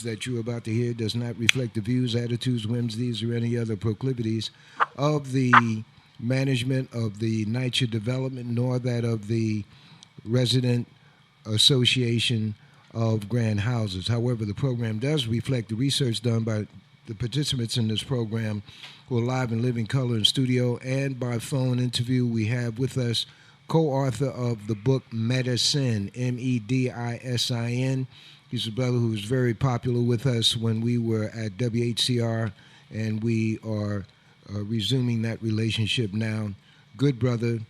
that you're about to hear does not reflect the views, attitudes, whimsies, or any other proclivities of the management of the NYCHA development, nor that of the resident association of Grand Houses. However, the program does reflect the research done by the participants in this program who are live and living color in studio and by phone interview. We have with us co-author of the book Medisin, Medisin. He's a brother who was very popular with us when we were at WHCR, and we are resuming that relationship now. Good brother,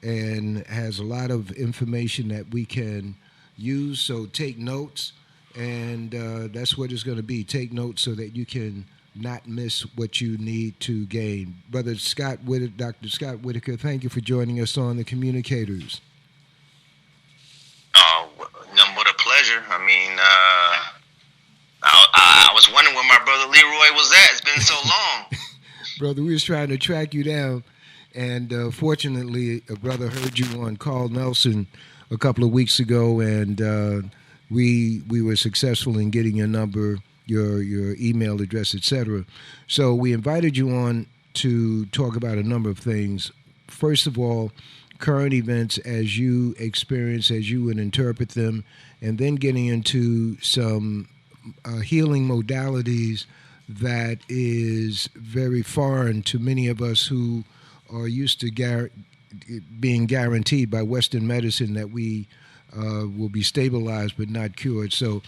and has a lot of information that we can use. So take notes, and that's what it's going to be. Take notes so that you can not miss what you need to gain. Brother Scott Whitaker, Dr. Scott Whitaker, thank you for joining us on The Communicators. Nothing but a pleasure. I was wondering where my brother Leroy was at. It's been so long. Brother, we was trying to track you down, and fortunately, a brother heard you on Carl Nelson a couple of weeks ago, and we were successful in getting your number, your email address, etc. So we invited you on to talk about a number of things. First of all, current events as you experience, as you would interpret them, and then getting into some healing modalities that is very foreign to many of us who are used to being guaranteed by Western medicine that we will be stabilized but not cured. So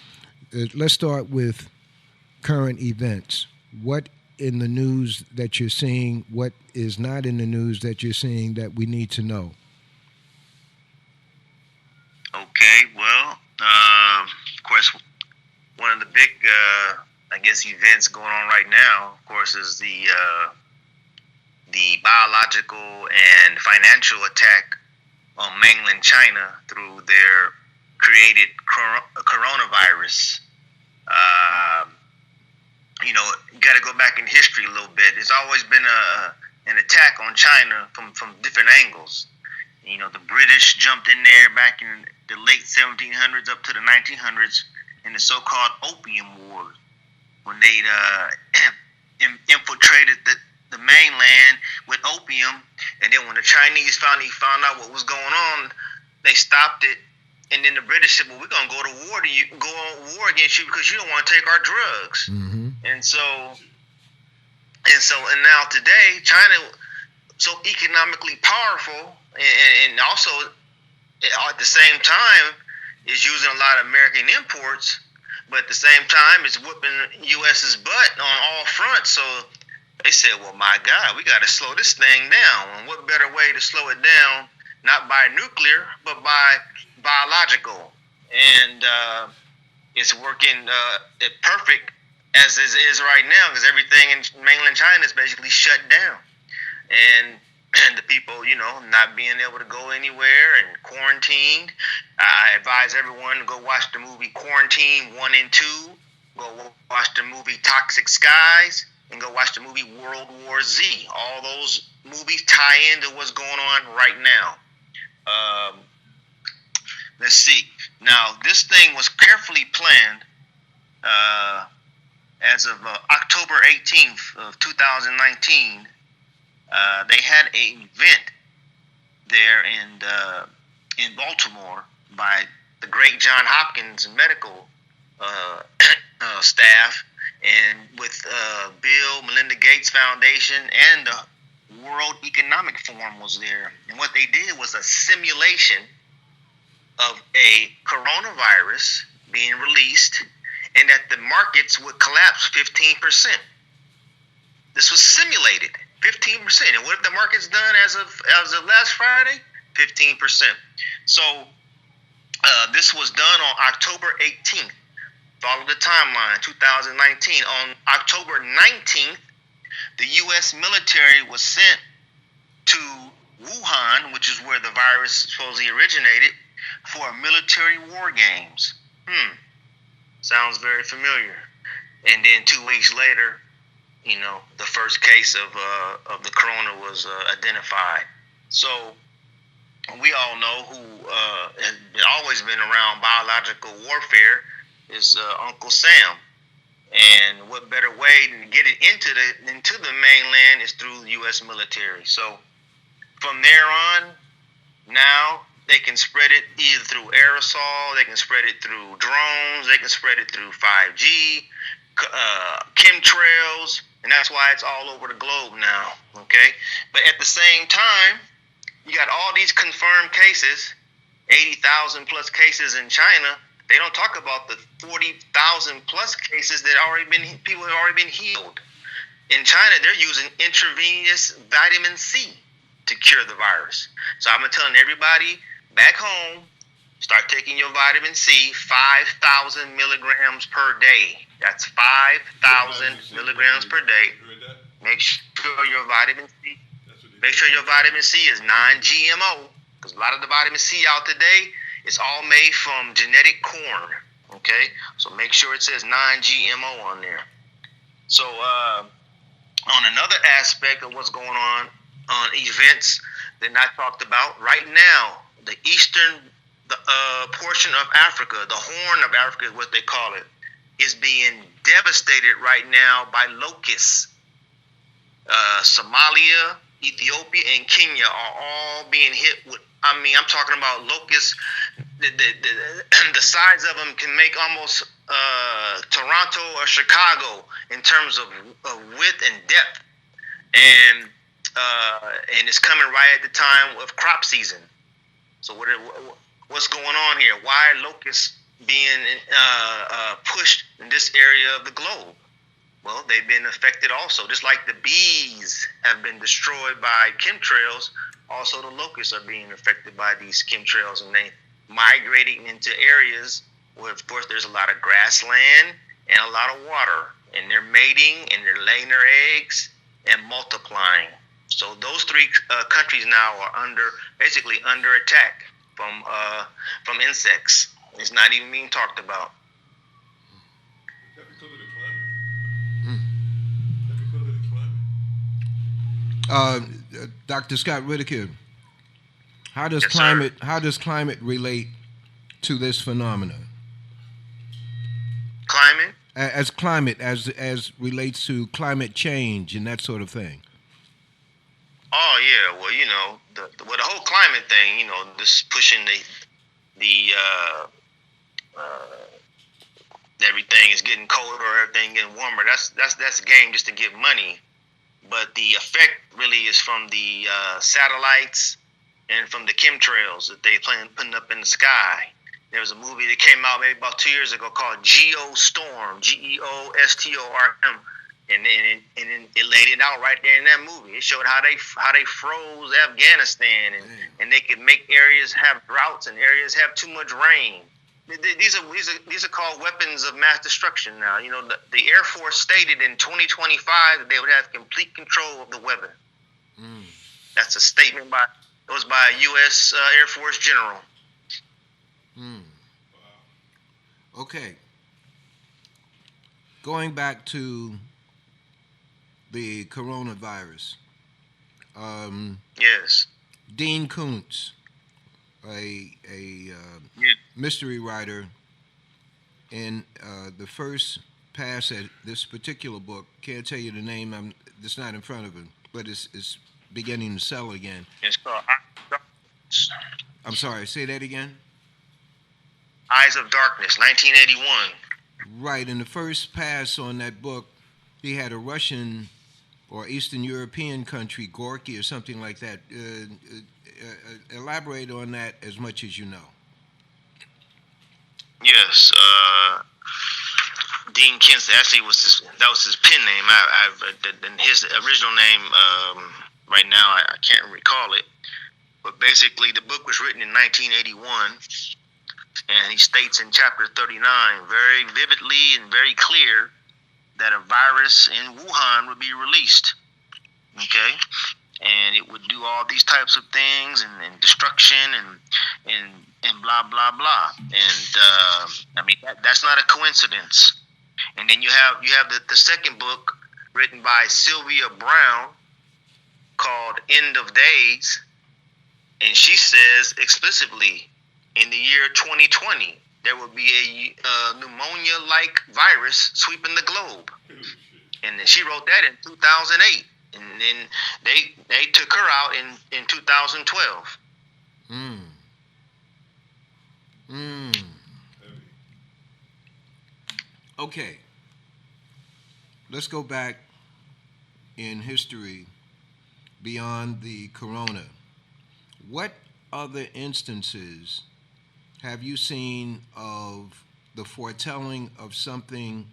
let's start with current events. What in the news that you're seeing, what is not in the news that you're seeing that we need to know? Okay, well, of course, one of the big, events going on right now, of course, is the biological and financial attack on mainland China through their created coronavirus. You got to go back in history a little bit. There's always been an attack on China from different angles. The British jumped in there back in the late 1700s up to the 1900s in the so-called Opium Wars, when they infiltrated the mainland with opium, and then when the Chinese finally found out what was going on, they stopped it. And then the British said, "Well, we're gonna go on war against you because you don't want to take our drugs." Mm-hmm. And now today, China, so economically powerful, and also at the same time is using a lot of American imports, but at the same time it's whooping U.S.'s butt on all fronts. So they said, "Well, my God, we got to slow this thing down. And what better way to slow it down? Not by nuclear, but by biological." And it's working perfect as it is right now, because everything in mainland China is basically shut down, and the people, not being able to go anywhere and quarantined. I advise everyone to go watch the movie Quarantine 1 and 2, go watch the movie Toxic Skies, and go watch the movie World War Z. All those movies tie into what's going on right now. Let's see. Now, this thing was carefully planned as of October 18th of 2019. They had an event there in Baltimore by the great John Hopkins medical staff, and with Bill Melinda Gates Foundation, and the World Economic Forum was there. And what they did was a simulation of a coronavirus being released, and that the markets would collapse 15%. This was simulated. 15%. And what have the markets done as of last Friday? 15%. So this was done on October 18th. Follow the timeline, 2019. On October 19th, the U.S. military was sent to Wuhan, which is where the virus supposedly originated, for military war games. Sounds very familiar. And then 2 weeks later, the first case of the corona was identified. So we all know who has always been around biological warfare is Uncle Sam. And what better way to get it into the mainland is through the U.S. military. So from there on, now they can spread it either through aerosol, they can spread it through drones, they can spread it through 5G, chemtrails, and that's why it's all over the globe now. Okay, but at the same time, you got all these confirmed cases, 80,000 plus cases in China. They don't talk about the 40,000 plus cases that people have already been healed. In China, they're using intravenous vitamin C to cure the virus. So I'm telling everybody back home, start taking your vitamin C, 5,000 milligrams per day. That's 5,000 milligrams per day. Make sure your vitamin C is non-GMO, because a lot of the vitamin C out today, it's all made from genetic corn. Okay, so make sure it says non-GMO on there. So on another aspect of what's going on events that I talked about right now, the eastern portion of Africa, the Horn of Africa is what they call it, is being devastated right now by locusts. Somalia, Ethiopia, and Kenya are all being hit with, I'm talking about locusts. The size of them can make almost Toronto or Chicago in terms of width and depth. And it's coming right at the time of crop season. So what's going on here? Why are locusts being pushed in this area of the globe? Well, they've been affected also. Just like the bees have been destroyed by chemtrails, also the locusts are being affected by these chemtrails, and they migrating into areas where, of course, there's a lot of grassland and a lot of water, and they're mating and they're laying their eggs and multiplying. So those three countries now are basically under attack from insects. It's not even being talked about. Is that because of the climate? Dr. Scott Whitaker, how does climate relate to this phenomenon? Climate? As relates to climate change and that sort of thing. Oh yeah, well the whole climate thing, this pushing the everything is getting colder, everything getting warmer. That's a game just to get money, but the effect really is from the satellites and from the chemtrails that they plan putting up in the sky. There was a movie that came out maybe about 2 years ago called Geostorm, Geostorm. And it laid it out right there in that movie. It showed how they froze Afghanistan, and they could make areas have droughts and areas have too much rain. These are called weapons of mass destruction now. The Air Force stated in 2025 that they would have complete control of the weather. That's a statement by a U.S. Air Force general. Okay. Going back to the coronavirus. Yes. Dean Koontz, a mystery writer, in the first pass at this particular book, can't tell you the name, it's not in front of him, but it's beginning to sell again. It's called I'm sorry, say that again? Eyes of Darkness, 1981. Right, in the first pass on that book, he had a Russian or Eastern European country, Gorky or something like that. Elaborate on that as much as you know. Yes, Dean Koontz actually that was his pen name. His original name, right now, I can't recall it. But basically, the book was written in 1981, and he states in chapter 39 very vividly and very clear that a virus in Wuhan would be released, okay? And it would do all these types of things and destruction and blah, blah, blah. And, that's not a coincidence. And then you have the second book written by Sylvia Brown called End of Days, and she says explicitly in the year 2020 there would be a pneumonia-like virus sweeping the globe. And she wrote that in 2008. And then they took her out in 2012. Okay. Let's go back in history beyond the corona. What other instances have you seen of the foretelling of something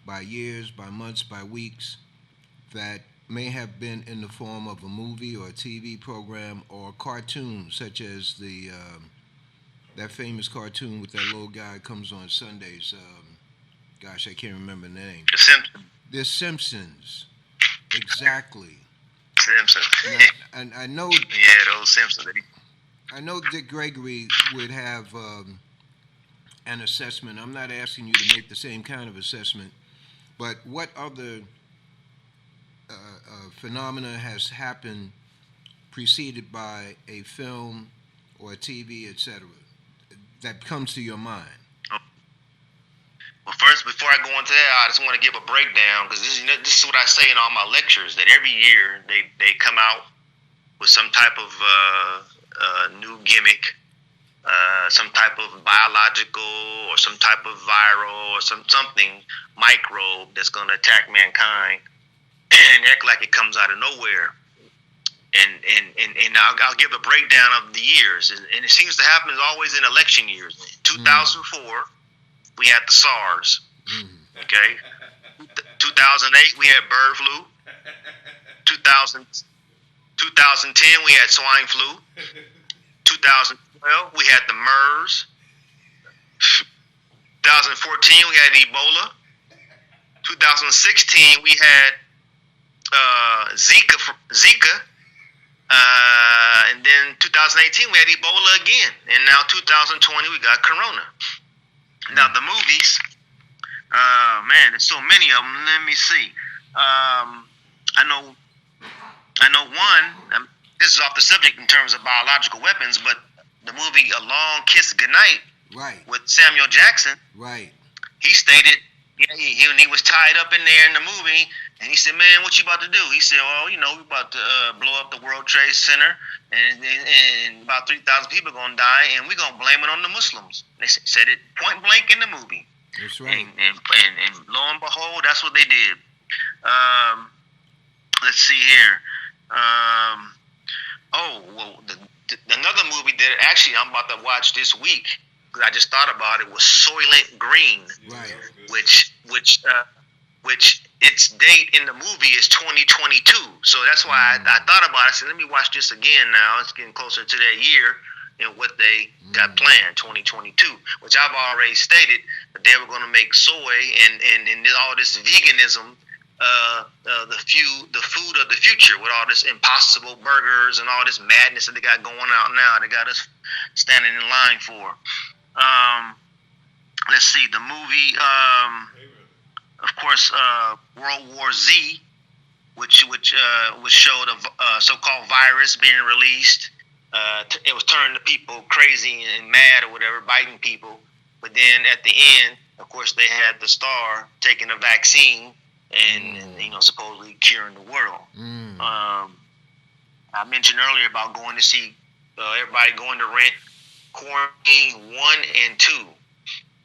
by years, by months, by weeks that may have been in the form of a movie or a TV program or a cartoon, such as the that famous cartoon with that little guy comes on Sundays? Gosh, I can't remember the name. The Simpsons. The Simpsons. Exactly. Simpsons. Now, and I know. Yeah, those Simpsons. I know Dick Gregory would have an assessment. I'm not asking you to make the same kind of assessment, but what other phenomena has happened preceded by a film or a TV, etc., that comes to your mind? Well, first, before I go into that, I just want to give a breakdown, because this is what I say in all my lectures, that every year they come out with some type of new gimmick, some type of biological or some type of viral or something microbe that's going to attack mankind and act like it comes out of nowhere. And I'll give a breakdown of the years, and it seems to happen always in election years. In 2004, we had the SARS. Okay, 2008 we had bird flu. 2010 we had swine flu. 2012 we had the MERS. 2014 we had Ebola. 2016 we had Zika. And then 2018 we had Ebola again, and now 2020 we got Corona. Now the movies, man, there's so many of them. Let me see. I know one. This is off the subject in terms of biological weapons, but the movie A Long Kiss Goodnight, right, with Samuel Jackson, right. He stated, he was tied up in there in the movie, and he said, "Man, what you about to do?" He said, "Well, we're about to blow up the World Trade Center, and about 3,000 people are gonna die, and we're gonna blame it on the Muslims." They said it point blank in the movie. That's right. And lo and behold, that's what they did. Let's see here. Another movie that actually I'm about to watch this week, because I just thought about it, was Soylent Green, right? Which its date in the movie is 2022. So that's why I thought about it. I said, let me watch this again now. It's getting closer to that year and what they got planned, 2022, which I've already stated that they were going to make soy and all this veganism the food of the future, with all this Impossible Burgers and all this madness that they got going out now. They got us standing in line for. Let's see, the movie, of course, World War Z, which showed a so-called virus being released. It was turning the people crazy and mad or whatever, biting people. But then at the end, of course, they had the star taking a vaccine and supposedly curing the world. I mentioned earlier about going to see everybody going to rent Quarantine 1 and 2.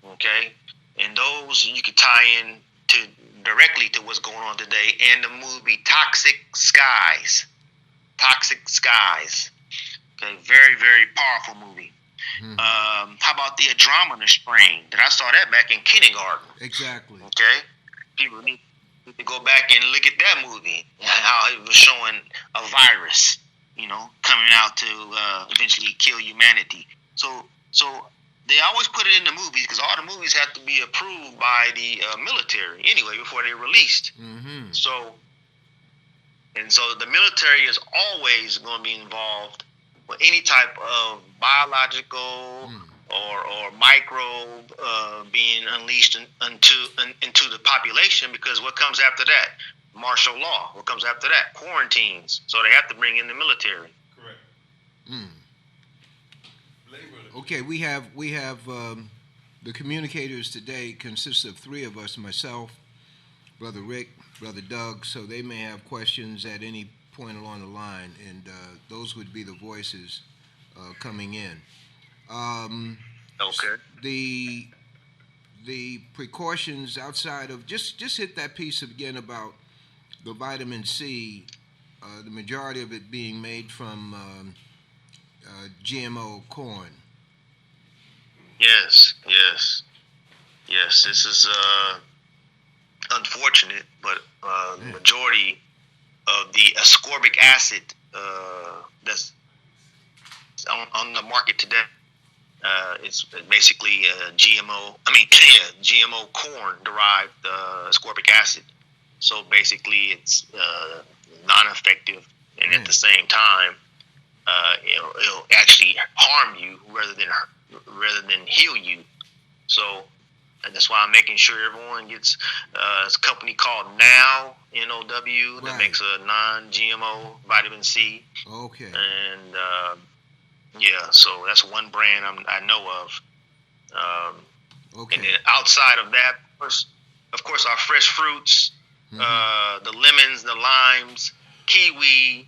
Okay, and those you could tie in to directly to what's going on today, and the movie Toxic Skies. Toxic Skies. Okay, very, very powerful movie. How about the Andromeda Strain? I saw that back in kindergarten. Exactly. Okay, people need to go back and look at that movie, how it was showing a virus, coming out to eventually kill humanity. So they always put it in the movies because all the movies have to be approved by the military anyway before they're released. So the military is always going to be involved with any type of biological or microbe being unleashed into the population, because what comes after that? Martial law. What comes after that? Quarantines. So they have to bring in the military. Correct. Okay, we have The communicators today consist of three of us: myself, Brother Rick, Brother Doug. So they may have questions at any point along the line, and those would be the voices coming in. Um, Okay. the precautions outside of just hit that piece again about the vitamin C. The majority of it being made from GMO corn. Yes, yes, yes. This is unfortunate, but the majority of the ascorbic acid that's on the market today, it's basically GMO. I mean, yeah, GMO corn derived ascorbic acid. So basically, it's non-effective, and at the same time, it'll actually harm you rather than heal you. So, and that's why I'm making sure everyone gets. It's a company called Now NOW that makes a non-GMO vitamin C. Okay. And yeah, so that's one brand I know of. Okay. And then outside of that, of course, our fresh fruits, the lemons, the limes, kiwi,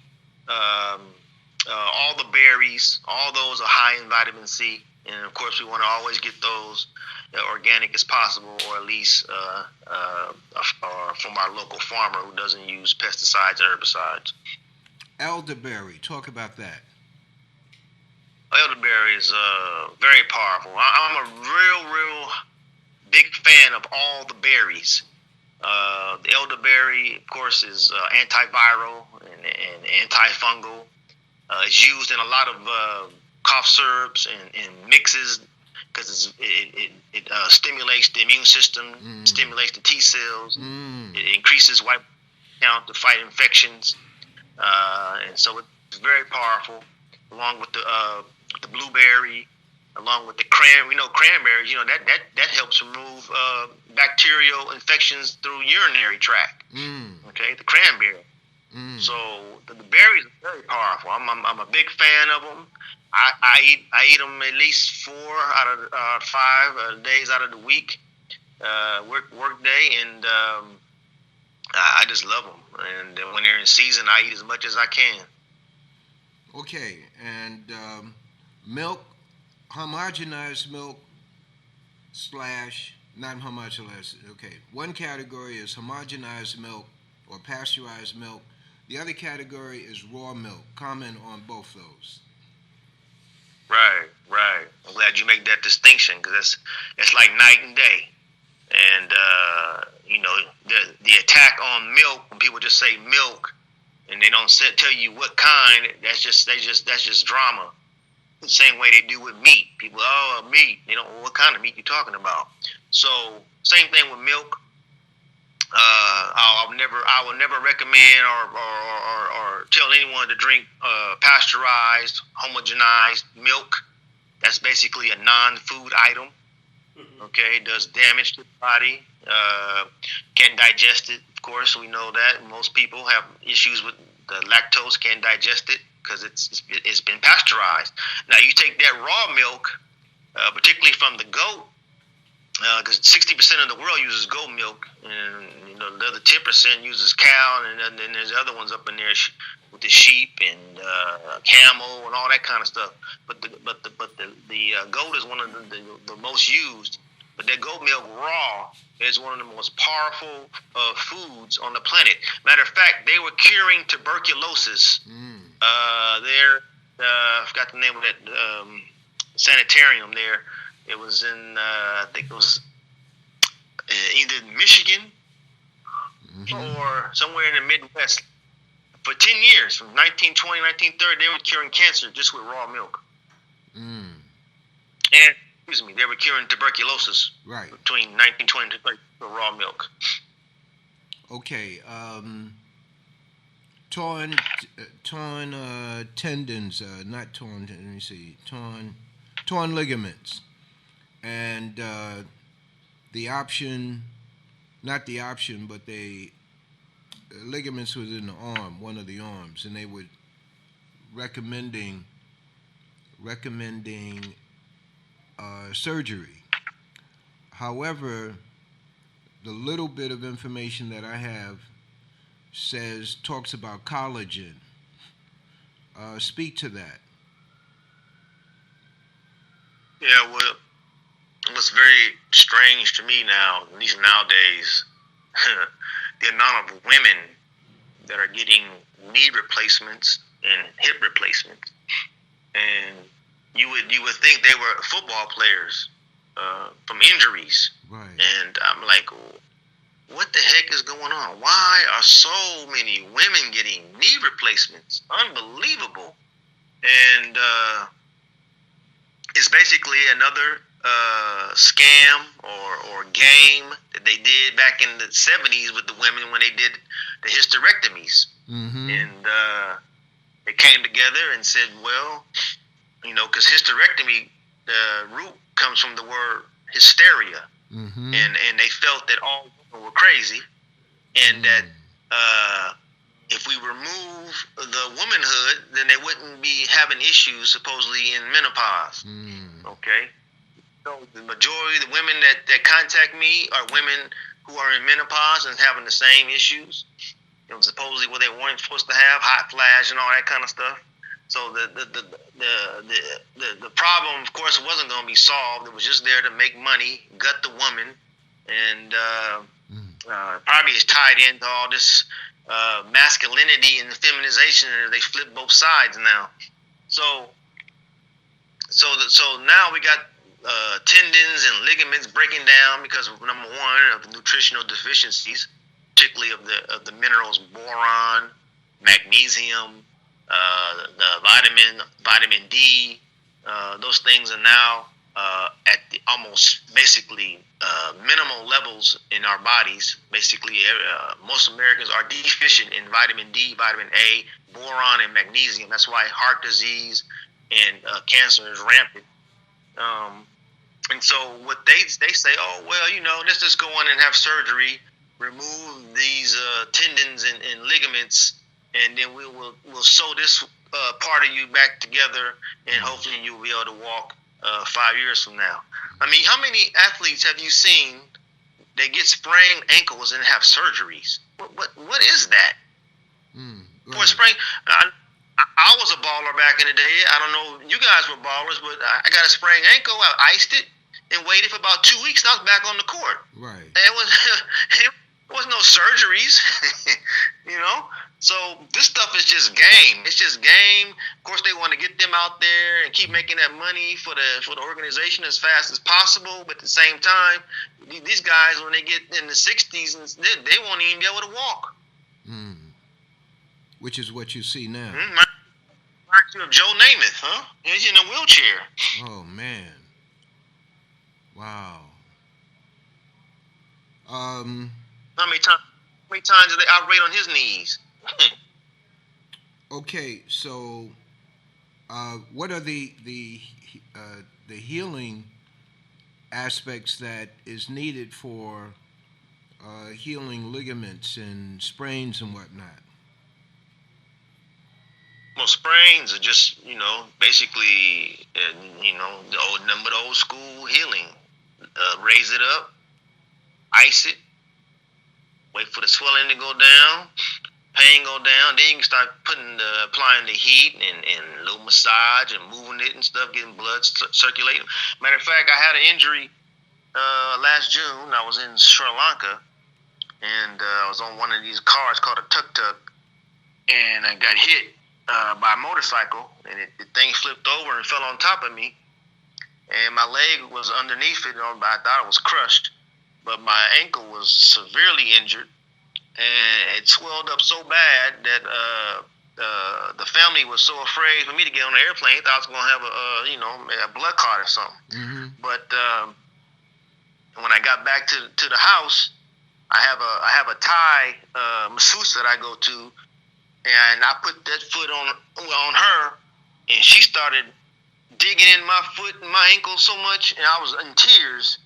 all the berries, all those are high in vitamin C. And of course, we want to always get those organic as possible, or at least from our local farmer who doesn't use pesticides and herbicides. Elderberry, talk about that. Elderberry is very powerful. I'm a real big fan of all the berries. The elderberry, of course, is antiviral and antifungal. It's used in a lot of cough syrups and mixes because it stimulates the immune system, stimulates the T cells, it increases white count to fight infections, and so it's very powerful. Along with the blueberry, along with the cranberries, that helps remove bacterial infections through urinary tract. Okay, the cranberry. So the berries are very powerful. I'm a big fan of them. I eat them at least 4 out of 5 days out of the week, work day, and I just love them. And when they're in season, I eat as much as I can. Okay, and milk, homogenized milk / not homogenized. Okay, one category is homogenized milk or pasteurized milk. The other category is raw milk. Comment on both those. Right. I'm glad you make that distinction because it's like night and day. And the attack on milk, when people just say milk and they don't tell you what kind, that's just drama. The same way they do with meat. People, meat. What kind of meat you talking about? So same thing with milk. I will never recommend or tell anyone to drink pasteurized, homogenized milk. That's basically a non-food item. Okay, it does damage to the body. Can't digest it. Of course, we know that most people have issues with the lactose. Can't digest it because it's been pasteurized. Now you take that raw milk, particularly from the goat. Because 60% of the world uses goat milk, and the other 10% uses cow, and then there's other ones up in there with the sheep and camel and all that kind of stuff. But the goat is one of the most used. But that goat milk raw is one of the most powerful foods on the planet. Matter of fact, they were curing tuberculosis. I forgot the name of that sanitarium there. It was in, I think it was either Michigan or somewhere in the Midwest. For 10 years, from 1920, 1930, they were curing cancer just with raw milk. And, they were curing tuberculosis between 1920 and 30 with raw milk. Okay. Torn tendons, not torn, let me see, torn ligaments. And the option, not the option, but the ligaments within the arm, one of the arms, and they were recommending surgery. However, the little bit of information that I have talks about collagen. Speak to that. Yeah, well, what's very strange to me now, at least nowadays, the amount of women that are getting knee replacements and hip replacements, and you would think they were football players from injuries, Right. and I'm like, what the heck is going on? Why are so many women getting knee replacements? Unbelievable. And it's basically another scam or game that they did back in the 70s with the women when they did the hysterectomies. Mm-hmm. And they came together and said, well, because hysterectomy, the root comes from the word hysteria. Mm-hmm. And they felt that all women were crazy, and that if we remove the womanhood, then they wouldn't be having issues supposedly in menopause. Okay, so the majority of the women that contact me are women who are in menopause and having the same issues. Supposedly what they weren't supposed to have, hot flash and all that kind of stuff. So the problem, of course, wasn't going to be solved. It was just there to make money, gut the woman, and probably is tied into all this masculinity and feminization. And they flip both sides now. So now we got tendons and ligaments breaking down because of, number one, of nutritional deficiencies, particularly of the minerals boron, magnesium. The vitamin D, those things are now at the almost basically minimal levels in our bodies. Basically, most Americans are deficient in vitamin D, vitamin A, boron, and magnesium. That's why heart disease and cancer is rampant. And so what they say, oh, well, let's just go on and have surgery, remove these tendons and ligaments, and then we'll sew this part of you back together, and hopefully you'll be able to walk 5 years from now. I mean, how many athletes have you seen that get sprained ankles and have surgeries? What is that? For sprain, I was a baller back in the day. I don't know, you guys were ballers, but I got a sprained ankle. I iced it and waited for about 2 weeks. I was back on the court. Right. It was no surgeries, So this stuff is just game. It's just game. Of course, they want to get them out there and keep making that money for the organization as fast as possible. But at the same time, these guys, when they get in the 60s, they won't even be able to walk. Which is what you see now. Reminds you of Joe Namath, huh? He's in a wheelchair. Oh, man. Wow. How many times did they operate on his knees? Okay, so what are the healing aspects that is needed for healing ligaments and sprains and whatnot? Well, sprains are just, basically, the old school healing. Raise it up, ice it, wait for the swelling to go down, pain go down, then you can start applying the heat and a little massage and moving it and stuff, getting blood circulating. Matter of fact, I had an injury last June. I was in Sri Lanka, and I was on one of these cars called a tuk-tuk, and I got hit by a motorcycle, and the thing flipped over and fell on top of me, and my leg was underneath it. I thought it was crushed, but my ankle was severely injured, and it swelled up so bad that the family was so afraid for me to get on the airplane. They thought I was going to have a blood clot or something. Mm-hmm. But when I got back to the house, I have a Thai masseuse that I go to, and I put that foot on her, and she started digging in my foot and my ankle so much, and I was in tears.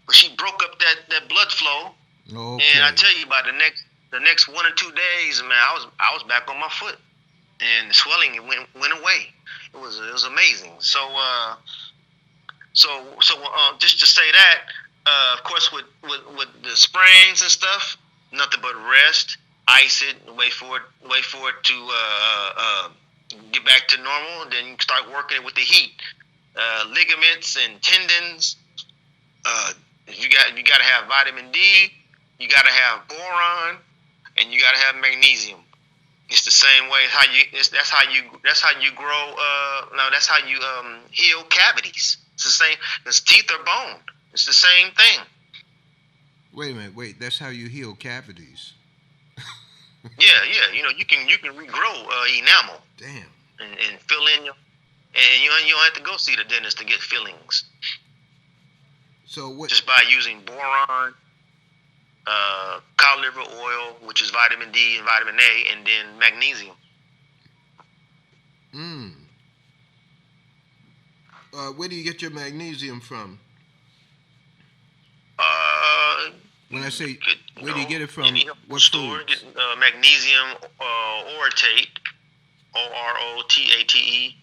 But she broke up that blood flow, okay. And I tell you, by the next 1 or 2 days, man, I was back on my foot, and the swelling went away. It was amazing. So just to say that, of course, with the sprains and stuff, nothing but rest, ice it, wait for it to get back to normal. Then you start working it with the heat, ligaments and tendons. You got to have vitamin D, you got to have boron, and you got to have magnesium. It's the same way that's how you grow. No, that's how you heal cavities. It's the same. Because teeth are bone. It's the same thing. Wait a minute. Wait, that's how you heal cavities. Yeah. You can regrow enamel Damn. and fill in your. And you don't have to go see the dentist to get fillings. So what? Just by using boron, cod liver oil, which is vitamin D and vitamin A, and then magnesium. Where do you get your magnesium from? When I say where do you get it from? What store? foods? Get, magnesium orotate, OROTATE,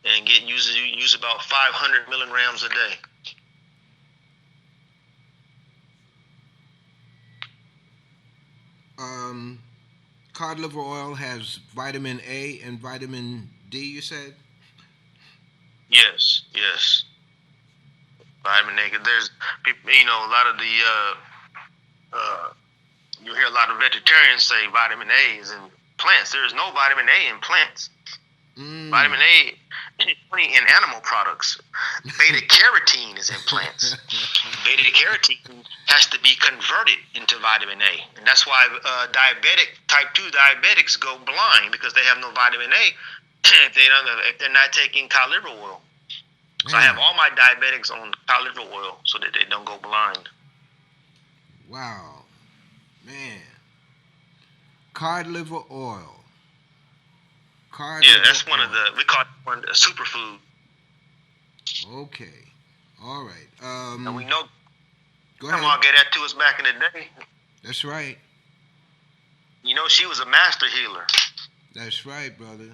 and use about 500 milligrams a day. Cod liver oil has vitamin A and vitamin D, you said? Yes. Vitamin A. 'Cause there's people, a lot of the you hear a lot of vegetarians say vitamin A is in plants. There is no vitamin A in plants. Vitamin A is only in animal products. Beta carotene is in plants. Beta carotene has to be converted into vitamin A, and that's why type 2 diabetics go blind because they have no vitamin A if they're not taking cod liver oil. So I have all my diabetics on cod liver oil so that they don't go blind. Wow, man. Cod liver oil. That's one of we call it one a superfood. Okay, all right. And we know Go ahead. Grandma gave that to us back in the day. That's right. She was a master healer. That's right, brother.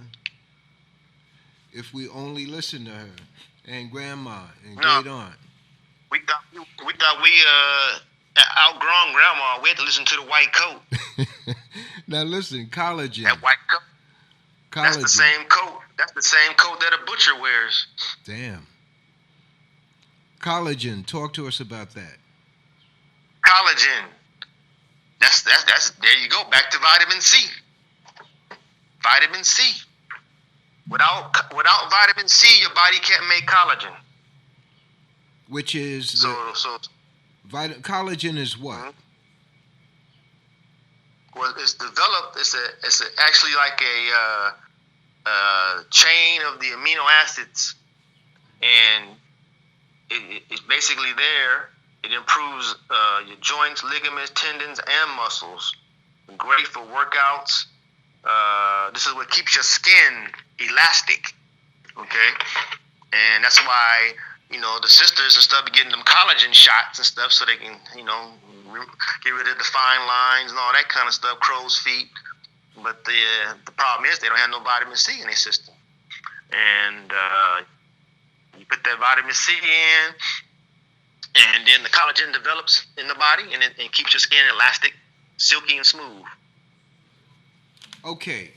If we only listen to her and Grandma and great aunt. We thought we outgrown Grandma. We had to listen to the white coat. Now listen, collagen. That white coat. Collagen. That's the same coat. That's the same coat that a butcher wears. Damn. Collagen. Talk to us about that. Collagen. That's there you go. Back to vitamin C. Vitamin C. Without vitamin C, your body can't make collagen. Which is collagen is what? Mm-hmm. Well, it's developed. It's actually like a chain of the amino acids, and it's basically there. It improves your joints, ligaments, tendons, and muscles. Great for workouts. This is what keeps your skin elastic. Okay, and that's why the sisters and stuff be getting them collagen shots and stuff so they can get rid of the fine lines and all that kind of stuff, crow's feet. But the problem is they don't have no vitamin C in their system. And you put that vitamin C in, and then the collagen develops in the body, and it keeps your skin elastic, silky, and smooth. Okay.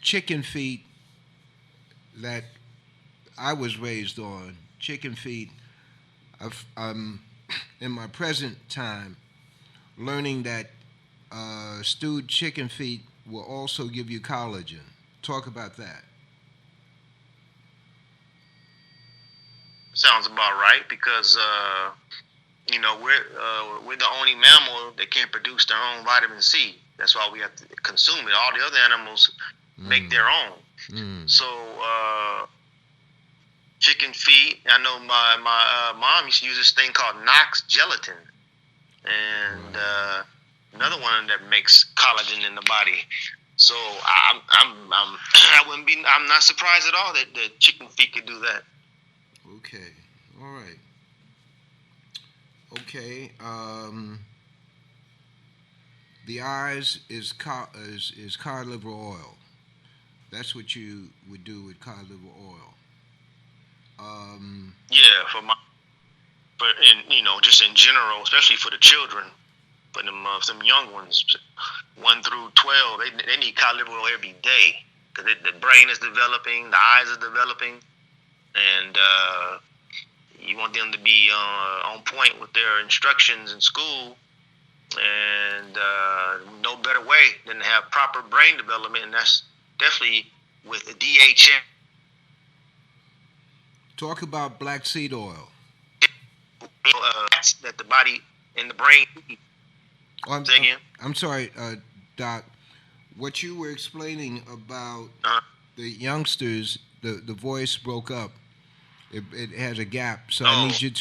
Chicken feet that I was raised on, chicken feet, I'm in my present time learning that stewed chicken feet will also give you collagen. Talk about that. Sounds about right because we're the only mammal that can produce their own vitamin C. That's why we have to consume it. All the other animals make their own. So chicken feet. I know my mom used to use this thing called Knox gelatin, and another one that makes collagen in the body. So I'm not surprised at all that chicken feet could do that. Okay. All right. Okay. The eyes is cod liver oil. That's what you would do with cod liver oil. Yeah, just in general, especially for the children, for some young ones, 1 through 12, they need cod liver oil every day because the brain is developing, the eyes are developing, and you want them to be on point with their instructions in school. And no better way than to have proper brain development, and that's definitely with the DHA. Talk about black seed oil. That the body and the brain. Oh, Say again. I'm sorry, Doc. What you were explaining about the youngsters, the voice broke up. It has a gap, so I need you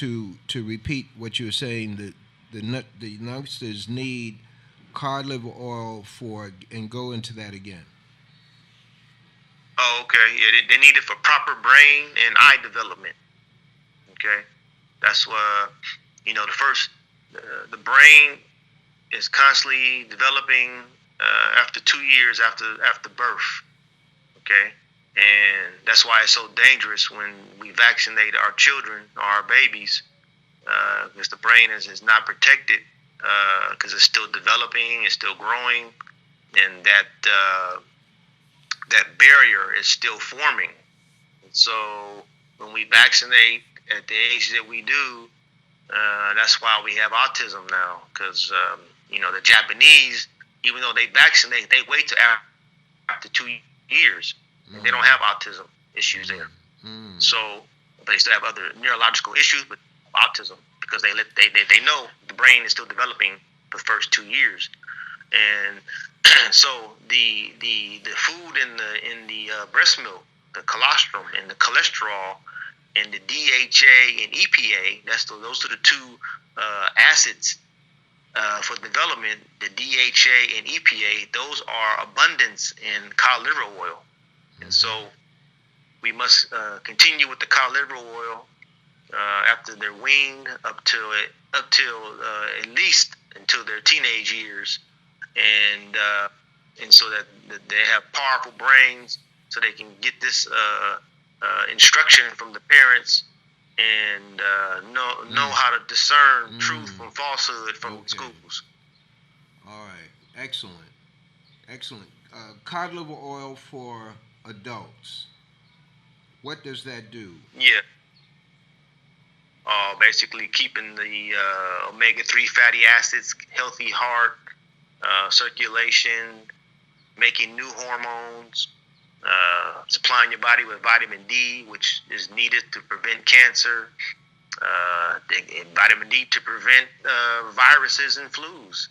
to repeat what you were saying. The youngsters need cod liver oil and go into that again. Oh, okay. Yeah, they need it for proper brain and eye development. Okay, that's what the brain is constantly developing after 2 years after birth. Okay, and that's why it's so dangerous when we vaccinate our children or our babies, because the brain is not protected because it's still developing, it's still growing, and that barrier is still forming. And so when we vaccinate at the age that we do, that's why we have autism now. Because the Japanese, even though they vaccinate, they wait till after 2 years. They don't have autism issues there. So they still have other neurological issues, but autism because they know the brain is still developing for the first 2 years. And so the food in the breast milk, the colostrum and the cholesterol and the DHA and EPA, those are the two acids for development. The DHA and EPA, those are abundance in cod liver oil, and so we must continue with the cod liver oil after they're weaned up till at least until their teenage years. And so that they have powerful brains, so they can get this instruction from the parents and know how to discern truth from falsehood from schools. All right, excellent. Cod liver oil for adults. What does that do? Yeah. Basically keeping the omega-3 fatty acids, healthy heart, circulation, making new hormones, supplying your body with vitamin D, which is needed to prevent cancer, vitamin D to prevent viruses and flus,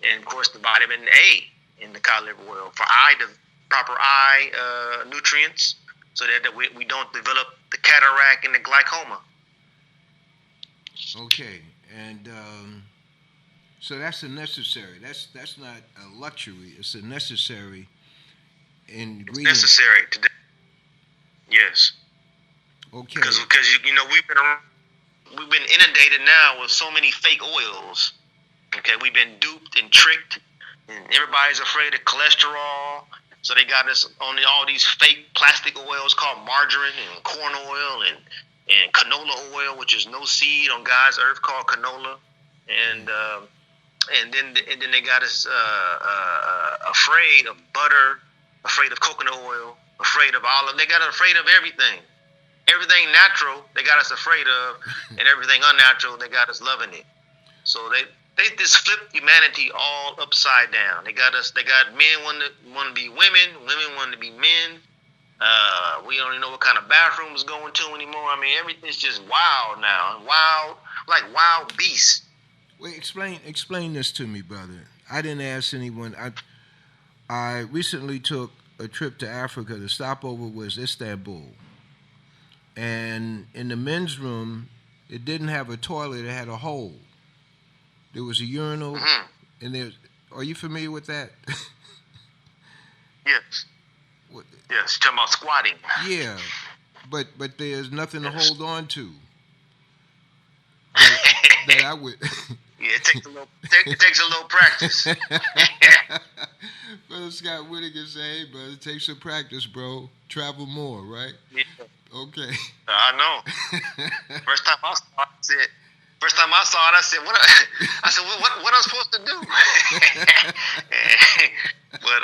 and of course the vitamin A in the cod liver oil for proper eye nutrients, so that we don't develop the cataract and the glaucoma. Okay, and so that's a necessary. That's not a luxury. It's a necessary ingredient. It's necessary today. Yes. Okay. Because we've been inundated now with so many fake oils. Okay, we've been duped and tricked, and everybody's afraid of cholesterol. So they got us on all these fake plastic oils called margarine and corn oil and canola oil, which is no seed on God's earth, called canola, and then they got us afraid of butter, afraid of coconut oil, afraid of olive. They got us afraid of everything. Everything natural, they got us afraid of, and everything unnatural, they got us loving it. So they just flipped humanity all upside down. They got men want to be women want to be men. We don't even know what kind of bathroom is going to anymore. I mean, everything's just wild now. Like wild beasts. Wait, explain this to me, brother. I didn't ask anyone. I recently took a trip to Africa. The stopover was Istanbul. And in the men's room, it didn't have a toilet. It had a hole. There was a urinal, and there. Are you familiar with that? Yes. Yes, talking about squatting. Yeah, but there's nothing to hold on to. That I would. Yeah, it takes a little practice. Brother Scott Whitaker say, hey, brother, take some practice, bro. Travel more, right? Yeah. Okay. I know. First time I saw it, I said, "What?" I said, "What am I supposed to do?" But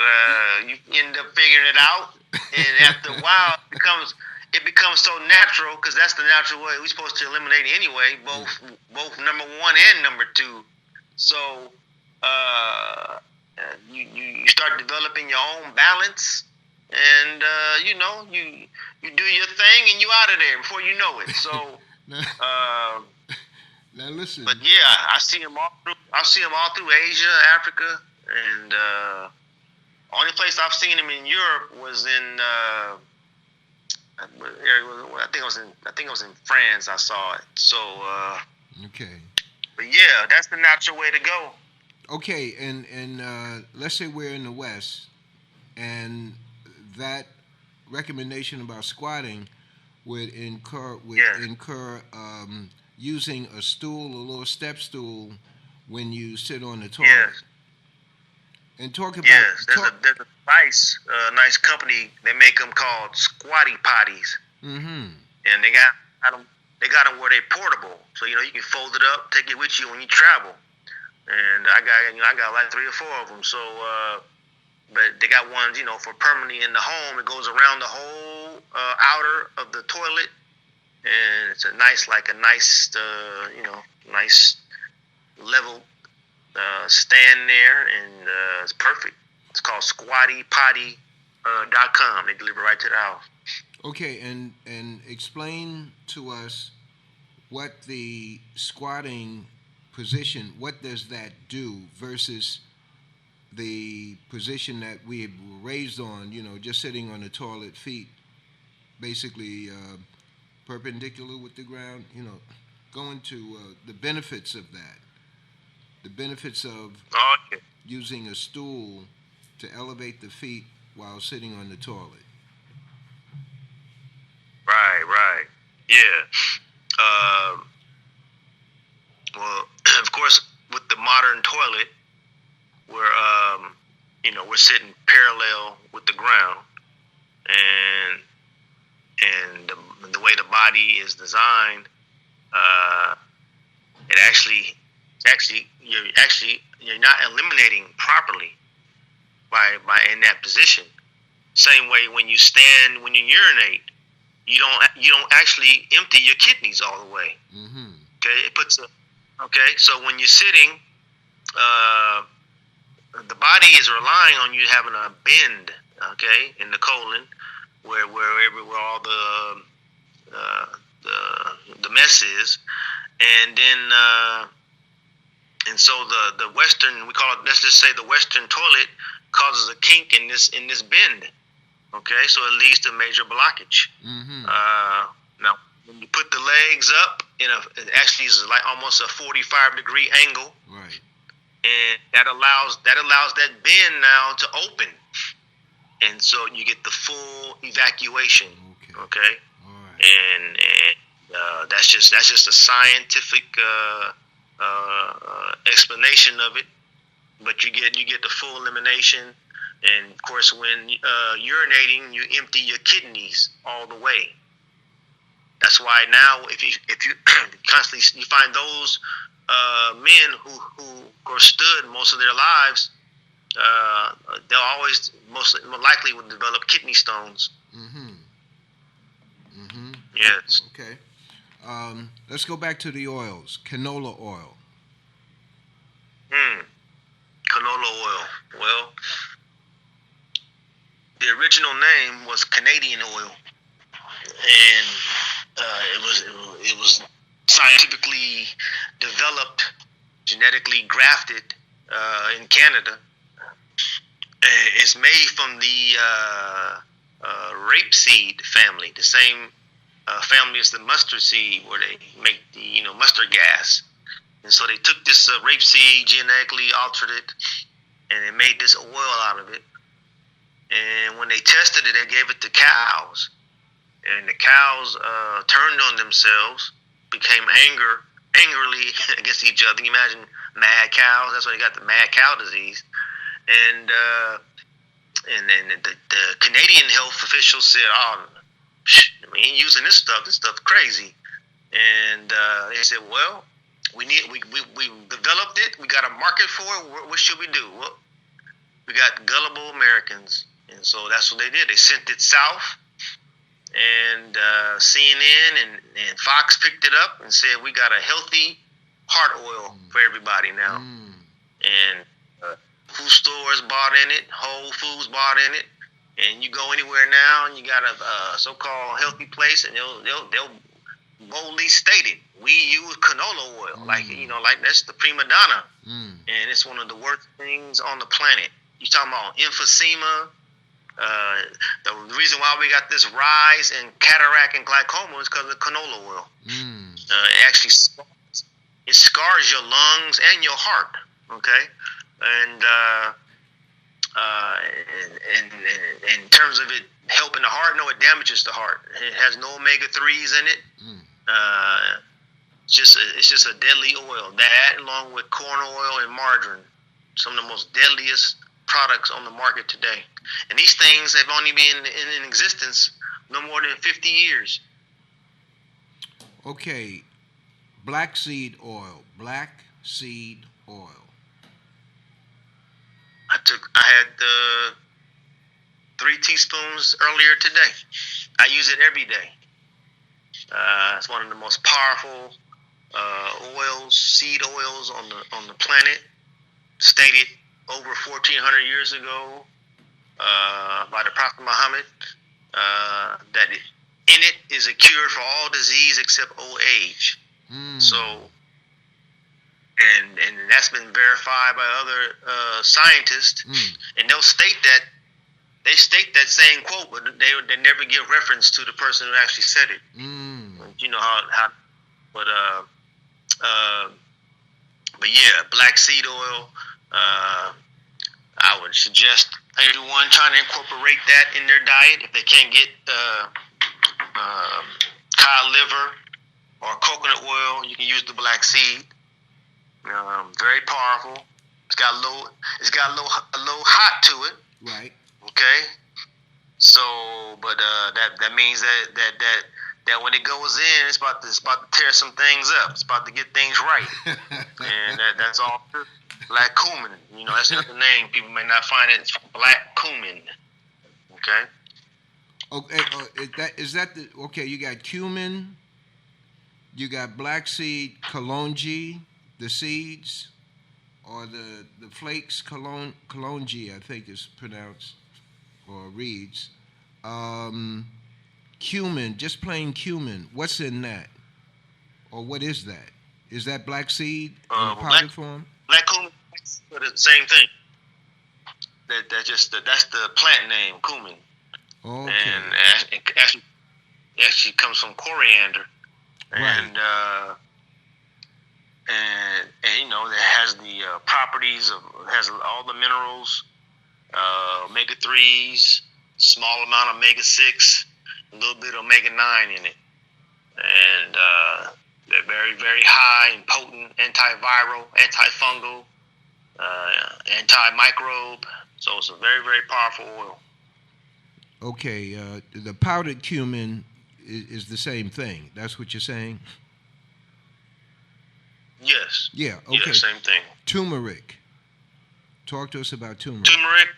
you end up figuring it out, and after a while, it becomes so natural because that's the natural way. We're supposed to eliminate anyway, both number one and number two. So you start developing your own balance, and you do your thing, and you out of there before you know it. So. Now, Uh, now listen. But yeah, I see them all through. I see them all through Asia, Africa, and only place I've seen them in Europe was in. I think it was in France. I saw it. So. Okay. But yeah, that's the natural way to go. Okay, and let's say we're in the West, and that recommendation about squatting would incur using a stool, a little step stool, when you sit on the toilet. Yes. And talk about Yes. There's a nice company. They make them called squatty potties, Mm-hmm. and they got them. They got them where they're portable, so you can fold it up, take it with you when you travel. And I got like 3 or 4 of them. So, but they got ones for permanently in the home. It goes around the whole outer of the toilet, and it's a nice nice level stand there, and it's perfect. It's called SquattyPotty.com. They deliver right to the house. Okay, and explain to us what the squatting position, what does that do versus the position that we were raised on, just sitting on the toilet, feet basically perpendicular with the ground, going to the benefits of that, the benefits of using a stool to elevate the feet while sitting on the toilet. Right. Yeah. Well, of course, with the modern toilet, we're sitting parallel with the ground, and the way the body is designed, you're not eliminating properly by in that position. Same way when you urinate, you don't actually empty your kidneys all the way. Mm-hmm. Okay, so when you're sitting, the body is relying on you having a bend, okay, in the colon, where all the mess is, and then and so the Western, we call it, let's just say the Western toilet causes a kink in this bend, okay, so it leads to major blockage. Mm-hmm. Now, when you put the legs up, it actually is like almost a 45-degree angle, Right. and that allows that bend now to open, and so you get the full evacuation. Okay. All right. And that's just a scientific explanation of it, but you get the full elimination. And of course, when urinating, you empty your kidneys all the way. That's why now, if you constantly, you find those men who stood most of their lives, they'll always more likely will develop kidney stones. Mm-hmm. Mm-hmm. Yes. Okay. Let's go back to the oils. Canola oil. Canola oil. Well, the original name was Canadian oil, and it was scientifically developed, genetically grafted in Canada. It's made from the rapeseed family, the same family as the mustard seed, where they make the mustard gas. And so they took this rapeseed, genetically altered it, and they made this oil out of it. And when they tested it, they gave it to cows, and the cows turned on themselves, became angrily against each other. You imagine mad cows? That's why they got the mad cow disease. And then the Canadian health officials said, "Oh, we ain't using this stuff. This stuff's crazy. And they said, well, we developed it. We got a market for it. What should we do? Well, we got gullible Americans, and so that's what they did. They sent it south, and CNN and Fox picked it up and said, we got a healthy heart oil for everybody now. And food stores bought in it, Whole Foods bought in it, and you go anywhere now and you got a so-called healthy place, and they'll boldly state it. We use canola oil, like that's the prima donna, and it's one of the worst things on the planet. You talking about emphysema? The reason why we got this rise in cataract and glaucoma is because of canola oil. It actually scars your lungs and your heart. Okay, and in terms of it helping the heart, no, it damages the heart. It has no omega-3s in it. It's just a deadly oil. That, along with corn oil and margarine, some of the most deadliest products on the market today. And these things have only been in existence no more than 50 years. Okay, black seed oil. Black seed oil. I had 3 teaspoons earlier today. I use it every day. It's one of the most powerful seed oils on the planet. Stated over 1,400 years ago by the Prophet Muhammad that in it is a cure for all disease except old age. So, and that's been verified by other scientists, and they'll state that. They state that same quote, but they never give reference to the person who actually said it. You know how but yeah, black seed oil. I would suggest everyone trying to incorporate that in their diet. If they can't get cod liver or coconut oil, you can use the black seed. Very powerful. It's got a little hot to it. Right. Okay. So, but that means that when it goes in, it's about to tear some things up. It's about to get things right, and that's all. Black cumin, that's another name. People may not find it. It's black cumin. Okay. Okay. Is that the okay? You got cumin. You got black seed kalonji, the seeds, or the flakes kalonji, I think is pronounced or reads. Cumin, just plain cumin. What's in that, or what is that? Is that black seed in powdered form? Black cumin, but it's the same thing. That's the plant name, cumin. Okay. And it actually comes from coriander. Right. And it has the properties has all the minerals, omega-3s, small amount of omega-6, a little bit of omega-9 in it, and they're very, very high and potent antiviral, antifungal, antimicrobe. So it's a very, very powerful oil. Okay, the powdered cumin is the same thing. That's what you're saying? Yes. Yeah, okay. Yeah, same thing. Turmeric. Talk to us about turmeric. Turmeric.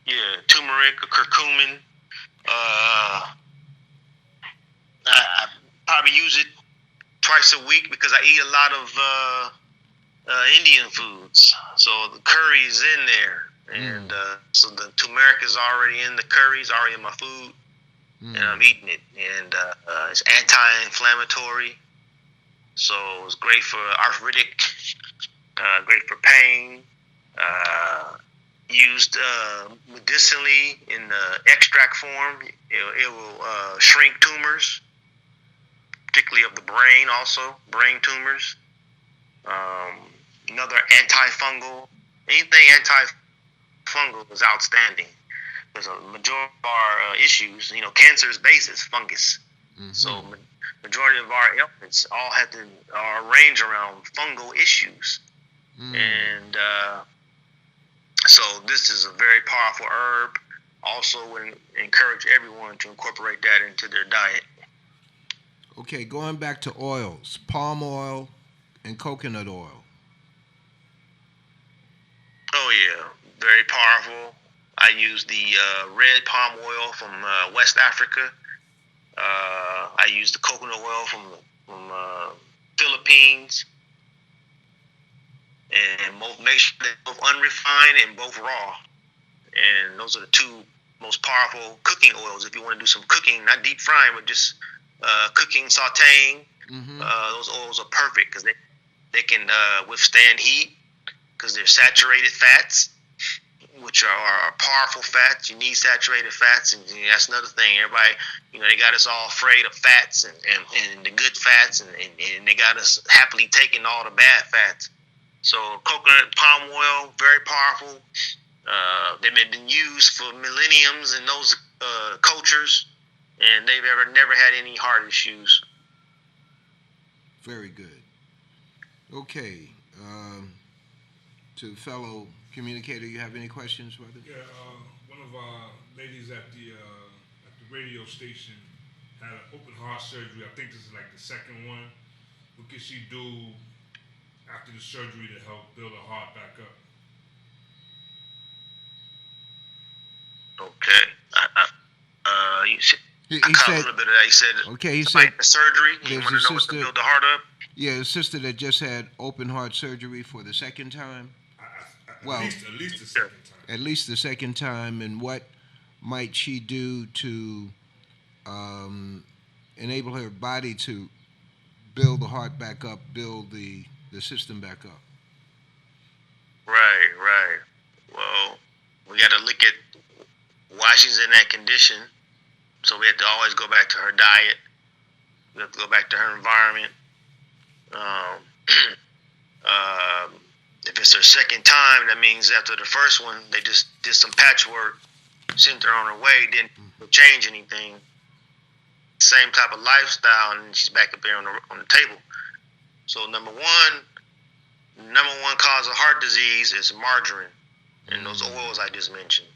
Yeah, turmeric, curcumin. I probably use it twice a week because I eat a lot of Indian foods. So the curry is in there. And so the turmeric is already in the curries, already in my food. And I'm eating it. And it's anti-inflammatory. So it's great for arthritic, great for pain. Used medicinally in the extract form. It will shrink tumors, particularly of the brain also, brain tumors. Another antifungal. Anything antifungal is outstanding. Because a majority of our issues, cancer is based as fungus. So majority of our ailments all are arranged around fungal issues. And so this is a very powerful herb. also encourage everyone to incorporate that into their diet. Okay, going back to oils, palm oil and coconut oil. Oh yeah, very powerful. I use the red palm oil from West Africa. I use the coconut oil from Philippines, and both make sure they're both unrefined and both raw. And those are the two most powerful cooking oils. If you want to do some cooking, not deep frying, but just cooking, sautéing, Mm-hmm. those oils are perfect because they can withstand heat because they're saturated fats, which are powerful fats. You need saturated fats, and that's another thing. Everybody, they got us all afraid of fats and the good fats, and they got us happily taking all the bad fats. So coconut palm oil, very powerful. They've been used for millenniums in those cultures, and they've never had any heart issues. Very good. Okay. To fellow communicator, you have any questions, brother? Yeah, one of our ladies at the radio station had an open heart surgery. I think this is like the second one. What can she do after the surgery to help build her heart back up? Okay. You said, He I caught a said, little bit of that. He said, okay, he somebody said had surgery. You there's want a to know what to sister- build the heart up? yeah, a sister that just had open heart surgery for the second time. Well, At least the second time. At least the second time, and what might she do to enable her body to build the heart back up, build the system back up? Right. Well, we got to look at why she's in that condition. So we have to always go back to her diet. We have to go back to her environment. If it's her second time, that means after the first one, they just did some patchwork, sent her on her way, didn't change anything. Same type of lifestyle, and she's back up there on the table. So number one cause of heart disease is margarine, and those oils I just mentioned,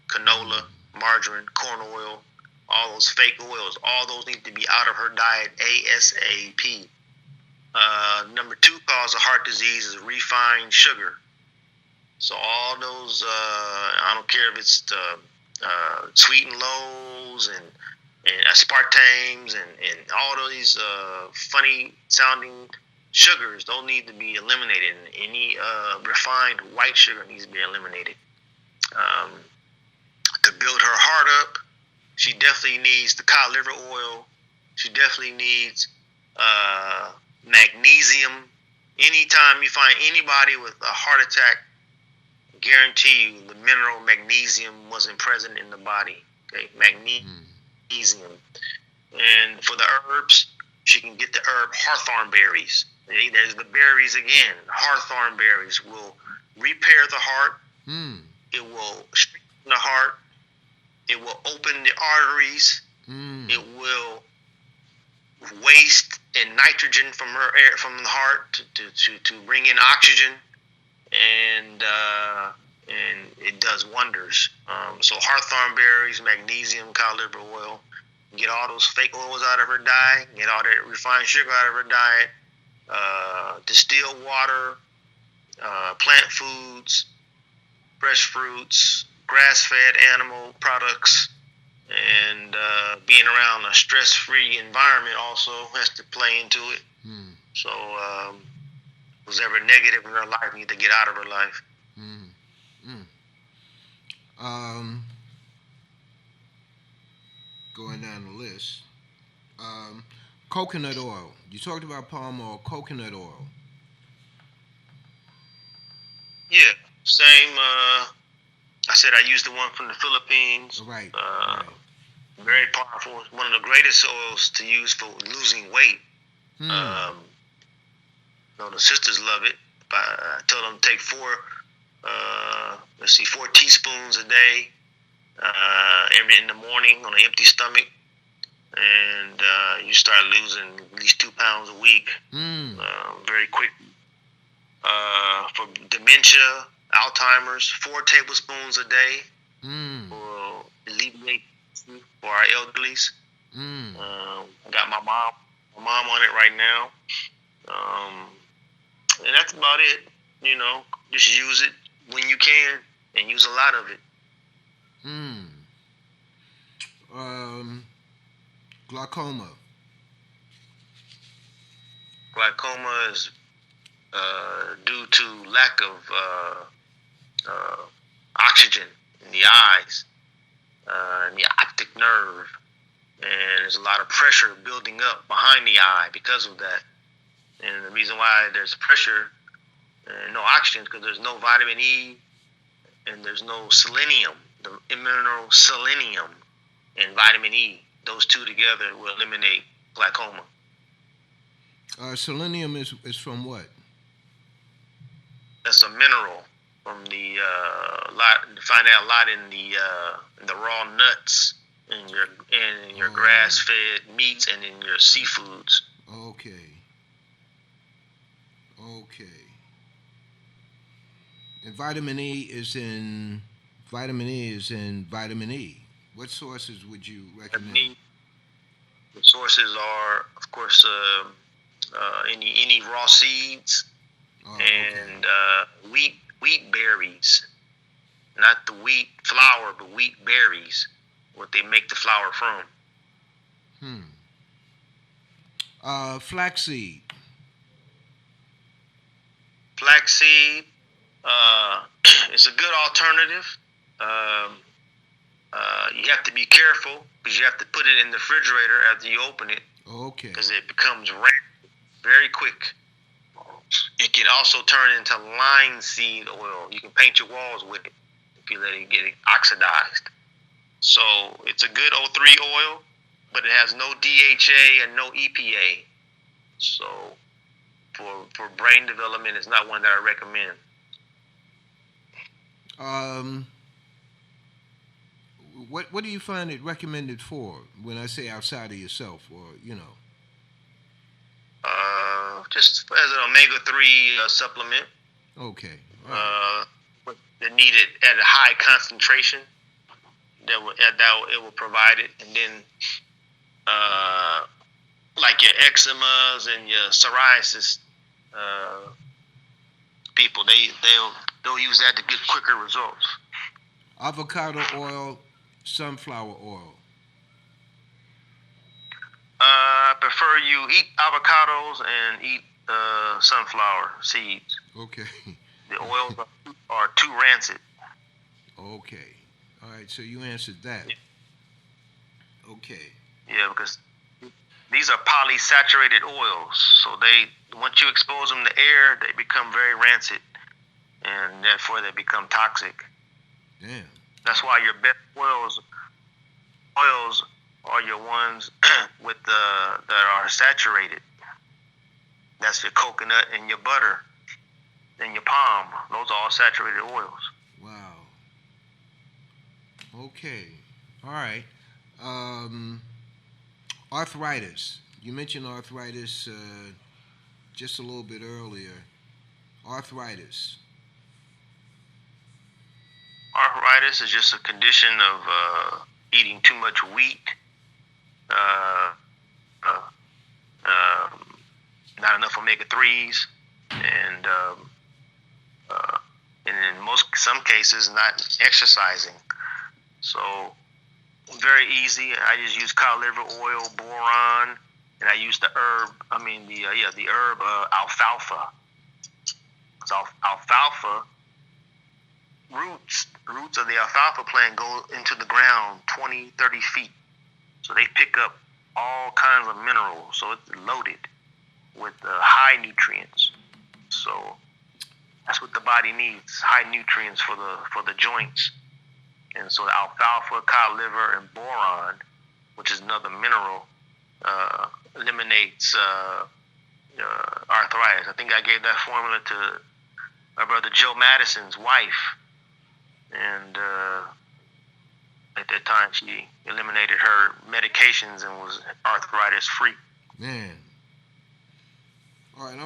canola, margarine, corn oil, all those fake oils, all those need to be out of her diet ASAP. Number two cause of heart disease is refined sugar. So all those, I don't care if it's the sweet and lows and aspartames and all of these funny sounding sugars, those need to be eliminated. And any refined white sugar needs to be eliminated. To build her heart up, she definitely needs the cod liver oil. She definitely needs magnesium. Anytime you find anybody with a heart attack, guarantee you the mineral magnesium wasn't present in the body. Okay, magnesium. And for the herbs, she can get the herb hawthorn berries. There's the berries again. Hawthorn berries will repair the heart. It will strengthen the heart. It will open the arteries. It will waste and nitrogen from her air, from the heart to bring in oxygen, and it does wonders. So hawthorn berries, magnesium, cod liver oil. Get all those fake oils out of her diet. Get all that refined sugar out of her diet. Distilled water, plant foods, fresh fruits, grass-fed animal products, and being around a stress-free environment also has to play into it. So who's ever negative in her life need to get out of her life. Going down the list, coconut oil. You talked about palm oil, coconut oil. Yeah, same. I said I used the one from the Philippines. Right. Very powerful. One of the greatest oils to use for losing weight. The sisters love it. I tell them to take 4 teaspoons a day, every in the morning on an empty stomach, and you start losing at least 2 pounds a week, very quickly. For dementia, Alzheimer's, 4 tablespoons a day will day for our elderlies. Mm. I got my mom on it right now. And that's about it. You know, just use it when you can and use a lot of it. Mm. Glaucoma. Glaucoma is due to lack of oxygen in the eyes, in the optic nerve, and there's a lot of pressure building up behind the eye because of that. And the reason why there's pressure and no oxygen is because there's no vitamin E and there's no selenium, the mineral selenium and vitamin E. Those two together will eliminate glaucoma. Selenium is from what? That's a mineral from the lot. Find out a lot in the raw nuts in your grass fed meats and in your seafoods. Okay. Okay. And vitamin E is in vitamin E. What sources would you recommend? The sources are, of course, any raw seeds and wheat berries, not the wheat flour, but wheat berries, what they make the flour from. Flaxseed. Flaxseed, it's a good alternative. You have to be careful because you have to put it in the refrigerator after you open it. Okay. Because it becomes rancid very quick. It can also turn into linseed oil. You can paint your walls with it if you let it get oxidized. So it's a good O3 oil, but it has no DHA and no EPA. So for brain development, it's not one that I recommend. What do you find it recommended for when I say outside of yourself, or just as an omega-3 supplement. Okay. But they need it at a high concentration. It will provide it, and then like your eczemas and your psoriasis people, they'll use that to get quicker results. Avocado oil, sunflower oil. I prefer you eat avocados and eat sunflower seeds. Okay. The oils are too rancid. Okay. All right, so you answered that. Okay. Yeah, because these are polysaturated oils. So once you expose them to air, they become very rancid, and therefore they become toxic. Damn. That's why your best oils are your ones with that are saturated. That's your coconut and your butter and your palm. Those are all saturated oils. Wow. Okay. All right. Arthritis. You mentioned arthritis just a little bit earlier. Arthritis. Arthritis is just a condition of eating too much wheat, not enough omega-3s, and in some cases not exercising. So very easy. I just use cod liver oil, boron, and I use the herb alfalfa. So alfalfa roots of the alfalfa plant go into the ground 20, 30 feet. So they pick up all kinds of minerals. So it's loaded with high nutrients. So that's what the body needs, high nutrients for the joints. And so the alfalfa, cod liver, and boron, which is another mineral, eliminates arthritis. I think I gave that formula to my brother Joe Madison's wife. And at that time, she eliminated her medications and was arthritis free. Man. All right,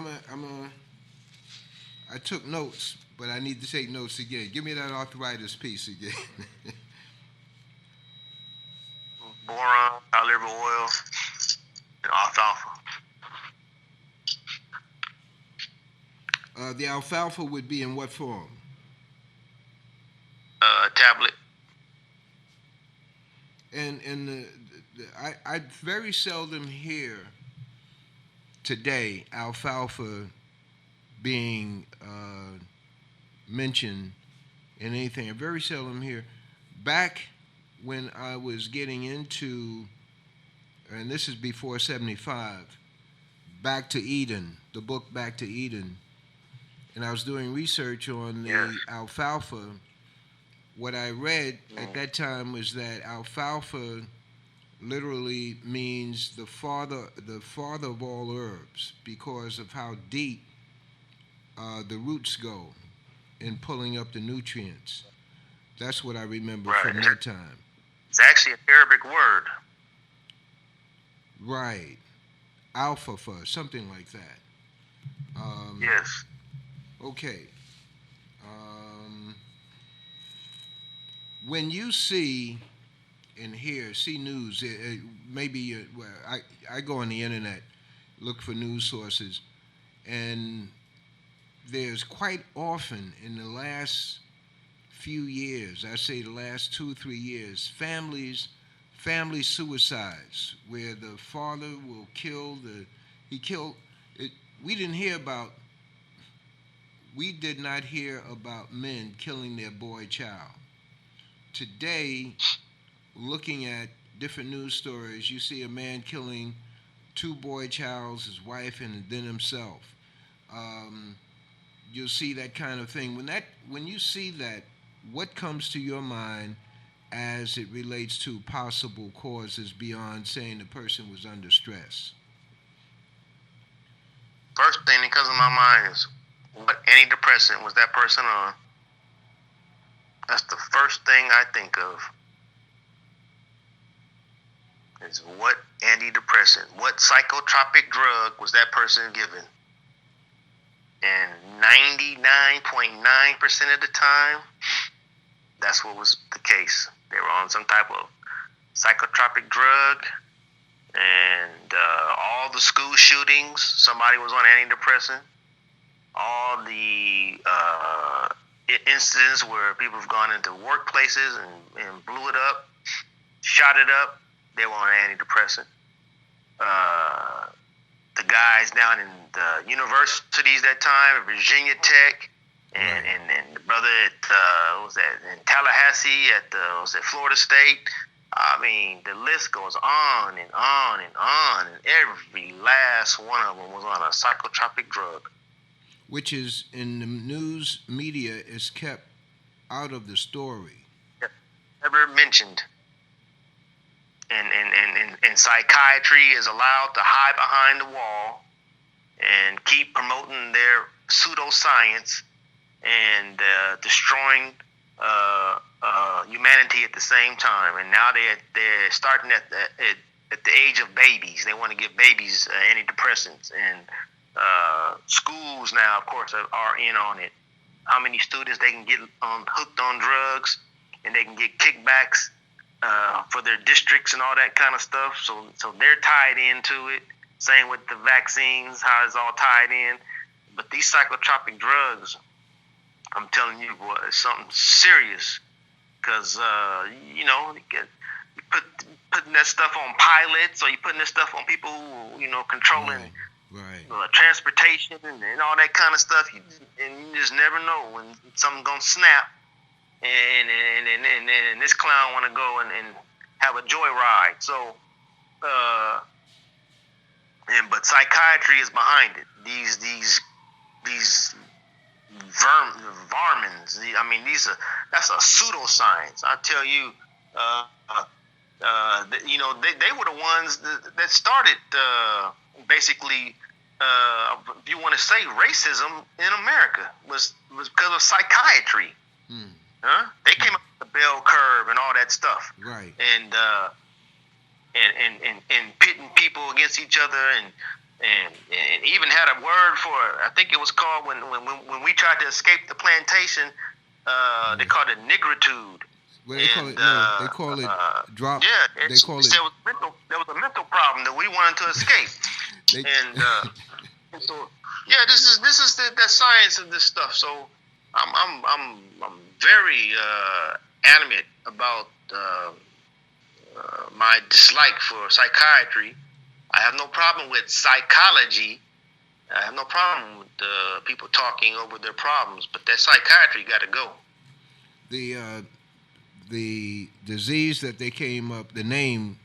I took notes, but I need to take notes again. Give me that arthritis piece again. boron, cod liver oil, and alfalfa. The alfalfa would be in what form? Tablet. And I very seldom hear today alfalfa being mentioned in anything. I very seldom hear. Back when I was getting into, and this is before 75, Back to Eden, the book Back to Eden, and I was doing research on the alfalfa. What I read at that time was that alfalfa literally means the father of all herbs, because of how deep the roots go in pulling up the nutrients. That's what I remember from that time. It's actually an Arabic word. Right. Alfalfa, something like that. Yes. Okay. When you see and see news, maybe well, I go on the internet, look for news sources, and there's quite often in the last few years, I say the last 2-3 years, family suicides where the father will kill we did not hear about men killing their boy child. Today, looking at different news stories, you see a man killing 2 boy childs, his wife, and then himself. You'll see that kind of thing. When you see that, what comes to your mind as it relates to possible causes beyond saying the person was under stress? First thing that comes to my mind is, what antidepressant was that person on? That's the first thing I think of. Is what antidepressant, what psychotropic drug was that person given? And 99.9% of the time, that's what was the case. They were on some type of psychotropic drug, and all the school shootings, somebody was on antidepressant. All the incidents where people have gone into workplaces and blew it up, shot it up, they were on antidepressant. The guys down in the universities that time, Virginia Tech, and the brother at in Tallahassee at Florida State. I mean, the list goes on and on and on, and every last one of them was on a psychotropic drug, which is in the news media is kept out of the story. Never mentioned. And psychiatry is allowed to hide behind the wall and keep promoting their pseudoscience and destroying humanity at the same time. And now they're starting at the age of babies. They want to give babies antidepressants. And schools now, of course, are in on it. How many students they can get hooked on drugs, and they can get kickbacks for their districts and all that kind of stuff. So they're tied into it. Same with the vaccines, how it's all tied in. But these psychotropic drugs, I'm telling you, boy, it's something serious. Because, you putting that stuff on pilots, or you putting that stuff on people who, controlling transportation and all that kind of stuff. And you just never know when something's going to snap. And this clown want to go and have a joyride. So, but psychiatry is behind it. These varmints. I mean, that's a pseudoscience. I tell you, they were the ones that started basically. If you want to say racism in America was because of psychiatry. They came up with the bell curve and all that stuff, right? And pitting people against each other, and even had a word for, I think it was called when we tried to escape the plantation. They called it nigritude. Well, they call it And no. They call it drop. yeah, They call it. there was a mental problem that we wanted to escape. They, And so yeah, this is the science of this stuff. So I'm very animate about my dislike for psychiatry. I have no problem with psychology. I have no problem with people talking over their problems, but that psychiatry got to go. the disease that they came up, the name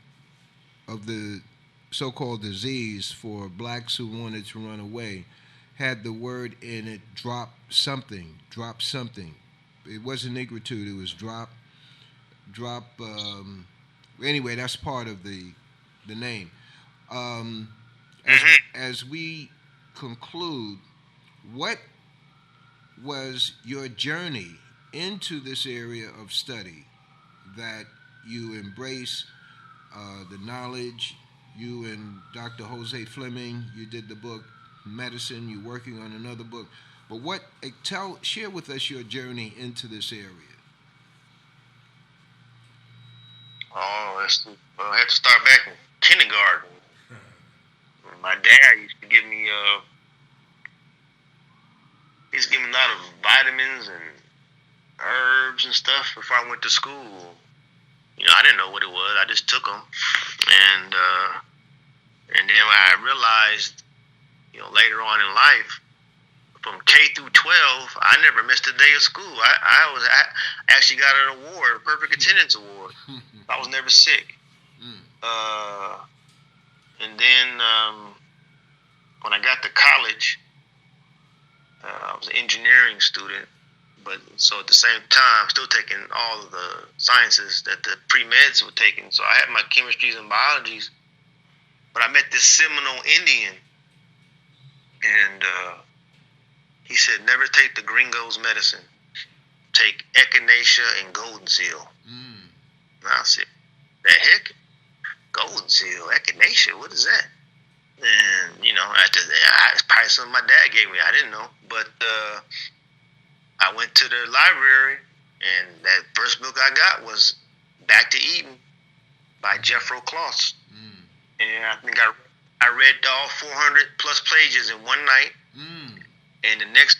of the so-called disease for blacks who wanted to run away, had the word in it, drop something. It wasn't negritude, it was drop. Anyway, that's part of the name. Um, as we conclude, what was your journey into this area of study that you embrace the knowledge? You and Dr. Jose Fleming, you did the book Medicine. You're working on another book. But share with us your journey into this area. Oh, I had to start back in kindergarten. My dad used to give me a lot of vitamins and herbs and stuff before I went to school. I didn't know what it was. I just took them, and then I realized, later on in life, from K through 12, I never missed a day of school. I actually got an award, a perfect attendance award. I was never sick. And then when I got to college, I was an engineering student, but so at the same time, still taking all of the sciences that the pre-meds were taking. So I had my chemistries and biologies, but I met this Seminole Indian, and he said, never take the gringo's medicine. Take echinacea and golden seal. And I said, the heck? Golden seal, echinacea, what is that? And, after that, it's probably something my dad gave me. I didn't know. But I went to the library, and that first book I got was Back to Eden by Jethro Kloss. And I think I read all 400 plus pages in one night. And the next,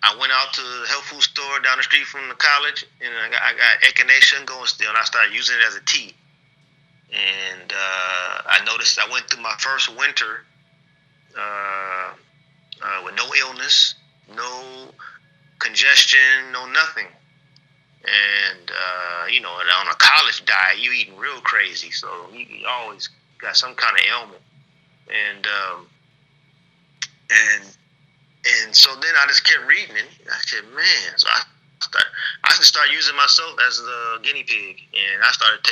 I went out to the health food store down the street from the college, and I got echinacea and golden seal, and I started using it as a tea. And I noticed I went through my first winter with no illness, no congestion, no nothing. And, on a college diet, you eating real crazy. So you always got some kind of ailment. And so then I just kept reading it. I said, man. So I started using myself as the guinea pig. And I started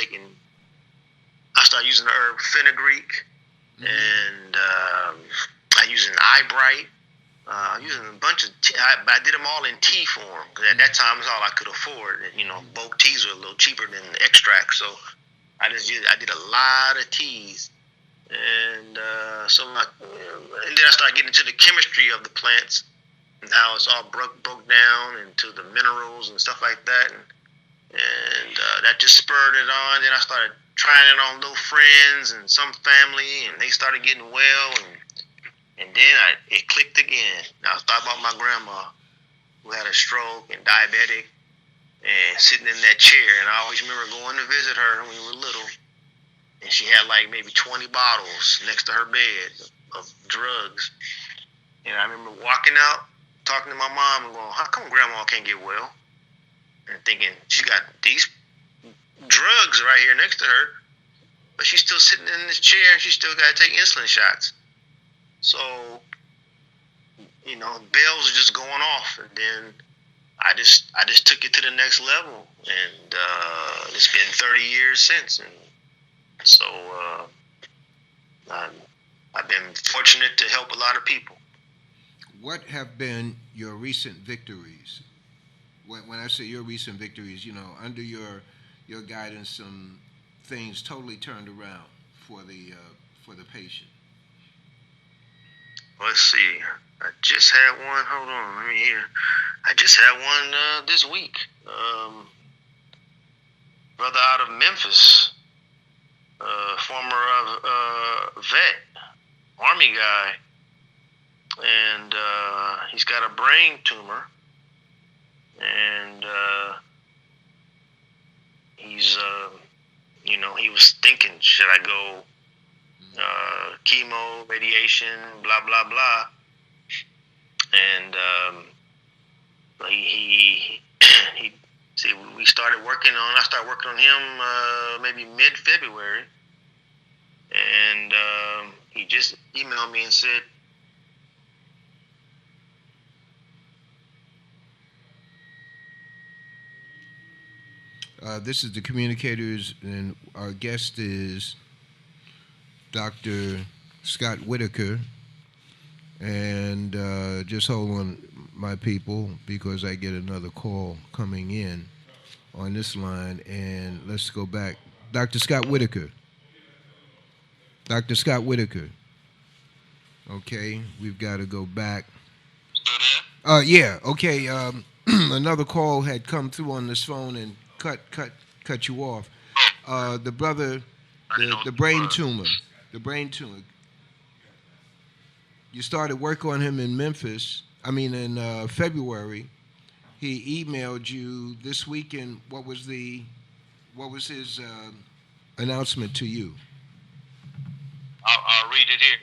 using the herb fenugreek. And I using eyebright. Using a bunch of I did them all in tea form, because at that time it's all I could afford. And, bulk teas were a little cheaper than the extract, so I did a lot of teas, and then I started getting into the chemistry of the plants and how it's all broke down into the minerals and stuff like that, and that just spurred it on. Then I started trying it on little friends and some family, and they started getting well, and then it clicked again. Now I thought about my grandma, who had a stroke and diabetic, and sitting in that chair. And I always remember going to visit her when we were little, and she had like maybe 20 bottles next to her bed of drugs. And I remember walking out, talking to my mom, and going, "How come Grandma can't get well?" And thinking she got these drugs right here next to her, but she's still sitting in this chair, and she still got to take insulin shots. So, bells are just going off, and then I just took it to the next level, and it's been 30 years since, and so I've been fortunate to help a lot of people. What have been your recent victories? When I say your recent victories, under your guidance, some things totally turned around for the patient. Let's see. I just had one. Hold on, let me hear. I just had one this week. brother out of Memphis, former vet, Army guy, and he's got a brain tumor, and he's, he was thinking, should I go chemo, radiation, blah blah blah, and he see, we started working on. I started working on him maybe mid-February, and he just emailed me and said, this is the communicators, and our guest is Dr. Scott Whitaker. And just hold on, my people, because I get another call coming in on this line. And let's go back. Dr. Scott Whitaker. Dr. Scott Whitaker. Okay, we've got to go back. still there? Yeah, okay. Another call had come through on this phone and cut you off. The brother, the brain tumor. The brain tumor. You started work on him in Memphis. In February. He emailed you this weekend. What was his announcement to you? I'll read it here.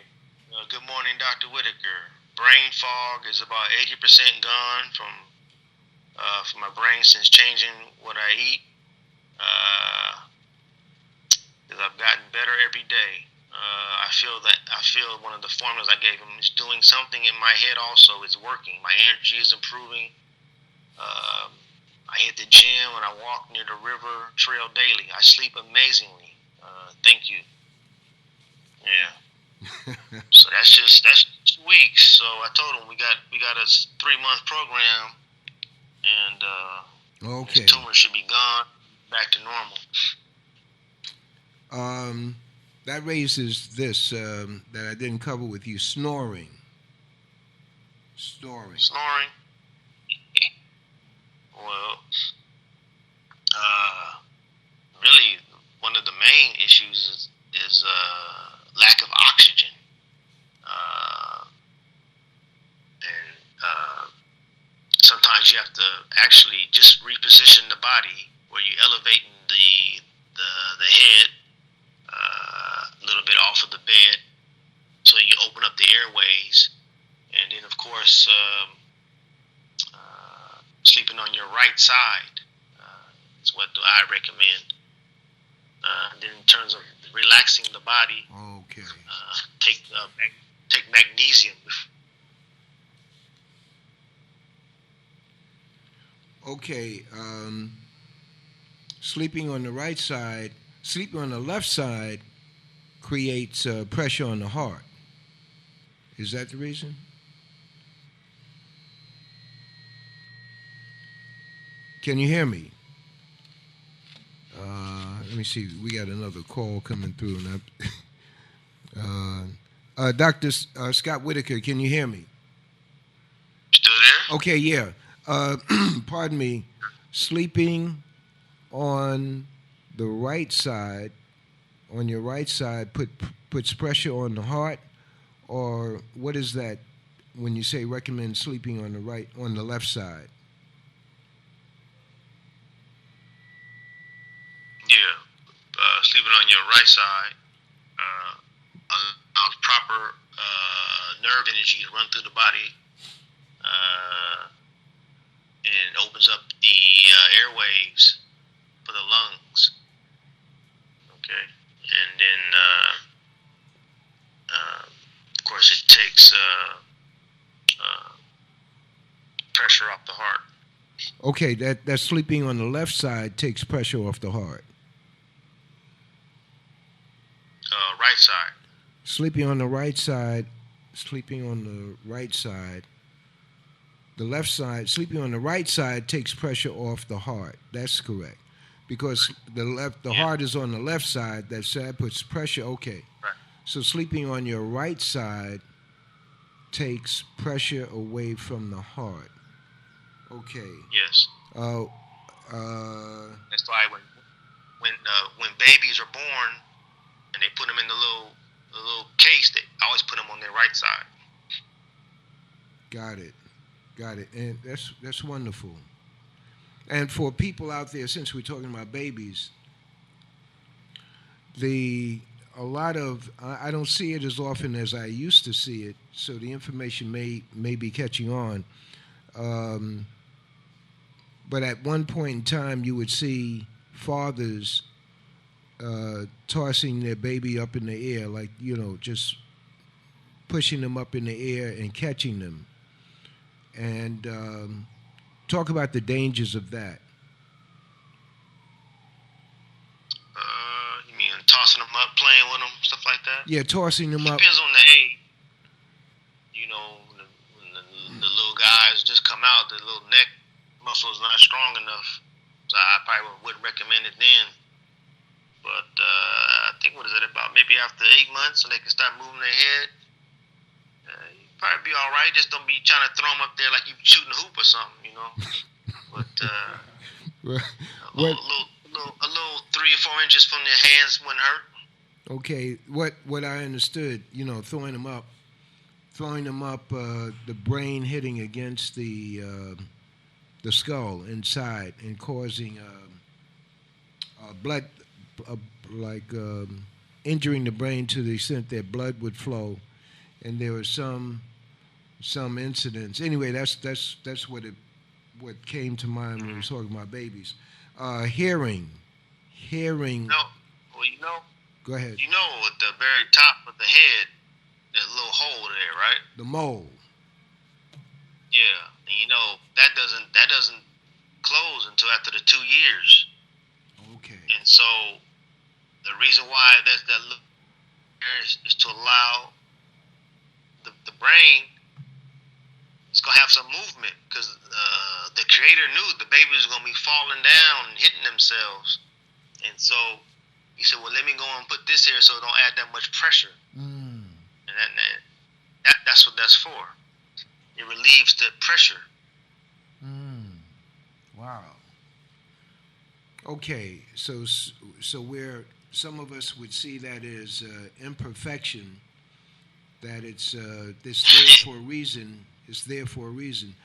Good morning, Dr. Whitaker. Brain fog is about 80% gone from my brain since changing what I eat. Because I've gotten better every day. I feel one of the formulas I gave him is doing something in my head also. It's working. My energy is improving. I hit the gym and I walk near the river trail daily. I sleep amazingly. Thank you. Yeah. So that's 2 weeks. So I told him we got a 3-month program, and Okay. his tumor should be gone, back to normal. That raises this that I didn't cover with you: snoring. Snoring. Snoring. Well, really, one of the main issues is lack of oxygen, and sometimes you have to actually just reposition the body where you're elevating the head a little bit off of the bed, so you open up the airways, and then of course sleeping on your right side is what I recommend. Then in terms of relaxing the body, Okay. take magnesium. Okay. Sleeping on the right side, sleeping on the left side creates pressure on the heart. Is that the reason? Can you hear me? Let me see. We got another call coming through. And Dr. Scott Whitaker, can you hear me? Still there? Okay, yeah. Pardon me. Sleeping on the right side, on your right side, puts pressure on the heart, or what is that when you say recommend sleeping on the left side? Yeah, sleeping on your right side allows proper nerve energy to run through the body, and opens up the airwaves for the lungs. Okay, and then of course it takes pressure off the heart. Okay, that sleeping on the left side takes pressure off the heart. Right side. Sleeping on the right side, the left side, sleeping on the right side takes pressure off the heart. That's correct. Because the heart is on the left side, that puts pressure. Okay. Right. So sleeping on your right side takes pressure away from the heart. Okay. Yes. Uh, That's why when when babies are born and they put them in the little case, they always put them on their right side. Got it, and that's wonderful. And for people out there, since we're talking about babies, a lot of I don't see it as often as I used to see it, so the information may be catching on. But at one point in time, you would see fathers tossing their baby up in the air, like just pushing them up in the air and catching them, and talk about the dangers of that. You mean tossing them up, playing with them, stuff like that? Yeah, tossing them up. Depends on the age. When the little guys just come out, the little neck muscle is not strong enough. So I probably wouldn't recommend it then. But I think, what is it, about maybe after 8 months, so they can start moving their head, you probably be all right. Just don't be trying to throw them up there like you shooting a hoop or something, But a little 3 or 4 inches from their hands wouldn't hurt. Okay, what I understood, throwing them up, the brain hitting against the skull inside and causing blood, injuring the brain to the extent that blood would flow, and there was some incidents. Anyway, that's what came to mind when we were talking about babies. Hearing. No, Go ahead. At the very top of the head, there's a little hole there, right? The mole. Yeah, and that doesn't close until after the 2 years. Okay. And so the reason why there's that look is to allow the brain. It's gonna have some movement because the Creator knew the baby was gonna be falling down and hitting themselves, and so he said, "Well, let me go and put this here so it don't add that much pressure." And that's what that's for. It relieves the pressure. Wow. Okay, so where some of us would see that as imperfection, that it's there for a reason. It's there for a reason.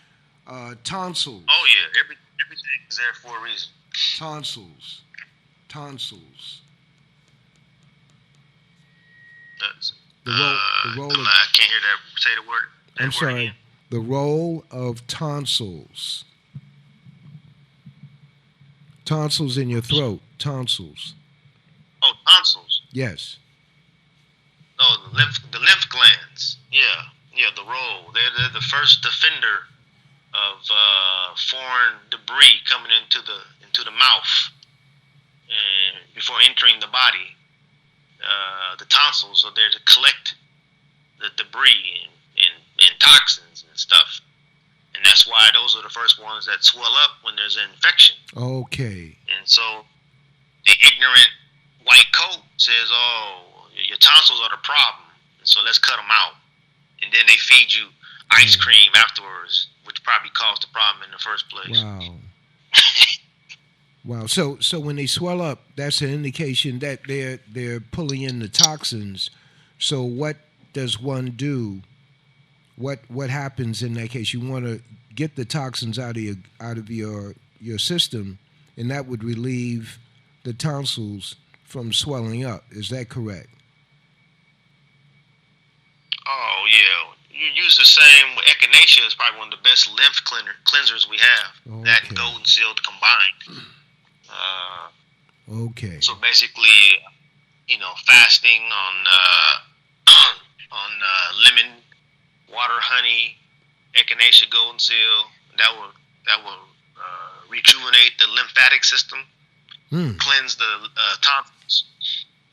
Tonsils. Oh yeah, everything is there for a reason. Tonsils. The role of, I can't hear that. Say the word. I'm sorry. Again. The role of tonsils. Tonsils in your throat. Tonsils. Oh, tonsils. Yes. No, the lymph glands. Yeah, the role. They're the first defender of foreign debris coming into the mouth and before entering the body. The tonsils are there to collect the debris and toxins and stuff. And that's why those are the first ones that swell up when there's an infection. Okay. And so the ignorant white coat says, "Oh, your tonsils are the problem, so let's cut them out." And then they feed you ice cream afterwards, which probably caused the problem in the first place. Wow. Wow. So when they swell up, that's an indication that they're pulling in the toxins. So what does one do? What happens in that case? You want to get the toxins out of your system, and that would relieve the tonsils from swelling up. Is that correct? Oh yeah, you use the same. Echinacea is probably one of the best lymph cleansers we have. Okay. That and golden seal combined. Okay. So basically, fasting on lemon, water, honey, echinacea, golden seal. That will rejuvenate the lymphatic system, cleanse the tonsils,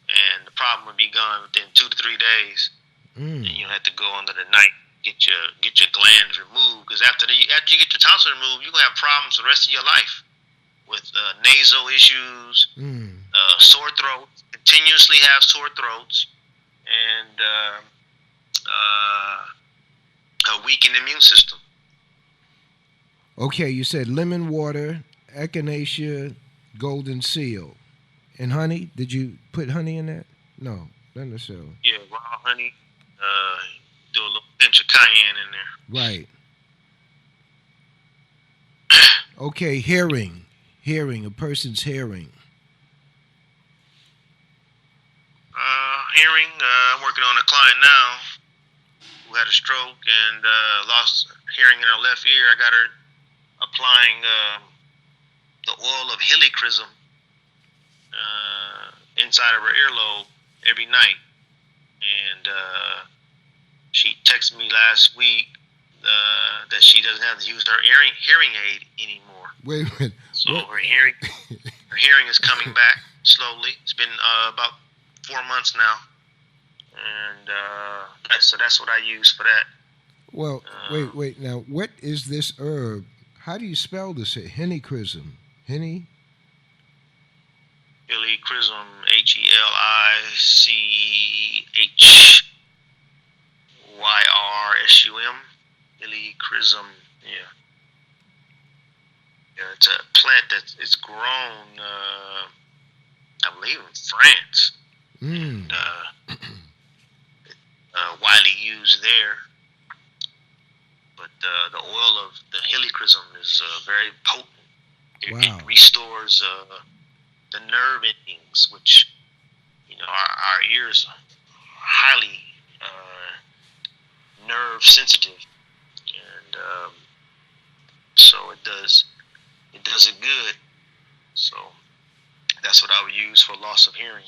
and the problem would be gone within 2 to 3 days. And you don't have to go under the night get your glands removed, because after you get your tonsils removed, you're gonna have problems the rest of your life with nasal issues, sore throat, continuously have sore throats, and a weakened immune system. Okay, you said lemon water, echinacea, golden seal, And honey? Did you put honey in that? No, not necessarily. Yeah, raw honey. Do a little pinch of cayenne in there. Right. Okay, hearing. Hearing, a person's hearing. Hearing. I'm working on a client now who had a stroke and lost hearing in her left ear. I got her applying the oil of helichrysum inside of her earlobe every night. And she texted me last week that she doesn't have to use her hearing aid anymore. Wait a minute. So her hearing is coming back slowly. It's been about 4 months now, and that's what I use for that. Well, wait. Now, what is this herb? How do you spell this? Helichrysum. Henny? Helichrysum. HELICHYRSUM. Helichrysum. Yeah. Yeah, it's a plant that is grown, I believe, in France. And, widely used there. But the oil of the helichrysum is very potent. It restores the nerve endings, which, our ears are highly nerve sensitive. And so it does it good. So that's what I would use for loss of hearing.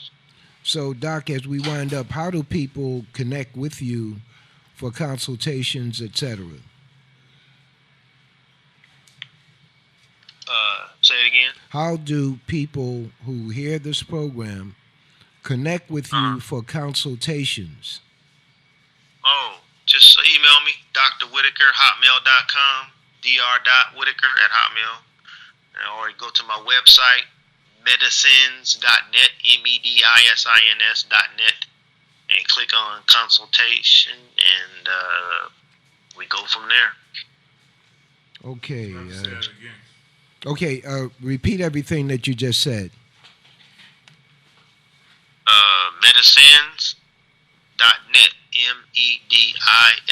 So, Doc, as we wind up, how do people connect with you for consultations, etc.? Say it again. How do people who hear this program connect with you for consultations? Oh, just email me, drwhitaker@hotmail.com, dr.whitaker@hotmail, or go to my website, medicines.net, medisins.net, and click on consultation, and we go from there. Okay. Say that again. Okay, repeat everything that you just said. Medicines.net,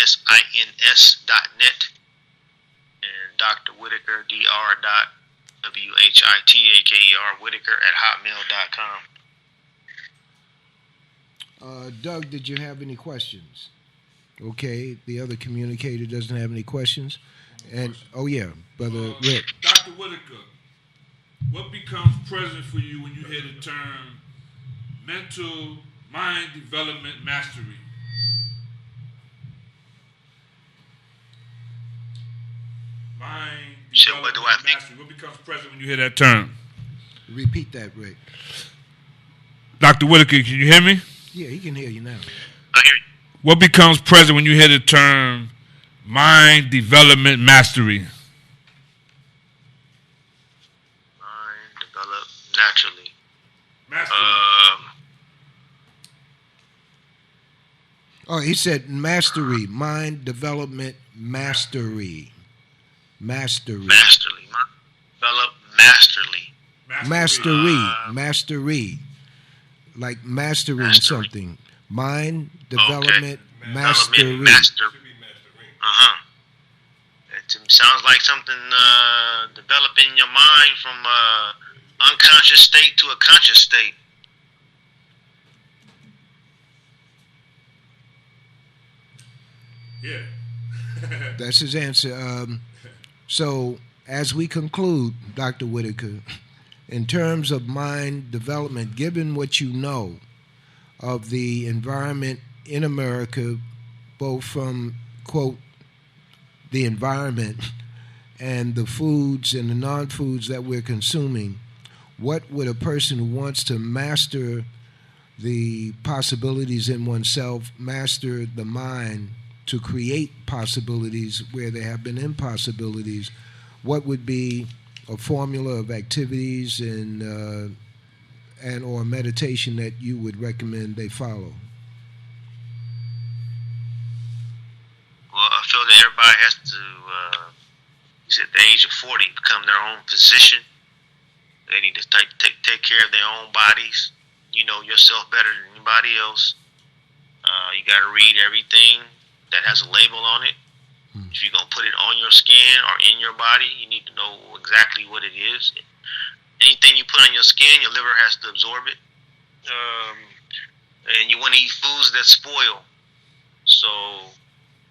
medisins.net, and Dr. Whitaker, dr.whitaker, Whitaker@hotmail.com. Doug, did you have any questions? Okay, the other communicator doesn't have any questions. And Brother Rick. Dr. Whitaker, what becomes present for you when you hear the term mental mind development mastery? Mind development mastery. What becomes present when you hear that term? Repeat that, Rick. Dr. Whitaker, can you hear me? Yeah, he can hear you now. I hear you. What becomes present when you hear the term mind development mastery? Mind develop naturally. He said mastery, mind development mastery. Mastery. Masterly. Develop masterly. Mastery. Like mastering something. Mind development mastery. It sounds like something developing your mind from unconscious state to a conscious state. Yeah. That's his answer. So, as we conclude, Dr. Whitaker, in terms of mind development, given what you know of the environment in America, both from, quote, the environment and the foods and the non-foods that we're consuming, what would a person who wants to master the possibilities in oneself, master the mind to create possibilities where there have been impossibilities, what would be a formula of activities and or meditation that you would recommend they follow? Well, I feel that everybody has to, at the age of 40, become their own physician They need to take care of their own bodies. You know yourself better than anybody else. You got to read everything that has a label on it. If you're going to put it on your skin or in your body, you need to know exactly what it is. Anything you put on your skin, your liver has to absorb it. And you want to eat foods that spoil. So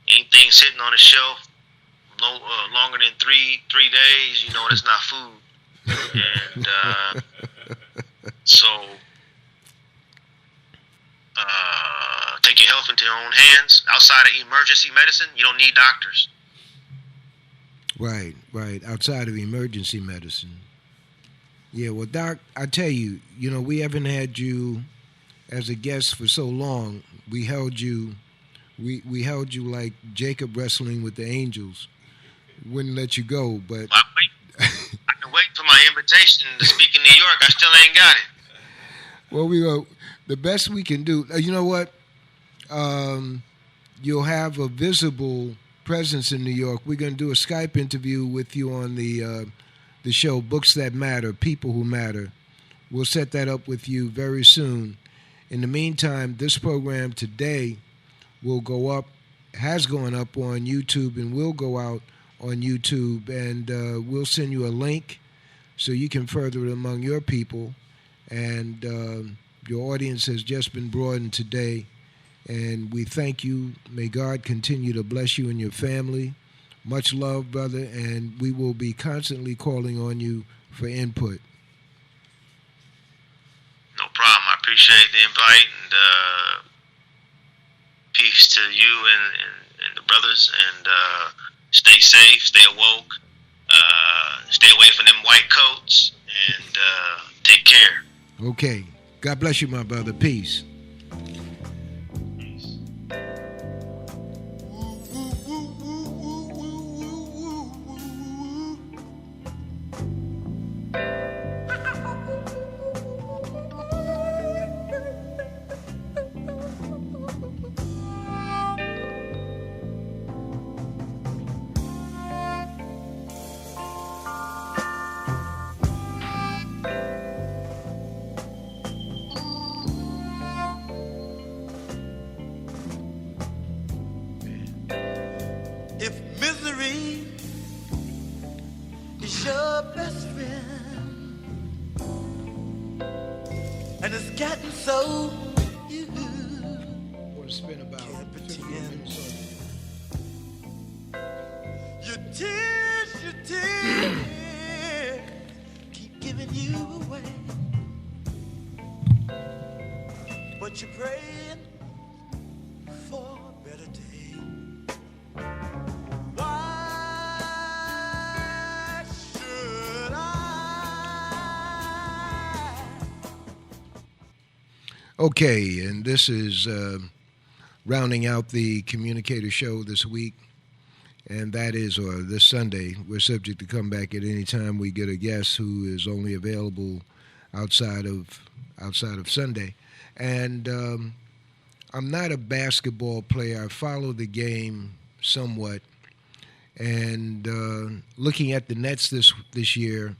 anything sitting on a shelf longer than three days, you know that's not food. And so take your health into your own hands. Outside of emergency medicine, you don't need doctors. Right. Outside of emergency medicine. Yeah, well, Doc, I tell you, we haven't had you as a guest for so long. We held you like Jacob wrestling with the angels. Wouldn't let you go, but I can wait for my invitation to speak in New York. I still ain't got it. Well, the best we can do. You know what? You'll have a visible presence in New York. We're going to do a Skype interview with you on the show, Books That Matter, People Who Matter. We'll set that up with you very soon. In the meantime, this program today will go up, has gone up on YouTube, and will go out on YouTube. And we'll send you a link so you can further it among your people. And your audience has just been broadened today. And we thank you. May God continue to bless you and your family. Much love, brother, and we will be constantly calling on you for input. No problem. I appreciate the invite, and peace to you and the brothers, and stay safe, stay awoke, stay away from them white coats, and take care. Okay. God bless you, my brother. Peace. Okay, and this is rounding out the Communicator Show this week, and that is, or this Sunday. We're subject to come back at any time we get a guest who is only available outside of Sunday. And I'm not a basketball player. I follow the game somewhat, and looking at the Nets this year,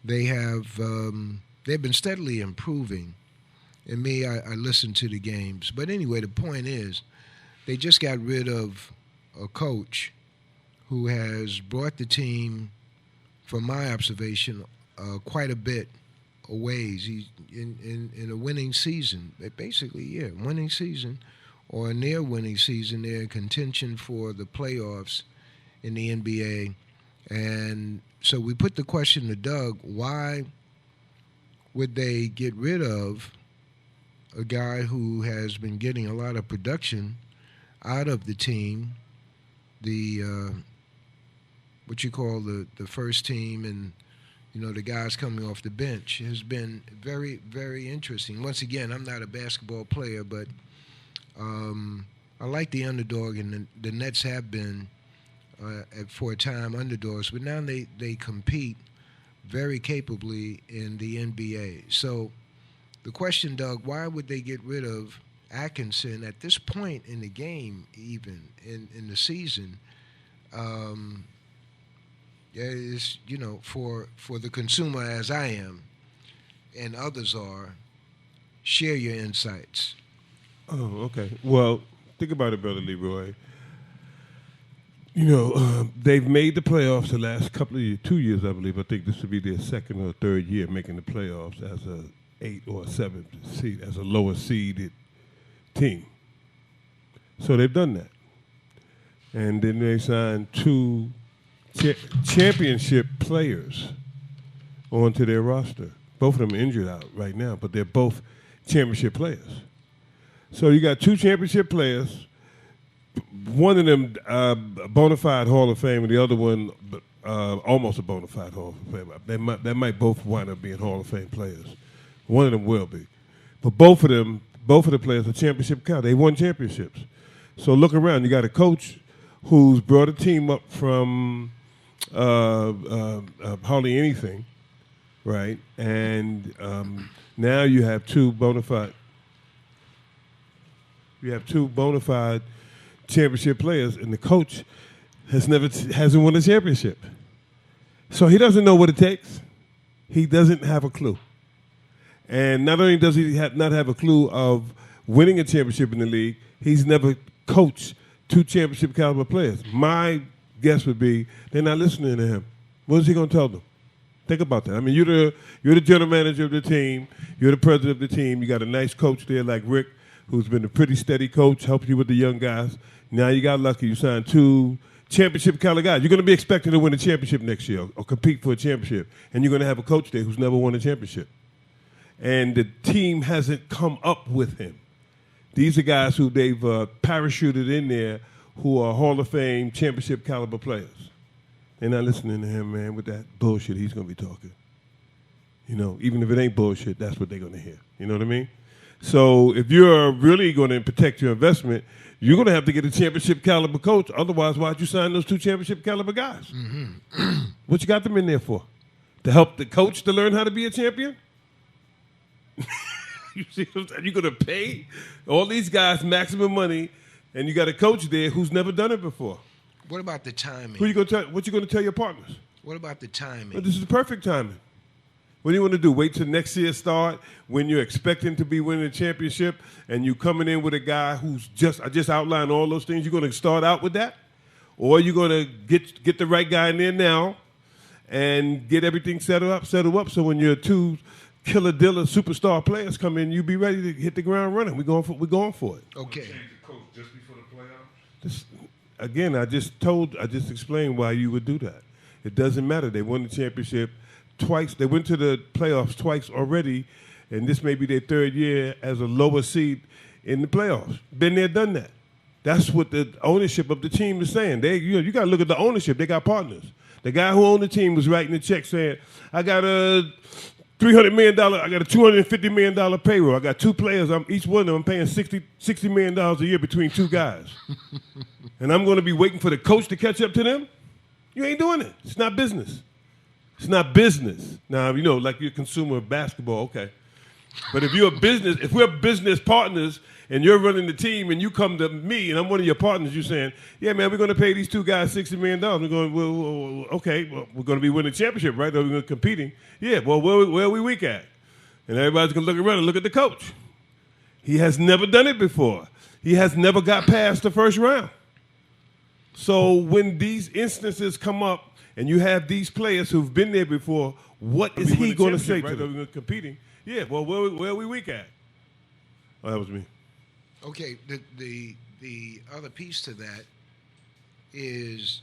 they've been steadily improving. And me, I listen to the games. But anyway, the point is, they just got rid of a coach who has brought the team, from my observation, quite a bit a ways. He's in a winning season. Basically, winning season or a near winning season. They're in contention for the playoffs in the NBA. And so we put the question to Doug, why would they get rid of a guy who has been getting a lot of production out of the team, the what you call the first team, and the guys coming off the bench has been very, very interesting. Once again, I'm not a basketball player, but I like the underdog, and the Nets have been for a time underdogs, but now they compete very capably in the NBA. So the question, Doug, why would they get rid of Atkinson at this point in the game, even in the season? It's, for the consumer as I am and others are, share your insights. Oh, okay. Well, think about it, Brother Leroy. They've made the playoffs the last couple of years, 2 years, I believe. I think this will be their second or third year making the playoffs as a 8th or 7th seed, as a lower seeded team. So they've done that. And then they signed two championship players onto their roster. Both of them are injured out right now, but they're both championship players. So you got two championship players. One of them a bona fide Hall of Fame, and the other one almost a bona fide Hall of Fame. They might both wind up being Hall of Fame players. One of them will be, but both of the players are championship caliber. They won championships. So look around. You got a coach who's brought a team up from hardly anything, right? And now you have two bona fide. You have two bona fide championship players, and the coach hasn't won a championship. So he doesn't know what it takes. He doesn't have a clue. And not only does he not have a clue of winning a championship in the league, he's never coached two championship caliber players. My guess would be they're not listening to him. What is he going to tell them? Think about that. I mean, you're the general manager of the team. You're the president of the team. You got a nice coach there like Rick, who's been a pretty steady coach, helping you with the young guys. Now you got lucky. You signed two championship caliber guys. You're going to be expecting to win a championship next year or compete for a championship. And you're going to have a coach there who's never won a championship. And the team hasn't come up with him. These are guys who they've parachuted in there who are Hall of Fame championship caliber players. They're not listening to him, man, with that bullshit he's going to be talking. Even if it ain't bullshit, that's what they're going to hear. You know what I mean? So if you're really going to protect your investment, you're going to have to get a championship caliber coach. Otherwise, why'd you sign those two championship caliber guys? Mm-hmm. What you got them in there for? To help the coach to learn how to be a champion? You see what I'm saying? You're going to pay all these guys maximum money, and you got a coach there who's never done it before. What about the timing? What you going to tell your partners? What about the timing? Well, this is the perfect timing. What do you want to do? Wait till next year start when you're expecting to be winning a championship and you coming in with a guy who's I just outlined all those things. You're going to start out with that? Or are you going to get the right guy in there now and get everything settled up so when your two killer diller superstar players come in, you be ready to hit the ground running. We're going for it. Okay. Change the coach just before the playoffs. Again, I just explained why you would do that. It doesn't matter. They won the championship twice. They went to the playoffs twice already, and this may be their third year as a lower seed in the playoffs. Been there, done that. That's what the ownership of the team is saying. You got to look at the ownership. They got partners. The guy who owned the team was writing a check saying, I got a $300 million, I got a $250 million payroll. I got two players. Each one of them, I'm paying $60 million a year between two guys. And I'm going to be waiting for the coach to catch up to them? You ain't doing it. It's not business. It's not business. Now, like you're a consumer of basketball, okay. But if we're business partners and you're running the team and you come to me and I'm one of your partners, you're saying, yeah, man, we're going to pay these two guys $60 million. We're going, well, okay, we're going to be winning a championship, right? Or we're going to be competing. Yeah, well, where are we weak at? And everybody's going to look around and look at the coach. He has never done it before. He has never got past the first round. So when these instances come up and you have these players who've been there before, what is he going to say to them? We're competing. Yeah, well, where are we weak at? Oh, that was me. Okay, the other piece to that is,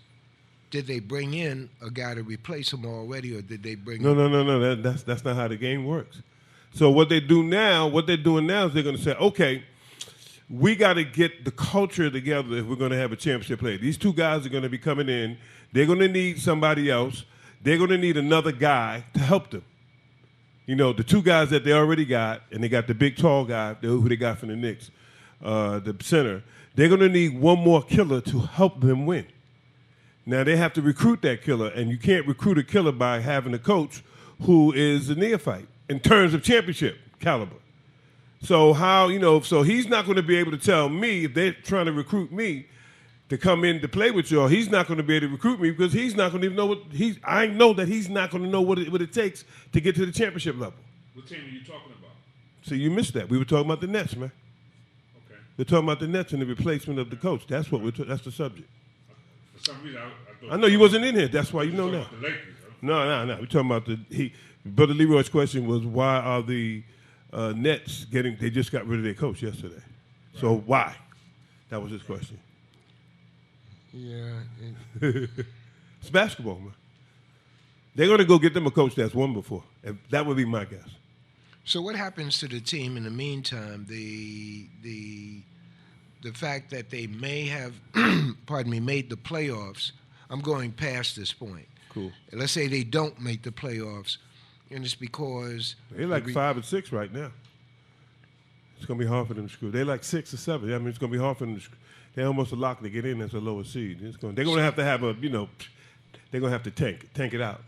did they bring in a guy to replace him already, or did they bring? No. That's not how the game works. So what they're doing now is they're going to say, okay, we got to get the culture together if we're going to have a championship play. These two guys are going to be coming in. They're going to need somebody else. They're going to need another guy to help them. The two guys that they already got, and they got the big, tall guy who they got from the Knicks, the center. They're going to need one more killer to help them win. Now, they have to recruit that killer, and you can't recruit a killer by having a coach who is a neophyte in terms of championship caliber. So so he's not going to be able to tell me, if they're trying to recruit me, to come in to play with y'all, he's not going to be able to recruit me because he's not going to even know I know that he's not going to know what it takes to get to the championship level. What team are you talking about? So you missed that. We were talking about the Nets, man. Okay. We're talking about the Nets and the replacement of the coach. That's what that's the subject. For some reason, I thought I know you wasn't in here. That's why you know talking now. about the Lakers. Huh? No. We're talking about Brother Leroy's question was why are the Nets they just got rid of their coach yesterday. Right. So why? That was his question. Yeah. It's basketball, man. They're going to go get them a coach that's won before. That would be my guess. So what happens to the team in the meantime? The fact that they may have, made the playoffs. I'm going past this point. Cool. Let's say they don't make the playoffs, and it's because they're like 5 and 6 right now. It's going to be hard for them to screw. They're like 6 or 7. I mean, it's going to be hard for them to screw. They're almost a lock to get in as a lower seed. They're going to have to have they're going to have to tank it out.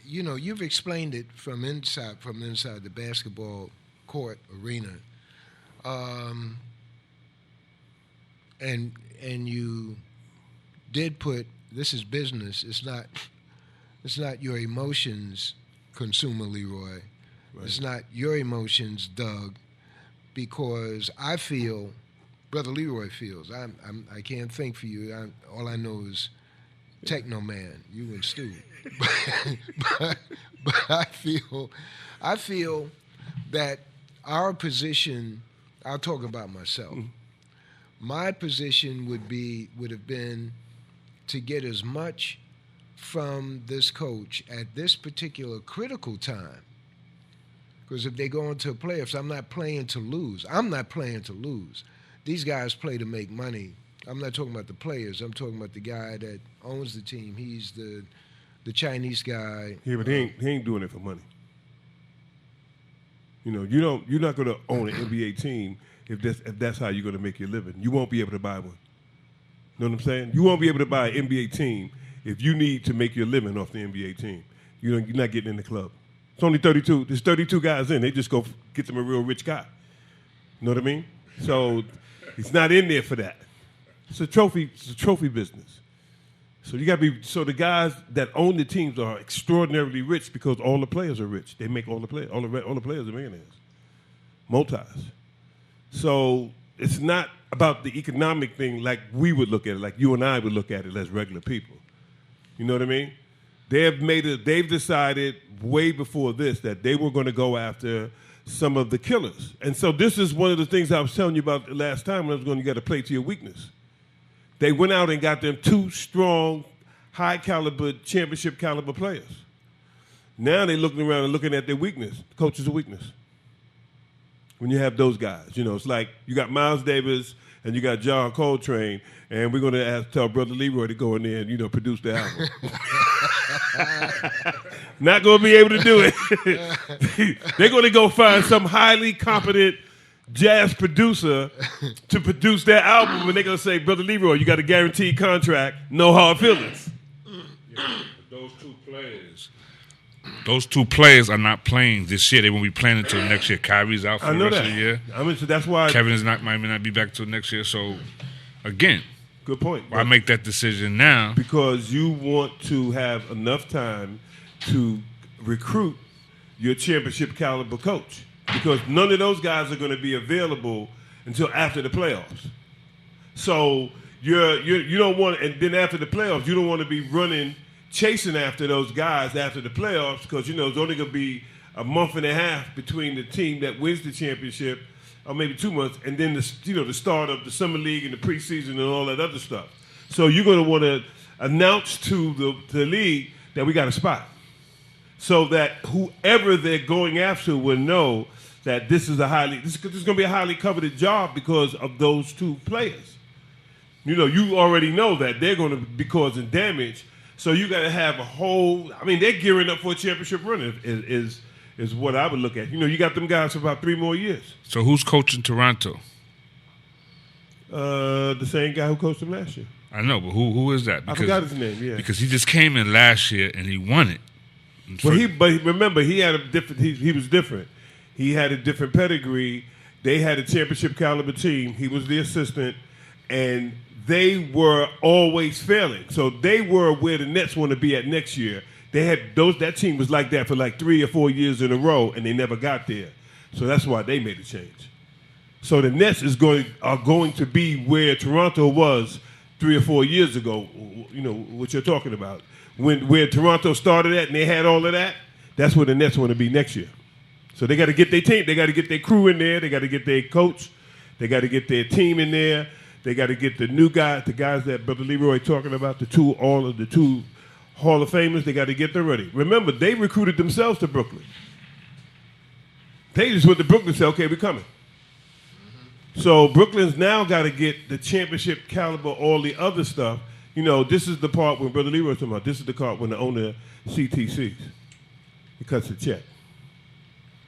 You've explained it from inside the basketball court arena, and you did put this is business. It's not your emotions, consumer Leroy. Right. It's not your emotions, Doug, because I feel. Brother Leroy feels. I can't think for you. All I know is Techno Man, you and Stu. but I feel that our position. I'll talk about myself. My position would have been to get as much from this coach at this particular critical time. Because if they go into playoffs, I'm not playing to lose. These guys play to make money. I'm not talking about the players. I'm talking about the guy that owns the team. He's the Chinese guy. Yeah, but he ain't doing it for money. You're not going to own an NBA team if that's how you're going to make your living. You won't be able to buy one. You know what I'm saying? You won't be able to buy an NBA team if you need to make your living off the NBA team. You're not getting in the club. It's only 32. There's 32 guys in. They just go get them a real rich guy. You know what I mean? So he's not in there for that. It's a trophy business. So you got to be. So the guys that own the teams are extraordinarily rich because all the players are rich. They make all the players. All the players are millionaires, multis. So it's not about the economic thing like we would look at it, like you and I would look at it as regular people. You know what I mean? They've decided way before this that they were going to go after some of the killers. And so this is one of the things I was telling you about last time when I was going, you got to play to your weakness. They went out and got them 2 strong, high-caliber, championship-caliber players. Now they're looking around and looking at their weakness. The coach is a weakness. When you have those guys, it's like you got Miles Davis and you got John Coltrane, and we're going to tell Brother Leroy to go in there and, produce the album. Not going to be able to do it. They're going to go find some highly competent jazz producer to produce their album, and they're going to say, Brother Leroy, you got a guaranteed contract, no hard feelings. Yeah, those two players are not playing this year. They won't be playing until next year. Kyrie's out for the rest of the year. So that's why Kevin might not be back until next year. So, again, good point. Why make that decision now? Because you want to have enough time to recruit your championship caliber coach. Because none of those guys are going to be available until after the playoffs. So you don't want, and then after the playoffs, you don't want to be chasing after those guys after the playoffs because it's only going to be a month and a half between the team that wins the championship, or maybe 2 months, and then the start of the summer league and the preseason and all that other stuff. So you're going to want to announce to the league that we got a spot, so that whoever they're going after will know that this is going to be a highly coveted job because of those 2 players. You already know that they're going to be causing damage. So you got to have they're gearing up for a championship run is what I would look at. You got them guys for about 3 more years. So who's coaching Toronto? The same guy who coached them last year. I know, but who is that? I forgot his name, yeah. Because he just came in last year and he won it. But remember, he had a different. He was different. He had a different pedigree. They had a championship caliber team. He was the assistant, and they were always failing. So they were where the Nets want to be at next year. They had that team was like that for like 3 or 4 years in a row, and they never got there. So that's why they made a change. So the Nets are going to be where Toronto was 3 or 4 years ago. You know what you're talking about. Where Toronto started at and they had all of that, that's where the Nets want to be next year. So they got to get their team, they got to get their crew in there, they got to get their coach, they got to get their team in there, they got to get the new guys, the guys that Brother Leroy talking about, the two Hall of Famers, they got to get them ready. Remember, they recruited themselves to Brooklyn. They just went to Brooklyn and said, okay, we're coming. So Brooklyn's now got to get the championship caliber, all the other stuff. You know, this is the part when Brother Leroy was talking about. This is the part when the owner CTCs. He cuts the check.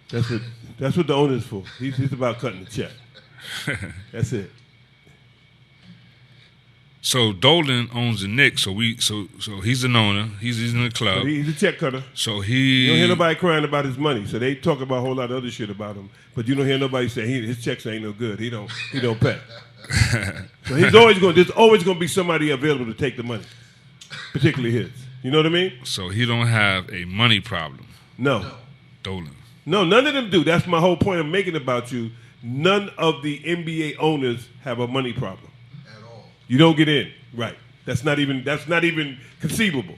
That's what the owner's for. He's about cutting the check. That's it. So Dolan owns the Knicks. So he's an owner. He's in the club. He's a check cutter. So you don't hear nobody crying about his money. So they talk about a whole lot of other shit about him, but you don't hear nobody say his checks ain't no good. He don't pay. So there's always going to be somebody available to take the money, particularly his. You know what I mean? So he don't have a money problem. No. Dolan. No, none of them do. That's my whole point I'm making about you. None of the NBA owners have a money problem. At all. You don't get in. Right. That's not even conceivable.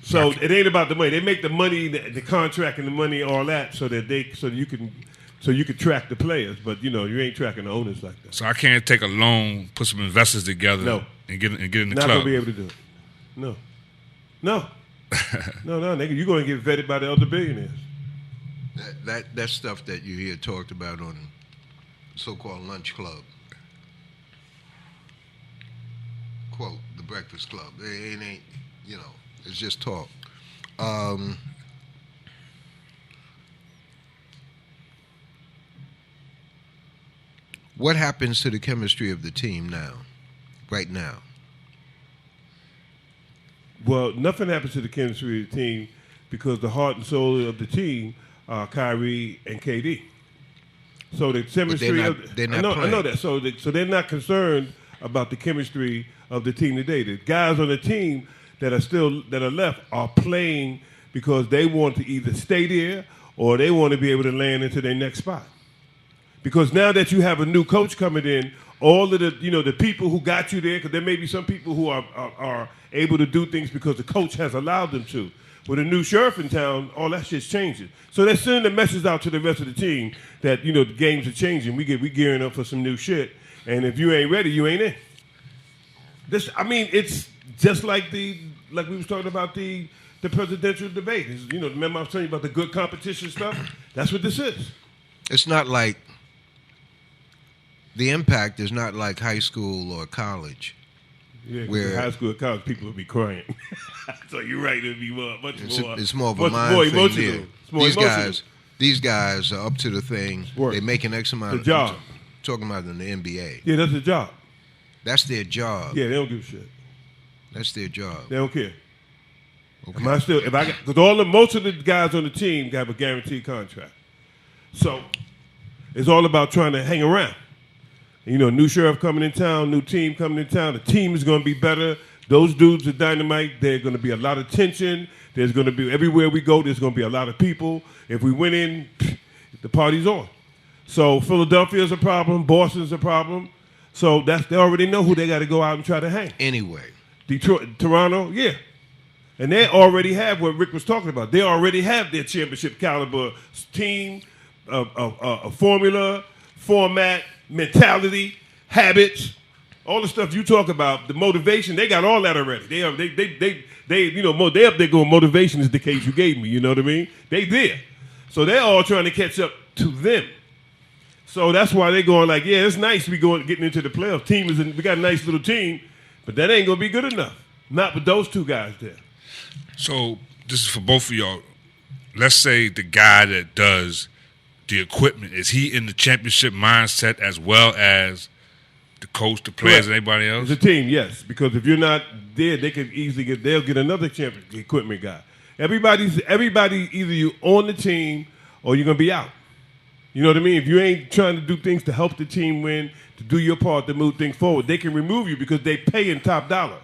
So it ain't about the money. They make the money, the contract and the money, all that, so you can track the players, but you ain't tracking the owners like that. So I can't take a loan, put some investors together, and get in the club. Not gonna be able to do it. No, no, nigga. You're gonna get vetted by the other billionaires. That stuff that you hear talked about on so-called lunch club. Quote, the Breakfast Club. It ain't, it's just talk. What happens to the chemistry of the team now, right now? Well, nothing happens to the chemistry of the team because the heart and soul of the team are Kyrie and KD. So the chemistry they're not I know playing. that. So they're not concerned about the chemistry of the team today. The guys on the team that are left are playing because they want to either stay there or they want to be able to land into their next spot. Because now that you have a new coach coming in, all of the people who got you there, because there may be some people who are able to do things because the coach has allowed them to. With a new sheriff in town, all that shit's changing. So they're sending a message out to the rest of the team that the games are changing. We gearing up for some new shit, and if you ain't ready, you ain't in. It's just like we was talking about the presidential debate. Remember I was telling you about the good competition stuff? That's what this is. It's not like the impact is not like high school or college. Yeah, where high school and college people will be crying. So you're right, it'll be much more. It's more of a mind more thing emotional. there. It's more emotional. These guys are up to the thing. Work. They're making X amount The job. Talking about in the NBA. Yeah, that's the job. That's their job. Yeah, they don't give a shit. That's their job. They don't care. Okay. Because most of the guys on the team have a guaranteed contract. So it's all about trying to hang around. New sheriff coming in town, new team coming in town. The team is going to be better. Those dudes are dynamite. There's going to be a lot of tension. There's going to be, everywhere we go, there's going to be a lot of people. If we went in, the party's on. So Philadelphia's a problem. Boston's a problem. So they already know who they got to go out and try to hang. Anyway. Detroit, Toronto, yeah. And they already have what Rick was talking about. They already have their championship caliber team, a formula, format, mentality, habits, all the stuff you talk about, the motivation, they got all that already. They up there going, motivation is the case you gave me, you know what I mean? They there. So they're all trying to catch up to them. So that's why they're going like, yeah, it's nice getting into the playoff. We got a nice little team, but that ain't going to be good enough. Not with those two guys there. So this is for both of y'all. Let's say the guy that does the equipment, is he in the championship mindset as well as the coach, the players, and everybody else? It's a team, yes. Because if you're not there, they could easily they'll get another champion equipment guy. Everybody, either you on the team or you're gonna be out. You know what I mean? If you ain't trying to do things to help the team win, to do your part to move things forward, they can remove you because they pay in top dollar.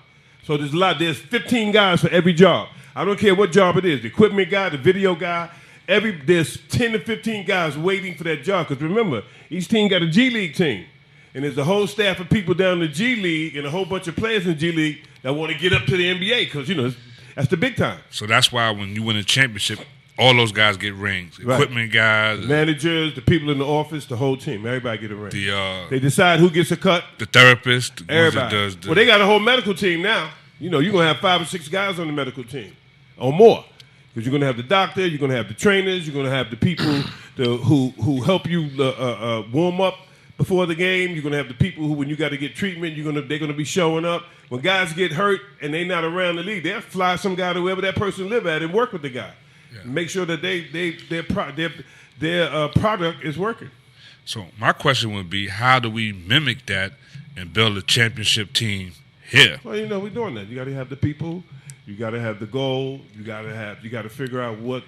So there's 15 guys for every job. I don't care what job it is, the equipment guy, the video guy, there's 10 to 15 guys waiting for that job. Because remember, each team got a G League team. And there's a whole staff of people down in the G League and a whole bunch of players in the G League that want to get up to the NBA because, that's the big time. So that's why when you win a championship, all those guys get rings. Right. Equipment guys, The managers, the people in the office, the whole team, everybody get a ring. the They decide who gets a cut. therapist, the ones that Everybody. does the, Well, they got a whole medical team now. You're going to have 5 or 6 guys on the medical team or more. Because you're going to have the doctor, you're going to have the trainers, you're going to have the people who help you warm up before the game. You're going to have the people who, when you got to get treatment, they're going to be showing up. When guys get hurt and they're not around the league, they'll fly some guy to wherever that person live at and work with the guy. Yeah. Make sure that their product is working. So my question would be, how do we mimic that and build a championship team here? Well, we're doing that. You got to have the people. You got to have the goal. You got to figure out what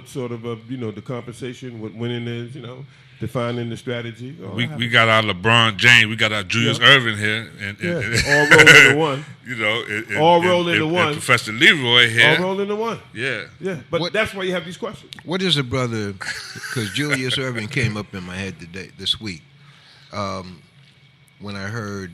sort of the compensation, what winning is. Defining the strategy. We got our LeBron James, we got our Julius Erving here, and all roll into one. All roll into one. Professor Leroy here. All roll into one. Yeah. But that's why you have these questions. What is a brother? Because Julius Erving came up in my head this week, when I heard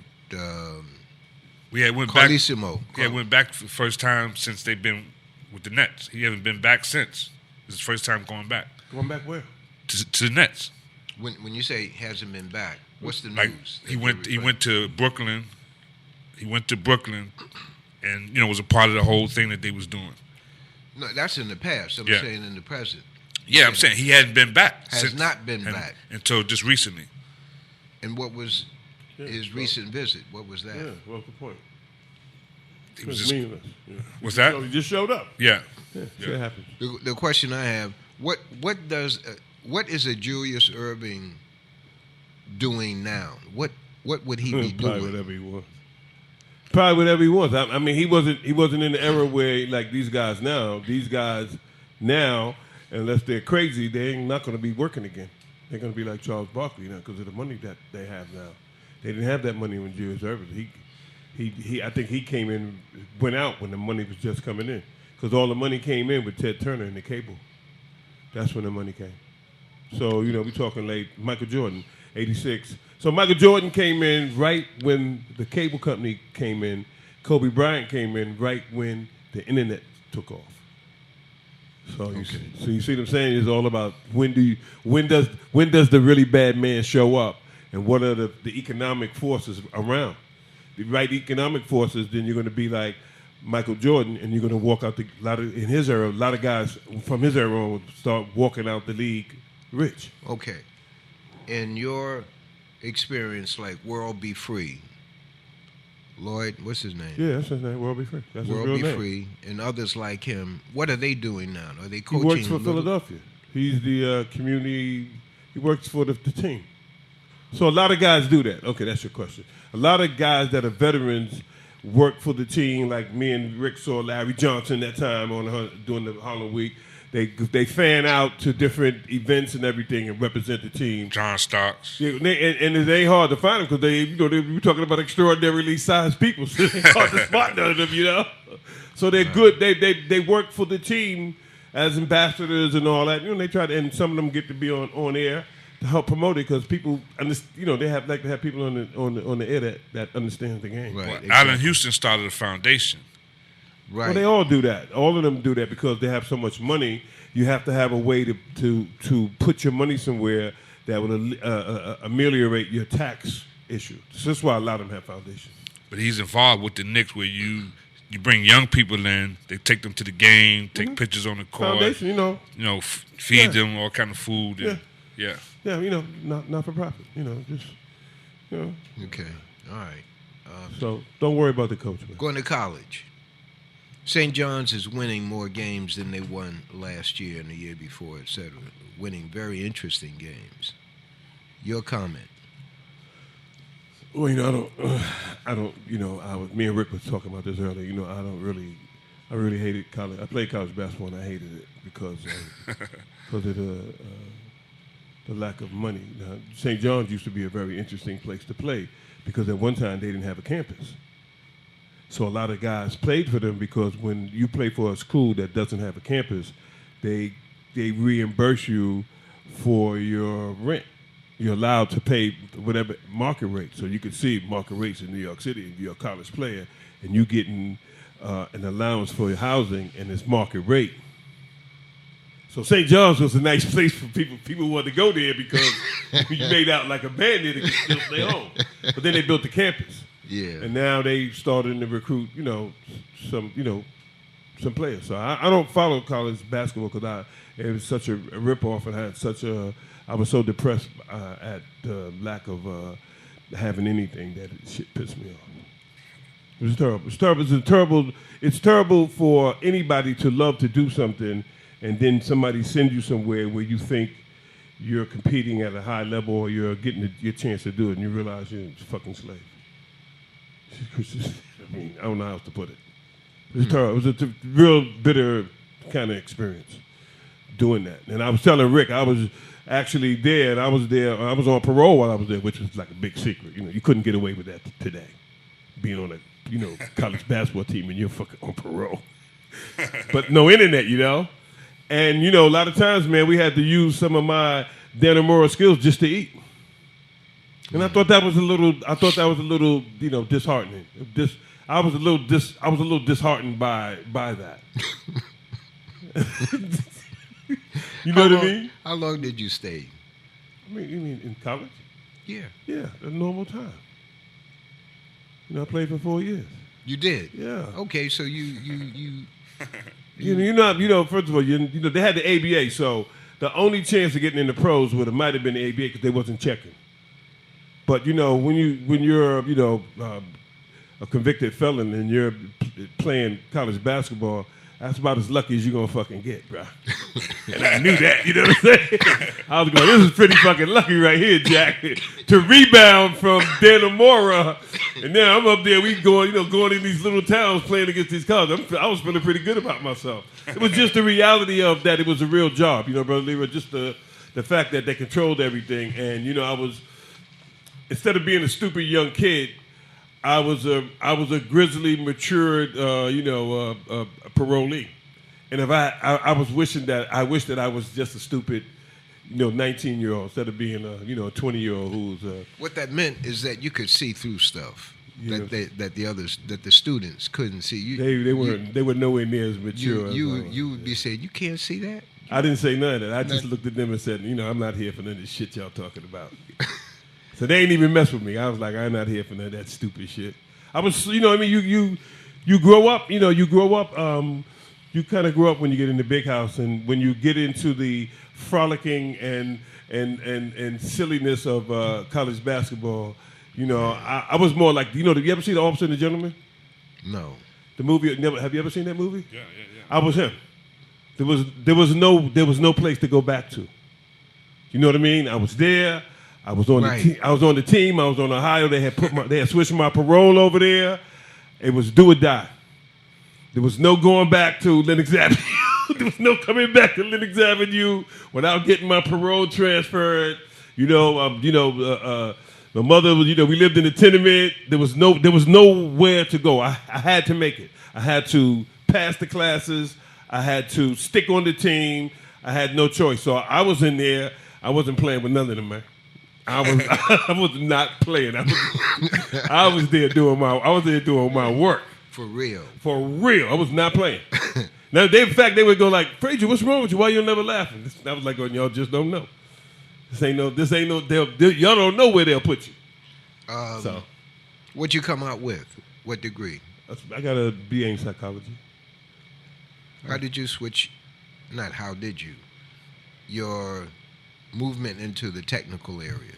We had went back. Carlissimo. Yeah, went back for the first time since they've been with the Nets. He hasn't been back since. It's his first time going back Going back where? to the Nets. When you say hasn't been back, what's the Like news? he went to Brooklyn. He went to Brooklyn, and was a part of the whole thing that they was doing. No, that's in the past. I'm Yeah. saying in the present. Yeah, I'm saying he hadn't been back. Has not been back. until just recently. And what was his recent visit? What was that? Yeah, well, good point. He was It's just, meaningless. Yeah. what's that? So he just showed up. Yeah. Yeah, shit happens. The question I have: what is a Julius Erving doing now? What would he be Probably doing? whatever he wants. Probably whatever he wants. I mean, he wasn't in the era where like these guys now. These guys now, unless they're crazy, they ain't not going to be working again. They're going to be like Charles Barkley now because of the money that they have now. They didn't have that money when Julius Erving. He I think he came in, went out when the money was just coming in because all the money came in with Ted Turner and the cable. That's when the money came. So, we're talking late Michael Jordan, 86. So Michael Jordan came in right when the cable company came in. Kobe Bryant came in right when the internet took off. So you see what I'm saying? It's all about when does the really bad man show up and what are the economic forces around? The right economic forces, then you're going to be like Michael Jordan, and you're going to walk out in his era. A lot of guys from his era will start walking out the league rich. Okay. In your experience, like World Be Free, Lloyd, what's his name? Yeah, that's his name. World Be Free. That's his World real Be name. Free, and others like him. What are they doing now? Are they He coaching? works for Philadelphia. He's the community. He works for the team. So a lot of guys do that. Okay, that's your question. A lot of guys that are veterans work for the team, like me and Rick saw Larry Johnson that time during the Harlem Week. They fan out to different events and everything and represent the team. John Starks. Yeah, and it ain't hard to find them because we're talking about extraordinarily sized people, so it's hard to spot none of them, So they're good. They work for the team as ambassadors and all that. They try to, and some of them get to be on air to help promote it because people, they like to have people on the air that understands the game. Right. Well, exactly. Allen Houston started a foundation. Right. Well, they all do that. All of them do that because they have so much money. You have to have a way to put your money somewhere that will ameliorate your tax issue. So that's why a lot of them have foundations. But he's involved with the Knicks where you bring young people in, they take them to the game, take pictures on the court. Foundation, feed them all kind of food. And, Yeah, not for profit. Okay. All right. So don't worry about the coach, man. Going to college. St. John's is winning more games than they won last year and the year before, etc. Winning very interesting games. Your comment. Well, I don't. Me and Rick was talking about this earlier. I really hated college. I played college basketball and I hated it because of the the lack of money. Now, St. John's used to be a very interesting place to play because at one time they didn't have a campus. So a lot of guys played for them because when you play for a school that doesn't have a campus, they reimburse you for your rent. You're allowed to pay whatever market rate. So you can see market rates in New York City. If you're a college player and you're getting an allowance for your housing and it's market rate. So St. John's was a nice place for people. People wanted to go there because you made out like a bandit and could still stay home. But then they built the campus. Yeah. And now they starting to recruit, some players. So I don't follow college basketball because it was such a ripoff and I was so depressed at the lack of having anything that shit pissed me off. It was terrible. It's terrible for anybody to love to do something and then somebody sends you somewhere where you think you're competing at a high level or you're getting your chance to do it and you realize you're a fucking slave. I don't know how else to put it. It was terrible. It was a real bitter kind of experience doing that. And I was telling Rick, I was actually there, and I was on parole while I was there, which was like a big secret. You couldn't get away with that today, being on a college basketball team and you're fucking on parole. But no internet, And, a lot of times, man, we had to use some of my Dannemora skills just to eat. And I thought that was a little, disheartening. I was a little disheartened by that. You know what I mean? How long did you stay? You mean in college? Yeah. Yeah, a normal time. I played for 4 years. You did? Yeah. Okay, so you First of all, they had the ABA, so the only chance of getting in the pros might have been the ABA because they wasn't checking. But when you're a convicted felon and you're playing college basketball, that's about as lucky as you're gonna fucking get, bro. And I knew that, you know what I'm saying? I was going, this is pretty fucking lucky right here, Jack, to rebound from Dannemora. And now I'm up there, we going in these little towns playing against these colleges. I was feeling pretty good about myself. It was just the reality of that it was a real job, Brother Leroy, just the fact that they controlled everything. And, I was, instead of being a stupid young kid, I was a grizzly, matured, parolee, and if I wish that I was just a stupid, 19-year-old instead of being a 20-year-old who was. What that meant is that you could see through stuff that the students couldn't see. They were nowhere near as mature. You would be saying, you can't see that. I didn't say none of that. I just looked at them and said, I'm not here for none of this shit y'all talking about. So they ain't even mess with me. I was like, I'm not here for none of that stupid shit. I was, you grow up, you kind of grow up when you get in the big house, and when you get into the frolicking and silliness of college basketball, I was more like, you ever see The Officer and the Gentleman? No. The movie, have you ever seen that movie? Yeah. I was him. There was no place to go back to. You know what I mean? I was there. I was on the team. I was on Ohio. They had switched my parole over there. It was do or die. There was no going back to Lenox Avenue. There was no coming back to Lenox Avenue without getting my parole transferred. My mother was. We lived in a tenement. There was nowhere to go. I had to make it. I had to pass the classes. I had to stick on the team. I had no choice. So I was in there. I wasn't playing with none of them, man. I was not playing. I was there doing my work. For real. For real. I was not playing. Now, in fact, they would go like, Frazier, what's wrong with you? Why you never laughing? I was like, y'all just don't know. This ain't no. Y'all don't know where they'll put you. So, what'd you come out with? What degree? I got a BA in psychology. How did you switch? Not how did you? Your movement into the technical area,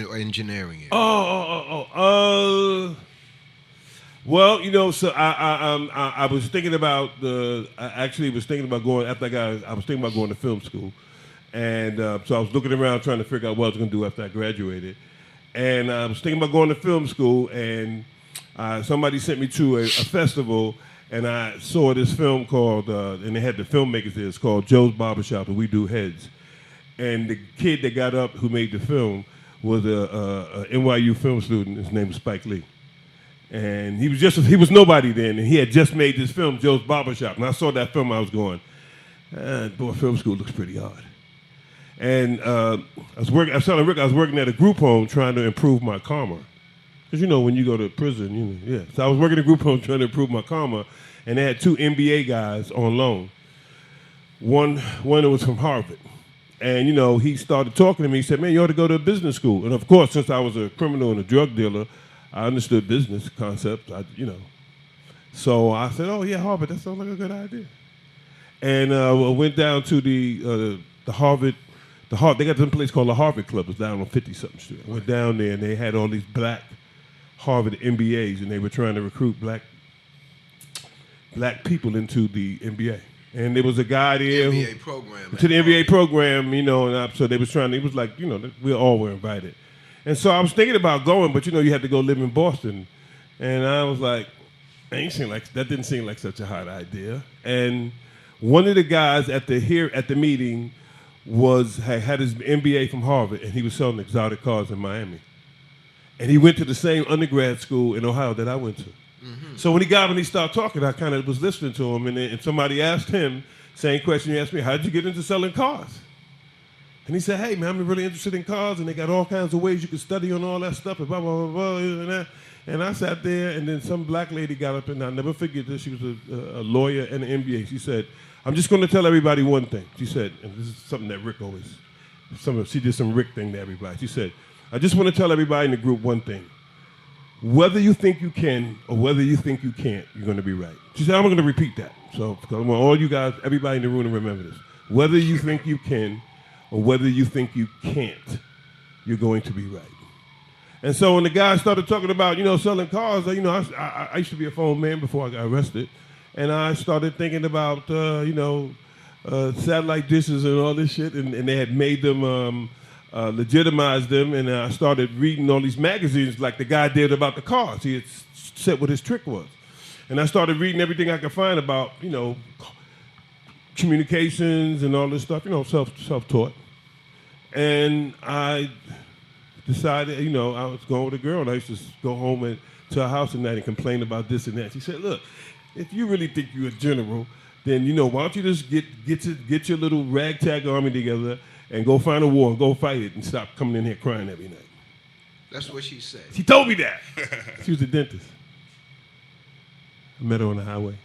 or engineering area. Well, so I was thinking about I was thinking about going to film school, and so I was looking around trying to figure out what I was going to do after I graduated, and I was thinking about going to film school, and somebody sent me to a festival, and I saw this film called, and they had the filmmakers there. It's called Joe's Barbershop, and We Do Heads. And the kid that got up who made the film was a NYU film student. His name was Spike Lee. And he was nobody then, and he had just made this film, Joe's Barbershop. And I saw that film, I was going, boy, film school looks pretty hard. And I was telling Rick I was working at a group home trying to improve my karma. Because, when you go to prison, yeah. So I was working at a group home trying to improve my karma, and they had 2 MBA guys on loan. One that was from Harvard. And, he started talking to me. He said, man, you ought to go to a business school. And, of course, since I was a criminal and a drug dealer, I understood business concepts, So I said, oh, yeah, Harvard, that sounds like a good idea. And I went down to the Harvard, they got some place called the Harvard Club. It's down on 50-something Street. I went down there, and they had all these black Harvard MBAs, and they were trying to recruit black people into the MBA. And there was a guy there MBA program. To the MBA program, so they was trying. It was like, we all were invited. And so I was thinking about going, but you had to go live in Boston. And I was like, that didn't seem like such a hot idea. And one of the guys at the meeting had his MBA from Harvard, and he was selling exotic cars in Miami. And he went to the same undergrad school in Ohio that I went to. Mm-hmm. So when he got up and he started talking, I kind of was listening to him, and somebody asked him, same question you asked me, how did you get into selling cars? And he said, hey, man, I'm really interested in cars, and they got all kinds of ways you can study on all that stuff, and blah, blah, blah, blah, and that. And I sat there, and then some black lady got up, and I'll never forget this. She was a lawyer and an MBA. She said, I'm just going to tell everybody one thing. She said, and this is something that Rick always, she did some Rick thing to everybody. She said, I just want to tell everybody in the group one thing. Whether you think you can or whether you think you can't, you're going to be right. She said, I'm going to repeat that. So I want all you guys, everybody in the room to remember this. Whether you think you can or whether you think you can't, you're going to be right. And so when the guy started talking about, selling cars, I used to be a phone man before I got arrested. And I started thinking about, satellite dishes and all this shit. And they had made them, legitimized them. And I started reading all these magazines like the guy did about the cars. He had said what his trick was. And I started reading everything I could find about, communications and all this stuff, self-taught. And I decided, I was going with a girl, and I used to go home to her house at night and complain about this and that. She said, look, if you really think you're a general, then, why don't you just get your little ragtag army together and go find a war and go fight it and stop coming in here crying every night. That's what she said. She told me that. She was a dentist. I met her on the highway.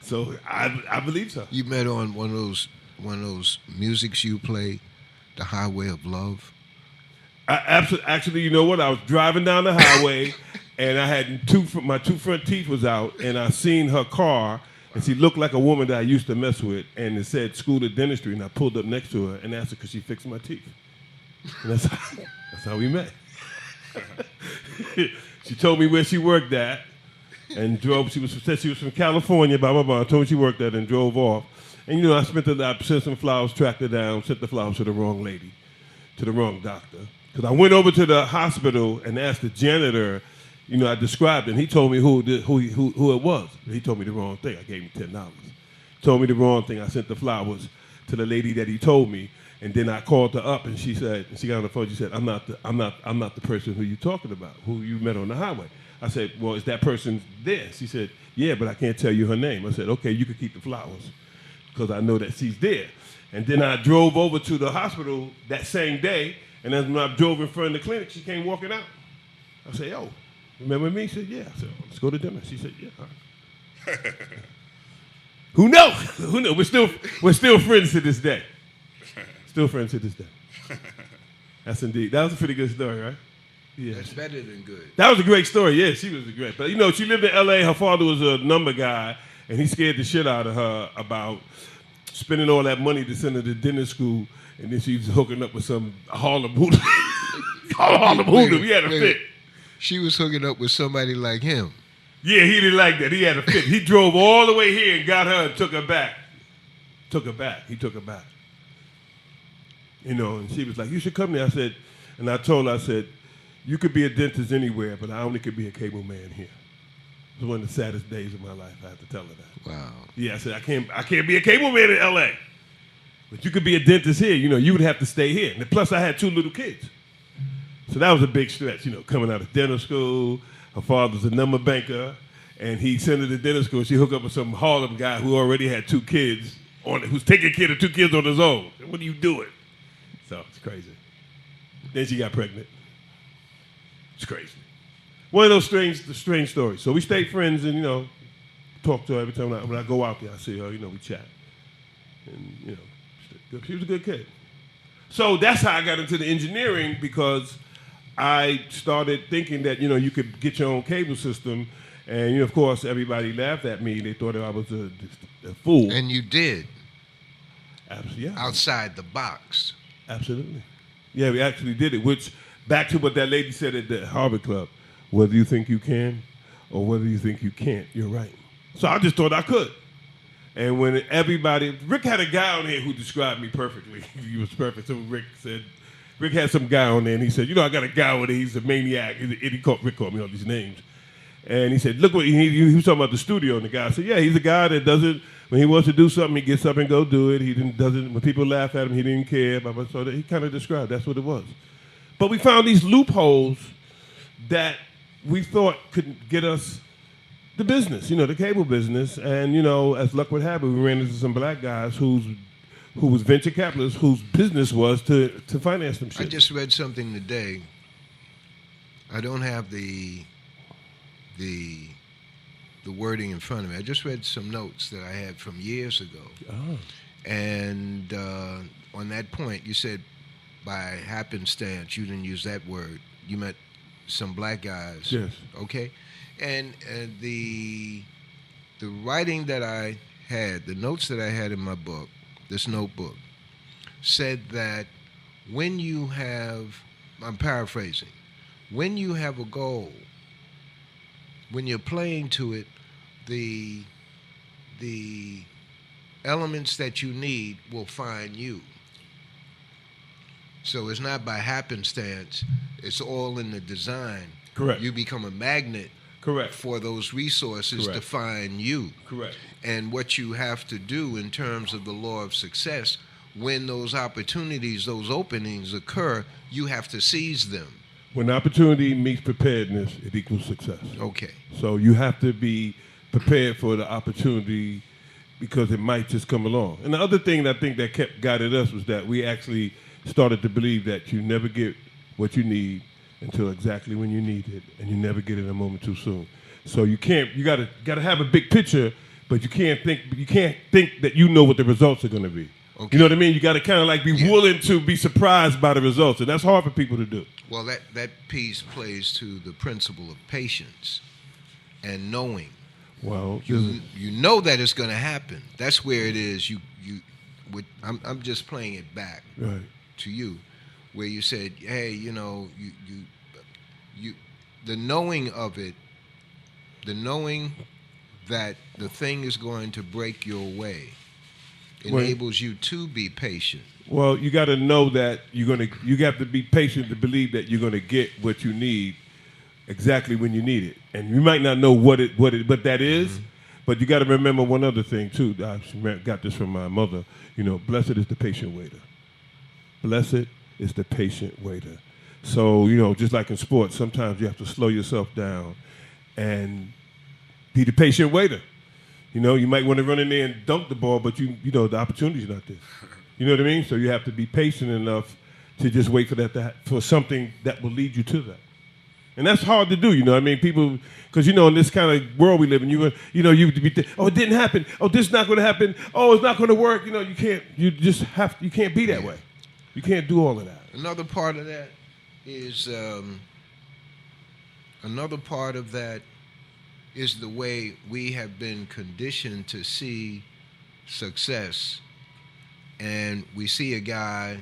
So I believe so. You met her on one of those musics you play, The Highway of Love? Actually, you know what? I was driving down the highway, and I had my two front teeth was out, and I seen her car, and she looked like a woman that I used to mess with, and it said School of Dentistry, and I pulled up next to her and asked her because she fixed my teeth. And that's how we met. She told me where she worked at, and drove. Said she was from California, blah, blah, blah. I told her she worked at and drove off. And, I sent some flowers, tracked her down, sent the flowers to the wrong lady, to the wrong doctor. Because I went over to the hospital and asked the janitor, I described it, and he told me who it was. He told me the wrong thing. I gave him $10. Told me the wrong thing. I sent the flowers to the lady that he told me, and then I called her up, and she said, and she got on the phone. She said, I'm not the person who you're talking about, who you met on the highway. I said, well, is that person there? She said, yeah, but I can't tell you her name. I said, okay, you can keep the flowers because I know that she's there. And then I drove over to the hospital that same day, and as when I drove in front of the clinic, she came walking out. I said, yo, remember me? She said, yeah. I said, let's go to dinner. She said, yeah. All right. Who knows? Who knows? We're still friends to this day. Still friends to this day. That's indeed. That was a pretty good story, right? Yeah. That's better than good. That was a great story. Yeah, she was great. But, she lived in L.A. Her father was a number guy, and he scared the shit out of her about spending all that money to send her to dental school, and then she was hooking up with some Harlem hoodlum. Harlem hoodlum. He had a fit. She was hooking up with somebody like him. Yeah, he didn't like that. He had a fit. He drove all the way here and got her and took her back. He took her back. And she was like, you should come there. I said, and I told her, I said, you could be a dentist anywhere, but I only could be a cable man here. It was one of the saddest days of my life. I had to tell her that. Wow. Yeah, I said, I can't be a cable man in L.A. But you could be a dentist here. You would have to stay here. And plus, I had 2 little kids. So that was a big stretch, coming out of dental school. Her father's a number banker. And he sent her to dental school. She hooked up with some Harlem guy who already had 2 kids, who's taking care of 2 kids on his own. What are you doing? So it's crazy. Then she got pregnant. It's crazy. One of those strange stories. So we stayed friends and, talk to her every time when I go out there. I see her, we chat. And, she was a good kid. So that's how I got into the engineering, because I started thinking that, you could get your own cable system. And, of course, everybody laughed at me. They thought I was a fool. And you did. Absolutely. Yeah. Outside the box. Absolutely. Yeah, we actually did it, which, back to what that lady said at the Harvard Club, whether you think you can or whether you think you can't, you're right. So I just thought I could. And when Rick had a guy on here who described me perfectly. He was perfect. So Rick had some guy on there, and he said, I got a guy on there, he's a maniac. Rick called me all these names. And he said, look what he was talking about the studio, and the guy said, yeah, he's a guy that doesn't, when he wants to do something, he gets up and go do it. He doesn't, when people laugh at him, he didn't care. So he kind of described, that's what it was. But we found these loopholes that we thought could get us the business, the cable business. And, as luck would have it, we ran into some black guys who was venture capitalists, whose business was to finance them shit. I just read something today. I don't have the wording in front of me. I just read some notes that I had from years ago. Oh. And on that point, you said by happenstance, you didn't use that word. You meant some black guys. Yes. Okay. And the writing that I had, the notes that I had in my book, this notebook, said that when you have, I'm paraphrasing, when you have a goal, when you're playing to it, the elements that you need will find you. So it's not by happenstance. It's all in the design. Correct. You become a magnet. Correct. For those resources Correct. to find you. Correct. And what you have to do in terms of the law of success, when those opportunities, those openings occur, you have to seize them. When opportunity meets preparedness, it equals success. Okay. So you have to be prepared for the opportunity, because it might just come along. And the other thing that I think that kept guided us was that we actually started to believe that you never get what you need until exactly when you need it, and you never get it a moment too soon. So you gotta have a big picture, but you can't think that you know what the results are gonna be. Okay. You know what I mean? You gotta kind of like be willing to be surprised by the results, and that's hard for people to do. Well, that piece plays to the principle of patience and knowing. Well, you know that it's gonna happen. That's where it is. I'm just playing it back right to you, where you said, hey, the knowing of it, the knowing that the thing is going to break your way enables you to be patient. Well, you got to know that you have to be patient to believe that you're going to get what you need exactly when you need it. And you might not know what that is, mm-hmm. But you got to remember one other thing too. I got this from my mother. Blessed is the patient waiter. Blessed is the patient waiter. So, just like in sports, sometimes you have to slow yourself down and be the patient waiter. You might want to run in there and dunk the ball, but the opportunity's not there. You know what I mean? So you have to be patient enough to just wait for something that will lead you to that. And that's hard to do, I mean, people, because, in this kind of world we live in, you it didn't happen. Oh, this is not going to happen. Oh, it's not going to work. You can't be that way. You can't do all of that. Another part of that is the way we have been conditioned to see success. And we see a guy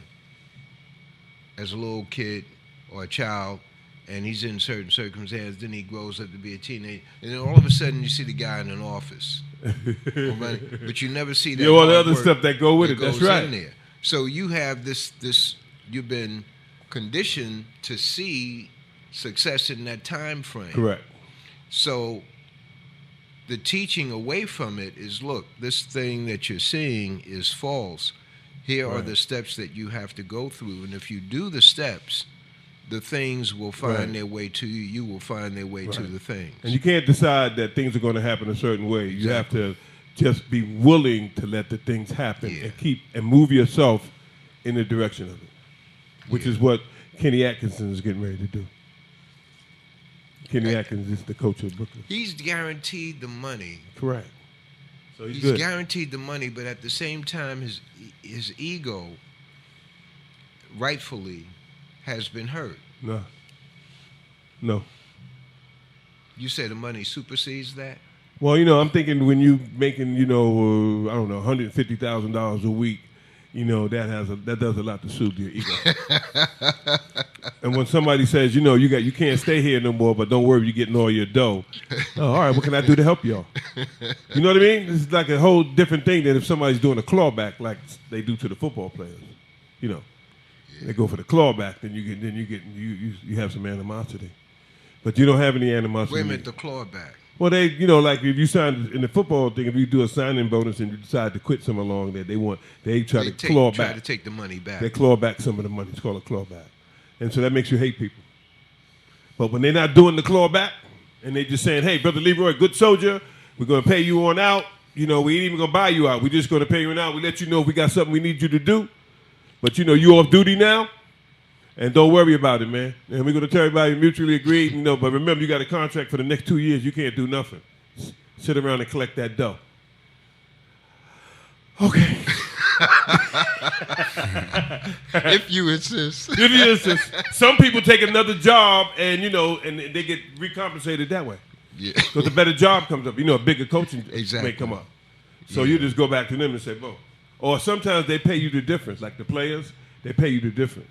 as a little kid or a child, and he's in certain circumstances, then he grows up to be a teenager, and then all of a sudden you see the guy in an office. But you never see that all the other stuff that go with it. That's right. In there. So you have this you've been conditioned to see success in that time frame. Correct. So the teaching away from it is, look, this thing that you're seeing is false. Here are Right. the steps that you have to go through, and if you do the steps, the things will find Right. their way to you. You will find their way to Right. the things. And you can't decide that things are going to happen a certain way. You have to just be willing to let the things happen Yeah. and and move yourself in the direction of it, which is what Kenny Atkinson is getting ready to do. Kenny Atkins is the coach of Brooklyn. He's guaranteed the money. Correct. So he's He's good. guaranteed the money, but at the same time, his ego, rightfully, has been hurt. No. You say the money supersedes that? Well, I'm thinking when you making, I don't know, $150,000 a week, that does a lot to soothe your ego. And when somebody says, you can't stay here no more, but don't worry, you're getting all your dough. Oh, all right, what can I do to help y'all? You know what I mean? It's like a whole different thing than if somebody's doing a clawback like they do to the football players. They go for the clawback, then you have some animosity. But you don't have any animosity. Wait a minute, the clawback. Well, they, like if you sign in the football thing, if you do a signing bonus and you decide to quit some along there, they try to claw Try back. to take the money back. They claw back some of the money. It's called a clawback. And so that makes you hate people. But when they're not doing the clawback and they just saying, hey, Brother Leroy, good soldier, we're going to pay you on out. We ain't even going to buy you out. We're just going to pay you on out. We let you know if we got something we need you to do. But, you off duty now. And don't worry about it, man. And we're going to tell everybody mutually agreed. But remember, you got a contract for the next 2 years. You can't do nothing. Sit around and collect that dough. Okay. If you insist. If you insist. Some people take another job and, and they get recompensated that way. Yeah. Because a better job comes up. A bigger coaching Exactly. may come up. So you just go back to them and say, boom. Or sometimes they pay you the difference. Like the players, they pay you the difference.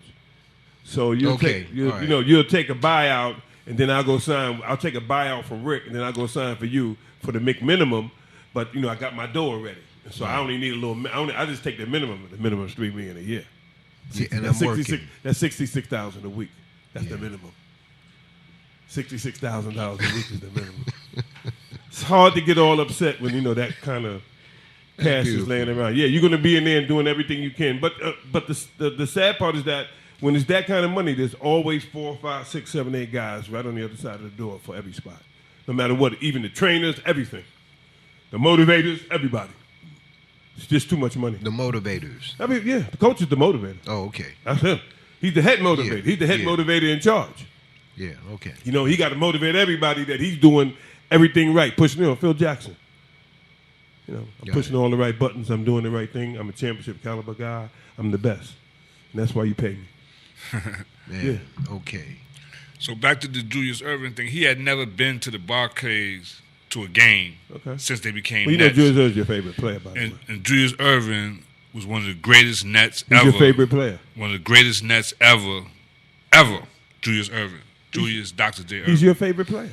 So you'll All right. you'll take a buyout, and then I'll take a buyout from Rick, and then I'll go sign for you for the minimum. But I got my dough already, and so I only need a little. I just take the minimum. The minimum is $3 million a year. Yeah, and That's I'm working. That's $66,000 a week. That's the minimum. $66,000 a week is the minimum. It's hard to get all upset when that kind of cash is laying around. Yeah, you're going to be in there and doing everything you can. But the sad part is that when it's that kind of money, there's always 4, 5, 6, 7, 8 guys right on the other side of the door for every spot. No matter what, even the trainers, everything. The motivators, everybody. It's just too much money. The motivators. The coach is the motivator. Oh, okay. That's him. He's the head motivator. Yeah, He's the head yeah. motivator in charge. Yeah, okay. He got to motivate everybody that he's doing everything right. Pushing, Phil Jackson. I'm Got pushing all the right buttons. I'm doing the right thing. I'm a championship caliber guy. I'm the best. And that's why you pay me. Man, okay. So back to the Julius Erving thing. He had never been to the Barclays to a game since they became Well, Nets. Julius is your favorite player, by the way. And Julius Erving was one of the greatest Nets He's ever. your favorite player. One of the greatest Nets ever. Julius Erving. Julius Dr. J. Erving. He's your favorite player.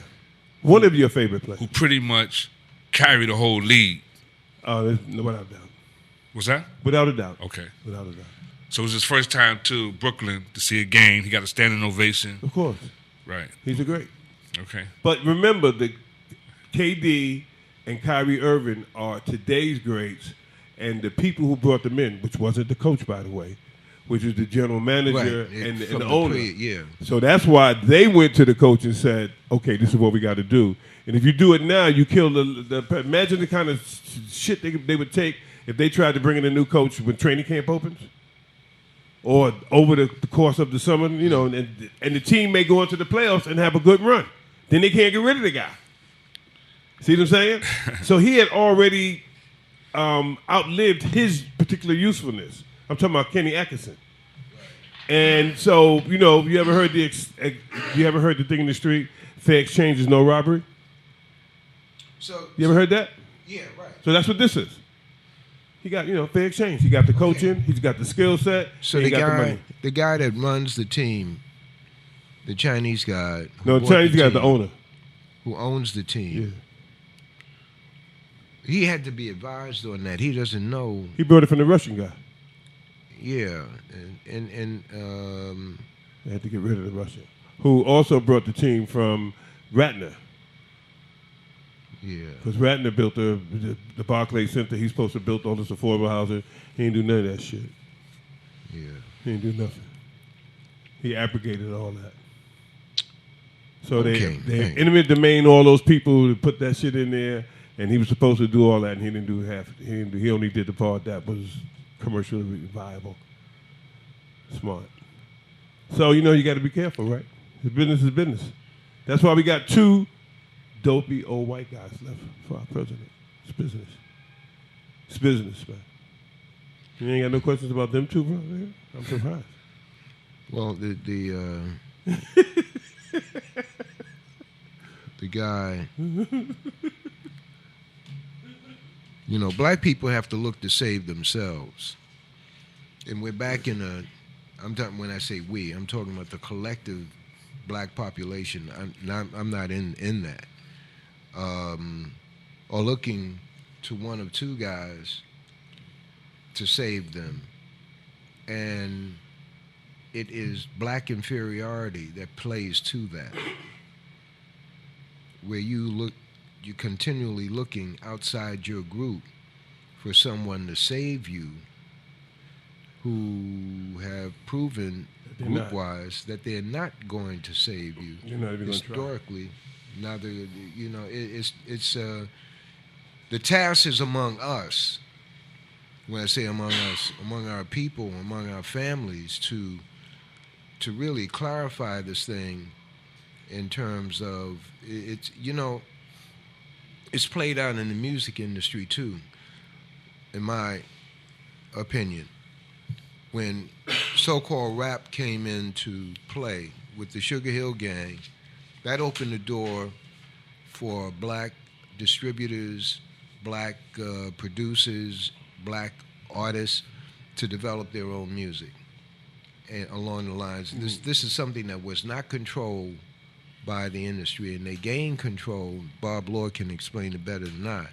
One of your favorite players. Who pretty much carried the whole league. Without a doubt. Was that? Without a doubt. Okay. Without a doubt. So it was his first time to Brooklyn to see a game. He got a standing ovation. Of course. Right. He's a great. Okay. But remember, the KD and Kyrie Irving are today's greats, and the people who brought them in, which wasn't the coach, by the way, which was the general manager Right. and From the owner. yeah. So that's why they went to the coach and said, okay, this is what we got to do. And if you do it now, you kill the imagine the kind of shit they would take if they tried to bring in a new coach when training camp opens or over the course of the summer, and the team may go into the playoffs and have a good run. Then they can't get rid of the guy. See what I'm saying? So he had already outlived his particular usefulness. I'm talking about Kenny Atkinson. And so, you ever heard the thing in the street, fair exchange is no robbery? So You ever heard that? yeah, right. So that's what this is. He got, fair exchange. He got the coaching, he's got the skill set, So and he the got the guy, money. the guy that runs the team, the Chinese guy. who No, the bought Chinese guy's the team, owner. who owns the team. He had to be advised on that. He doesn't know. He brought it from the Russian guy. Yeah, and They had to get rid of the Russian. Who also brought the team from Ratner. yeah. Because Ratner built the Barclays Center. He's supposed to build all this affordable housing. He didn't do none of that shit. Yeah. He didn't do nothing. He abrogated all that. So Okay, they hey. eminent domain all those people who put that shit in there, and he was supposed to do all that, and he didn't do half. He only did the part that was commercially viable. Smart. So you got to be careful, right? His business is business. That's why we got 2 dopey old white guys left for our president. It's business. It's business, man. You ain't got no questions about them 2, bro? I'm surprised. Well, the guy, black people have to look to save themselves, and we're back in I'm talking when I say we, I'm talking about the collective black population. I'm not in that, or looking to one of 2 guys to save them, and it is black inferiority that plays to that, where you're continually looking outside your group for someone to save you, who have proven group-wise that they're not going to save you. You're not even going to try. Historically, neither it's the task is among us. When I say among us, among our people, among our families, to really clarify this thing in terms of it's played out in the music industry too, in my opinion. When so-called rap came into play with the Sugar Hill Gang, that opened the door for black distributors, black producers, black artists to develop their own music. And along the lines, this is something that was not controlled by the industry, and they gained control. Bob Lord can explain it better than I.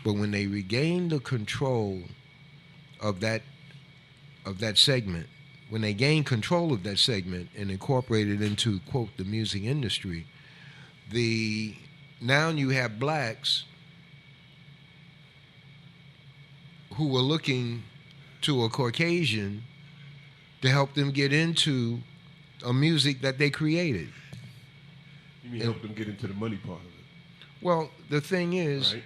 But when they regained the control of that segment, when they gained control of that segment and incorporated into, quote, the music industry, now you have blacks who were looking to a Caucasian to help them get into a music that they created. You mean help them get into the money part of it? Well, the thing is, right?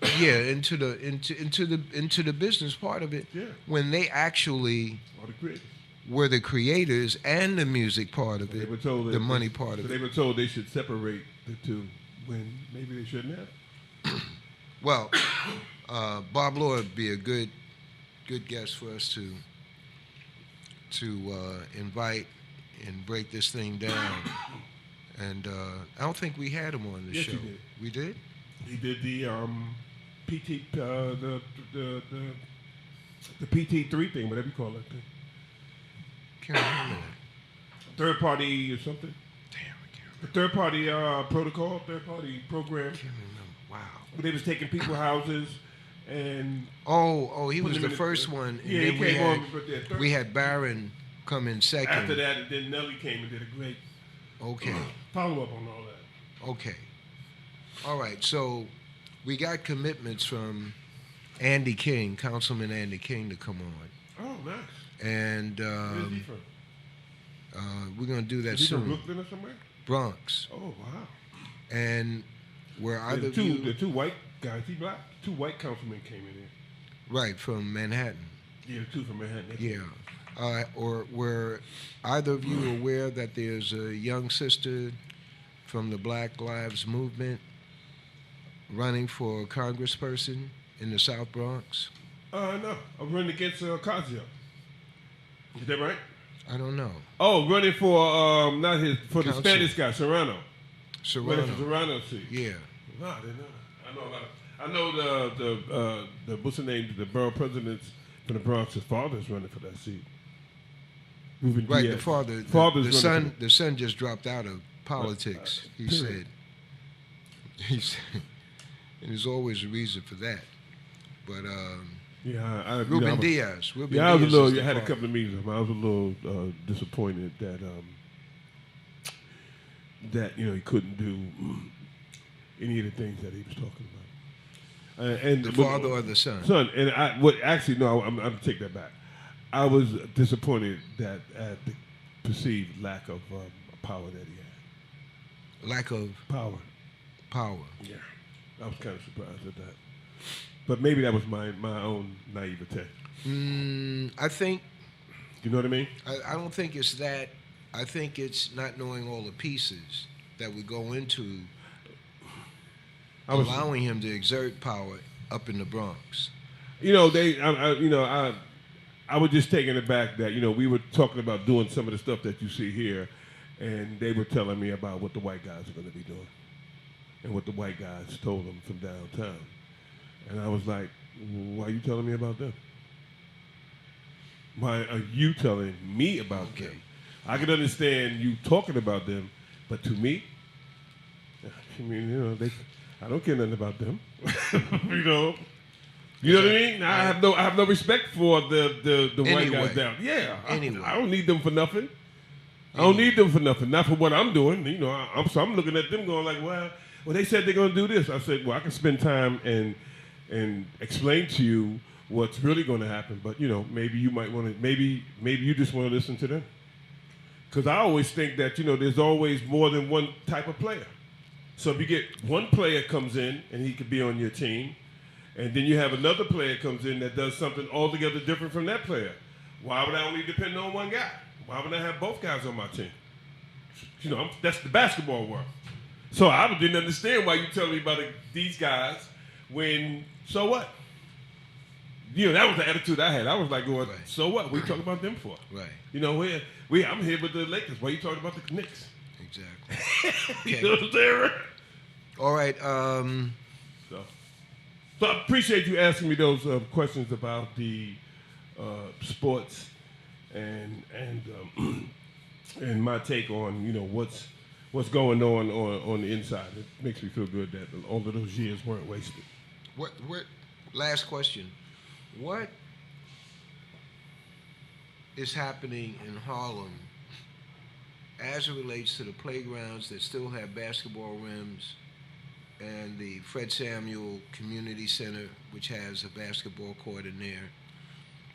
Into the business part of it. Yeah. When they actually All the creators. were the creators and the music part of They it, were told the money part so of they it. were told they should separate the 2 when maybe they shouldn't have. Well, Bob Lord would be a good guest for us to invite and break this thing down. And I don't think we had him on the Yes, show. you did. We did? He did the PT the PT3 thing, whatever you call that thing. Can't remember that. Third party or something. Damn, I can't remember. The third party protocol, third party program. Can't remember. Wow. Where they was taking people's houses and He put was them the in first one. And Yeah, then he we came had, on. But yeah, we had Barron come in second. after that, and then Nelly came and did a great Okay. follow up on all that. Okay. All right. So we got commitments from Andy King, Councilman Andy King, to come on. Oh, nice. And Where's he from? we're going to do that Is he from soon. Brooklyn or somewhere? Bronx. Oh, wow. And where either The of two, you... the 2 white guys, he black. 2 white councilmen came in here. Right, from Manhattan. Yeah, the 2 from Manhattan. Yeah. Or were either of you aware that there's a young sister from the Black Lives Movement running for congressperson in the South Bronx? No. I'm running against Ocasio. Is that right? I don't know. Oh, running for the Council. Spanish guy, Serrano. Running for Serrano. Serrano's seat. Yeah. No, I didn't know. I know a lot. I know the what's the name? The borough presidents from the Bronx. His father's running for that seat. Ruben Right, Diaz. the father. Father's The running son. The son just dropped out of politics. He period. said. He said, and there's always a reason for that. But Yeah, Ruben Diaz. Ruben Yeah, I was a Diaz little. is the I had a father. couple of meetings with him. I was a little disappointed that he couldn't do any of the things that he was talking about. And The father or the son? Son, and I'm take that back. I was disappointed that at the perceived lack of power that he had. Lack of Power. power. Yeah, I was kind of surprised at that. But maybe that was my own naivete. I think You know what I mean? I don't think it's that. I think it's not knowing all the pieces that would go into allowing him to exert power up in the Bronx. You know, I was just taken aback that, you know, we were talking about doing some of the stuff that you see here, and they were telling me about what the white guys are going to be doing and what the white guys told them from downtown. And I was like, why are you telling me about them? Why are you telling me about them? I can understand you talking about them, but to me, I mean, you know, I don't care nothing about them. You know what I mean? I have no respect for the white guys down. Yeah, Anyway. I don't need them for nothing. I don't need them for nothing. Not for what I'm doing. You know, I'm looking at them going like, well, they said they're going to do this. I said, well, I can spend time and explain to you what's really going to happen. But you know, maybe you might want to. Maybe you just want to listen to them. Because I always think that, you know, there's always more than one type of player. So if you get one player comes in and he could be on your team, and then you have another player comes in that does something altogether different from that player, why would I only depend on one guy? Why would I have both guys on my team? You know, that's the basketball world. So I didn't understand why you tell me about these guys when, so what? You know, that was the attitude I had. I was like going, so what? What are you talking about them for? Right. You know, I'm here with the Lakers. Why are you talking about the Knicks? Exactly. You know what I'm saying? All right. So I appreciate you asking me those questions about the sports and my take on, you know, what's going on the inside. It makes me feel good that all of those years weren't wasted. What? Last question. What is happening in Harlem as it relates to the playgrounds that still have basketball rims and the Fred Samuel Community Center, which has a basketball court in there?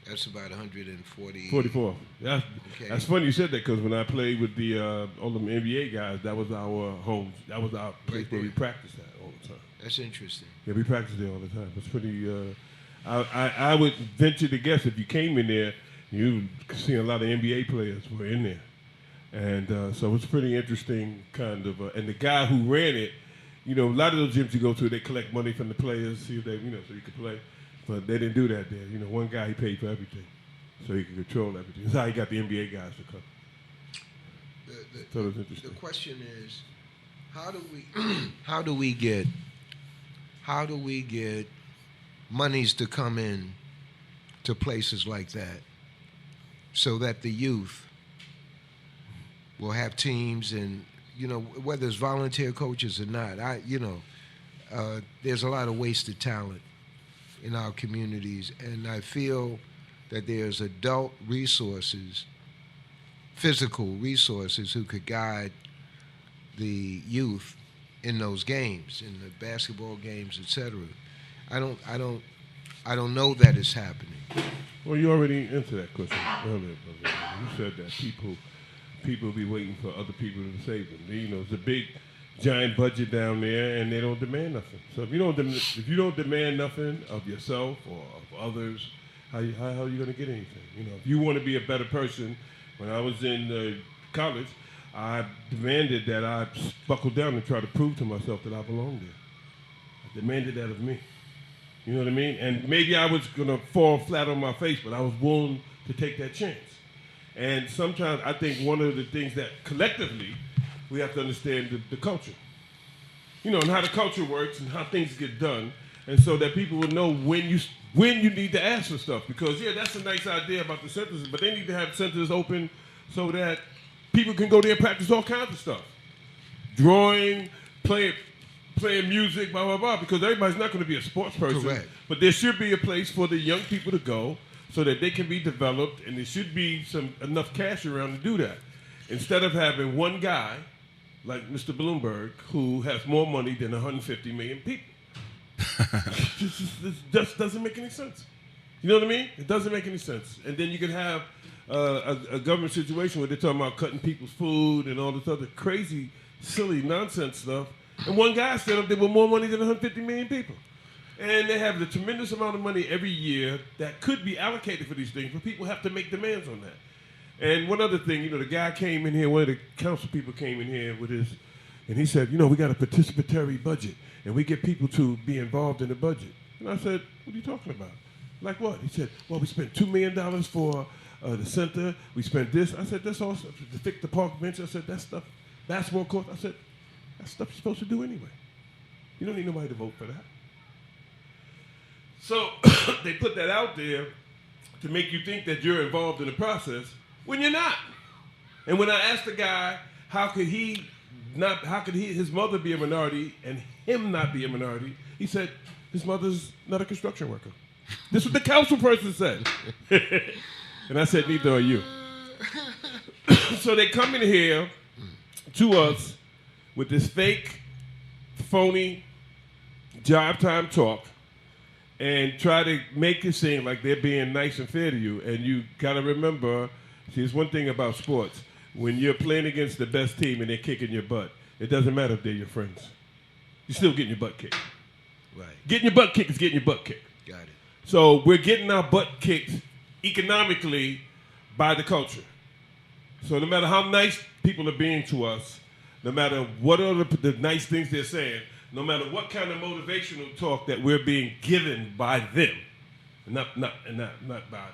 That's about 140. 44. Okay. That's funny you said that, because when I played with the all them NBA guys, that was our home. That was our place where we practiced at all the time. That's interesting. Yeah, we practiced there all the time. It's pretty. I would venture to guess if you came in there, you would see a lot of NBA players were in there, and so it's pretty interesting kind of. And the guy who ran it, you know, a lot of those gyms you go to, they collect money from the players, see if they, you know, so you could play. But they didn't do that there. You know, one guy, he paid for everything, so he could control everything. That's how he got the NBA guys to come. So it was interesting. The question is, how do we get monies to come in to places like that, so that the youth will have teams, and you know, whether it's volunteer coaches or not, there's a lot of wasted talent in our communities, and I feel that there's adult resources, physical resources, who could guide the youth in those games, in the basketball games, etc. I don't know that it's happening. Well, you already answered that question earlier, brother. You said that people be waiting for other people to save them. You know, it's a big, giant budget down there, and they don't demand nothing. So if you don't demand nothing of yourself or of others, how are you going to get anything? You know, if you want to be a better person, when I was in college, I demanded that I buckle down and try to prove to myself that I belonged there. I demanded that of me. You know what I mean? And maybe I was going to fall flat on my face, but I was willing to take that chance. And sometimes I think one of the things that collectively we have to understand the culture. You know, and how the culture works and how things get done, and so that people will know when you need to ask for stuff. Because, yeah, that's a nice idea about the centers, but they need to have centers open so that people can go there and practice all kinds of stuff. Drawing, playing music, blah, blah, blah, because everybody's not going to be a sports person. Correct. But there should be a place for the young people to go so that they can be developed, and there should be enough cash around to do that. Instead of having one guy, like Mr. Bloomberg, who has more money than 150 million people. This just doesn't make any sense. You know what I mean? It doesn't make any sense. And then you could have a government situation where they're talking about cutting people's food and all this other crazy, silly nonsense stuff. And one guy stood up there with more money than 150 million people. And they have a tremendous amount of money every year that could be allocated for these things, but people have to make demands on that. And one other thing, the guy came in here, one of the council people came in here with his, and he said, we got a participatory budget, and we get people to be involved in the budget. And I said, what are you talking about? Like what? He said, well, we spent $2 million for the center. We spent this. I said, that's all stuff to fix the park bench. I said, that stuff, basketball court. I said, that's stuff you're supposed to do anyway. You don't need nobody to vote for that. So they put that out there to make you think that you're involved in the process when you're not. And when I asked the guy, how could his mother be a minority and him not be a minority, he said, his mother's not a construction worker. This is what the council person said. And I said, neither are you. So they come in here to us with this fake, phony, job time talk and try to make it seem like they're being nice and fair to you. And you got to remember, there's one thing about sports. When you're playing against the best team and they're kicking your butt, it doesn't matter if they're your friends. You're still getting your butt kicked. Right. Getting your butt kicked is getting your butt kicked. Got it. So we're getting our butt kicked economically by the culture. So no matter how nice people are being to us, no matter what are the nice things they're saying, no matter what kind of motivational talk that we're being given by them, not by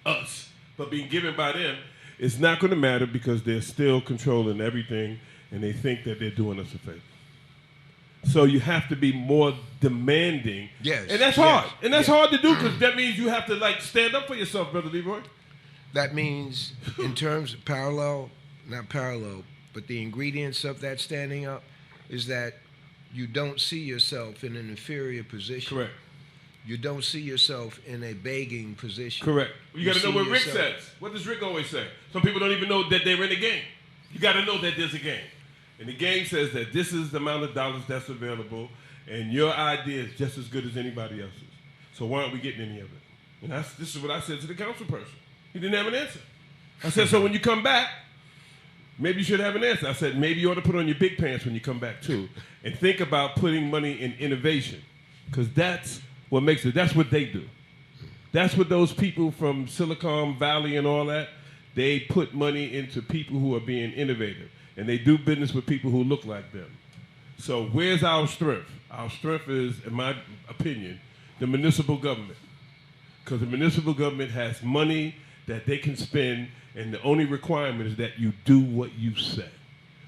us, but being given by them, it's not going to matter because they're still controlling everything and they think that they're doing us a favor. So you have to be more demanding. Yes. And that's hard. And that's hard to do because that means you have to stand up for yourself, Brother Leroy. That means in terms of not parallel, but the ingredients of that standing up is that you don't see yourself in an inferior position. Correct. You don't see yourself in a begging position. Correct. You got to know what Rick yourself- says. What does Rick always say? Some people don't even know that they're in a game. You got to know that there's a game. And the game says that this is the amount of dollars that's available, and your idea is just as good as anybody else's. So why aren't we getting any of it? And this is what I said to the council person. He didn't have an answer. I said, so when you come back, maybe you should have an answer. I said, maybe you ought to put on your big pants when you come back, too, and think about putting money in innovation, because that's what makes it. That's what they do. That's what those people from Silicon Valley and all that, they put money into people who are being innovative, and they do business with people who look like them. So where's our strength? Our strength is, in my opinion, the municipal government, because the municipal government has money that they can spend, and the only requirement is that you do what you say.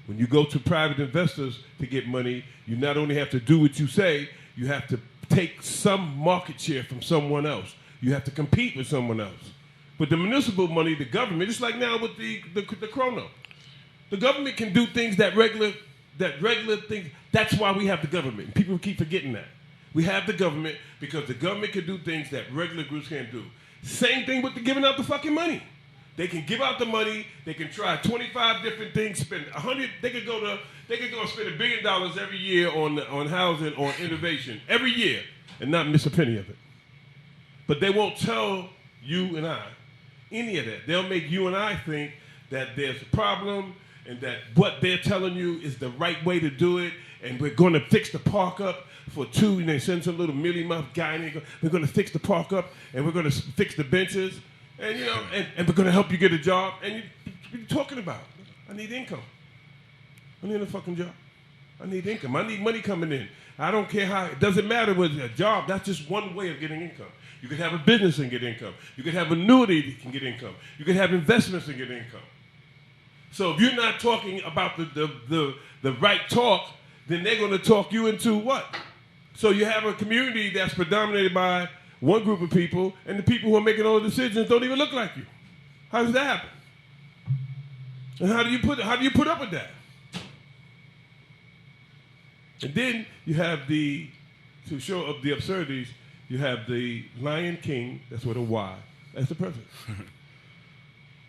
When you go to private investors to get money, you not only have to do what you say, you have to take some market share from someone else. You have to compete with someone else. But the municipal money, the government, it's like now with the chrono. The government can do things that regular things. That's why we have the government. People keep forgetting that. We have the government because the government can do things that regular groups can't do. Same thing with giving out the fucking money. They can give out the money. They can try 25 different things. Spend 100. They could go and spend $1 billion every year on housing or innovation every year and not miss a penny of it. But they won't tell you and I any of that. They'll make you and I think that there's a problem and that what they're telling you is the right way to do it, and we're going to fix the park up for $2, and they send some little mealy-mouthed guy, and we're going to fix the park up, and we're going to fix the benches, and and we're going to help you get a job. And what are you talking about? I need income. I need a fucking job. I need income. I need money coming in. I don't care how. It doesn't matter whether a job. That's just one way of getting income. You could have a business and get income. You could have annuity that can get income. You could have investments and get income. So if you're not talking about the right talk, then they're going to talk you into what? So you have a community that's predominated by one group of people, and the people who are making all the decisions don't even look like you. How does that happen? And how do you put up with that? And then you have to show up the absurdities, you have the Lion King, that's with a Y, that's the president.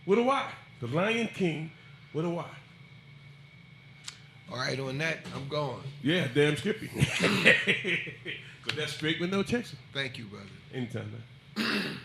With a Y. The Lion King with a Y. All right, on that, I'm going. Yeah, damn Skippy. Because that's straight with no chaser. Thank you, brother. Anytime, man.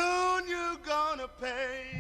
soon you're gonna pay.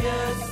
Yes.